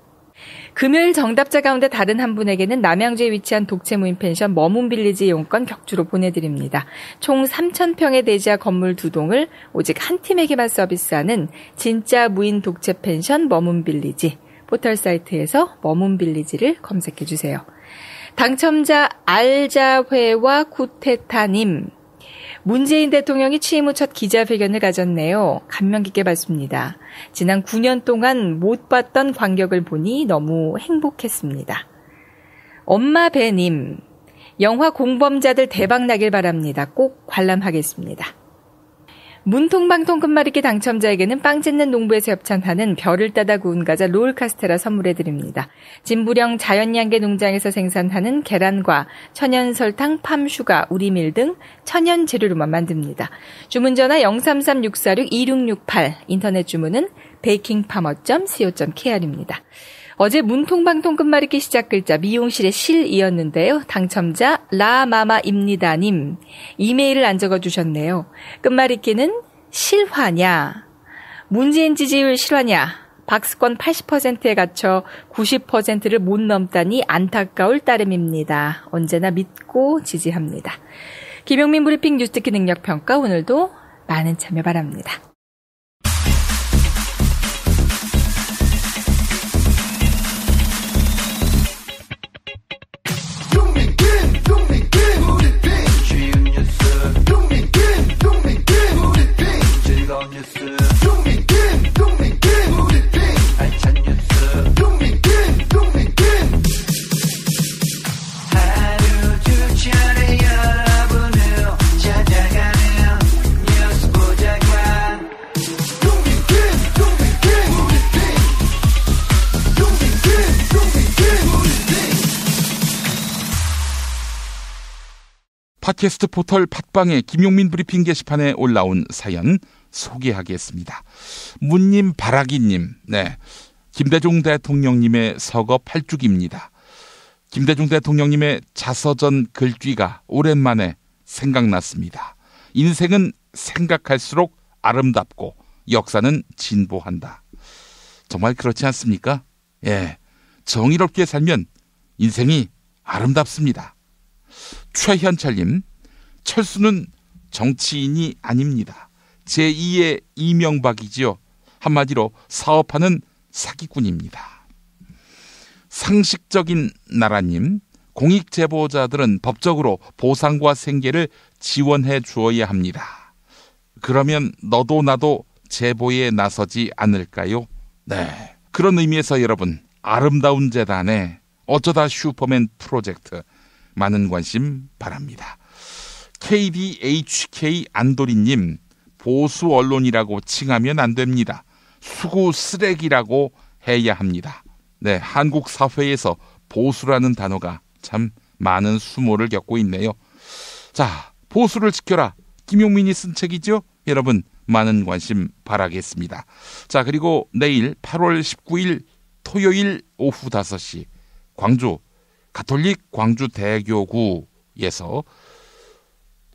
금요일 정답자 가운데 다른 한 분에게는 남양주에 위치한 독채 무인 펜션 머문빌리지 이용권 격주로 보내드립니다. 총 3,000평의 대지하 건물 2동을 오직 한 팀에게만 서비스하는 진짜 무인 독채 펜션 머문빌리지. 포털 사이트에서 머문빌리지를 검색해주세요. 당첨자 알자회와 쿠테타님. 문재인 대통령이 취임 후 첫 기자회견을 가졌네요. 감명 깊게 봤습니다. 지난 9년 동안 못 봤던 광경을 보니 너무 행복했습니다. 엄마 배님, 영화 공범자들 대박 나길 바랍니다. 꼭 관람하겠습니다. 문통방통 끝말잇기 당첨자에게는 빵 짓는 농부에서 협찬하는 별을 따다 구운 과자 롤카스테라 선물해드립니다. 진부령 자연양계 농장에서 생산하는 계란과 천연 설탕, 팜슈가, 우리밀 등 천연 재료로만 만듭니다. 주문 전화 033-646-2668, 인터넷 주문은 bakingfarmer.co.kr입니다. 어제 문통방통 끝말잇기 시작 글자 미용실의 실이었는데요. 당첨자 라마마입니다님 이메일을 안 적어주셨네요. 끝말잇기는 실화냐, 문재인 지지율 실화냐, 박스권 80%에 갇혀 90%를 못 넘다니 안타까울 따름입니다. 언제나 믿고 지지합니다. 김용민 브리핑 뉴스듣기 능력평가 오늘도 많은 참여 바랍니다. 팟캐스트 포털 팟빵의 김용민 브리핑 게시판에 올라온 사연 소개하겠습니다. 문님 바라기님, 네, 김대중 대통령님의 서거 8주기입니다. 김대중 대통령님의 자서전 글귀가 오랜만에 생각났습니다. 인생은 생각할수록 아름답고 역사는 진보한다. 정말 그렇지 않습니까? 예, 정의롭게 살면 인생이 아름답습니다. 최현철님, 철수는 정치인이 아닙니다. 제2의 이명박이지요. 한마디로 사업하는 사기꾼입니다. 상식적인 나라님, 공익제보자들은 법적으로 보상과 생계를 지원해 주어야 합니다. 그러면 너도 나도 제보에 나서지 않을까요? 네, 그런 의미에서 여러분, 아름다운 재단의 어쩌다 슈퍼맨 프로젝트 많은 관심 바랍니다. KDHK 안도리님, 보수 언론이라고 칭하면 안 됩니다. 수구 쓰레기라고 해야 합니다. 네, 한국 사회에서 보수라는 단어가 참 많은 수모를 겪고 있네요. 자, 보수를 지켜라. 김용민이 쓴 책이죠. 여러분 많은 관심 바라겠습니다. 자, 그리고 내일 8월 19일 토요일 오후 5시 광주 가톨릭 광주대교구에서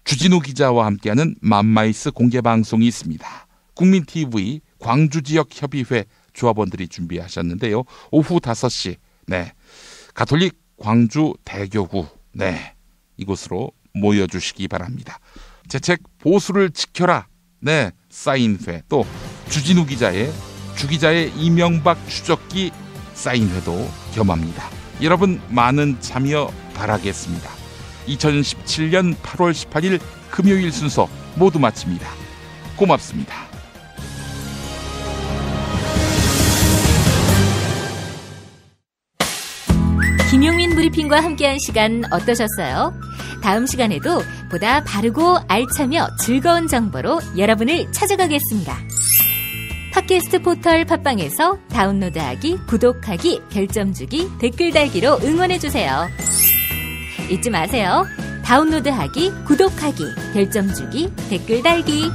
주진우 기자와 함께하는 맘마이스 공개방송이 있습니다. 국민TV 광주지역협의회 조합원들이 준비하셨는데요. 오후 5시 네, 가톨릭 광주대교구 네, 이곳으로 모여주시기 바랍니다. 제 책 보수를 지켜라 네, 사인회, 또 주진우 기자의 주기자의 이명박 추적기 사인회도 겸합니다. 여러분 많은 참여 바라겠습니다. 2017년 8월 18일 금요일 순서 모두 마칩니다. 고맙습니다. 김용민 브리핑과 함께한 시간 어떠셨어요? 다음 시간에도 보다 바르고 알차며 즐거운 정보로 여러분을 찾아가겠습니다. 팟캐스트 포털 팟빵에서 다운로드하기, 구독하기, 별점 주기, 댓글 달기로 응원해주세요. 잊지 마세요. 다운로드하기, 구독하기, 별점 주기, 댓글 달기.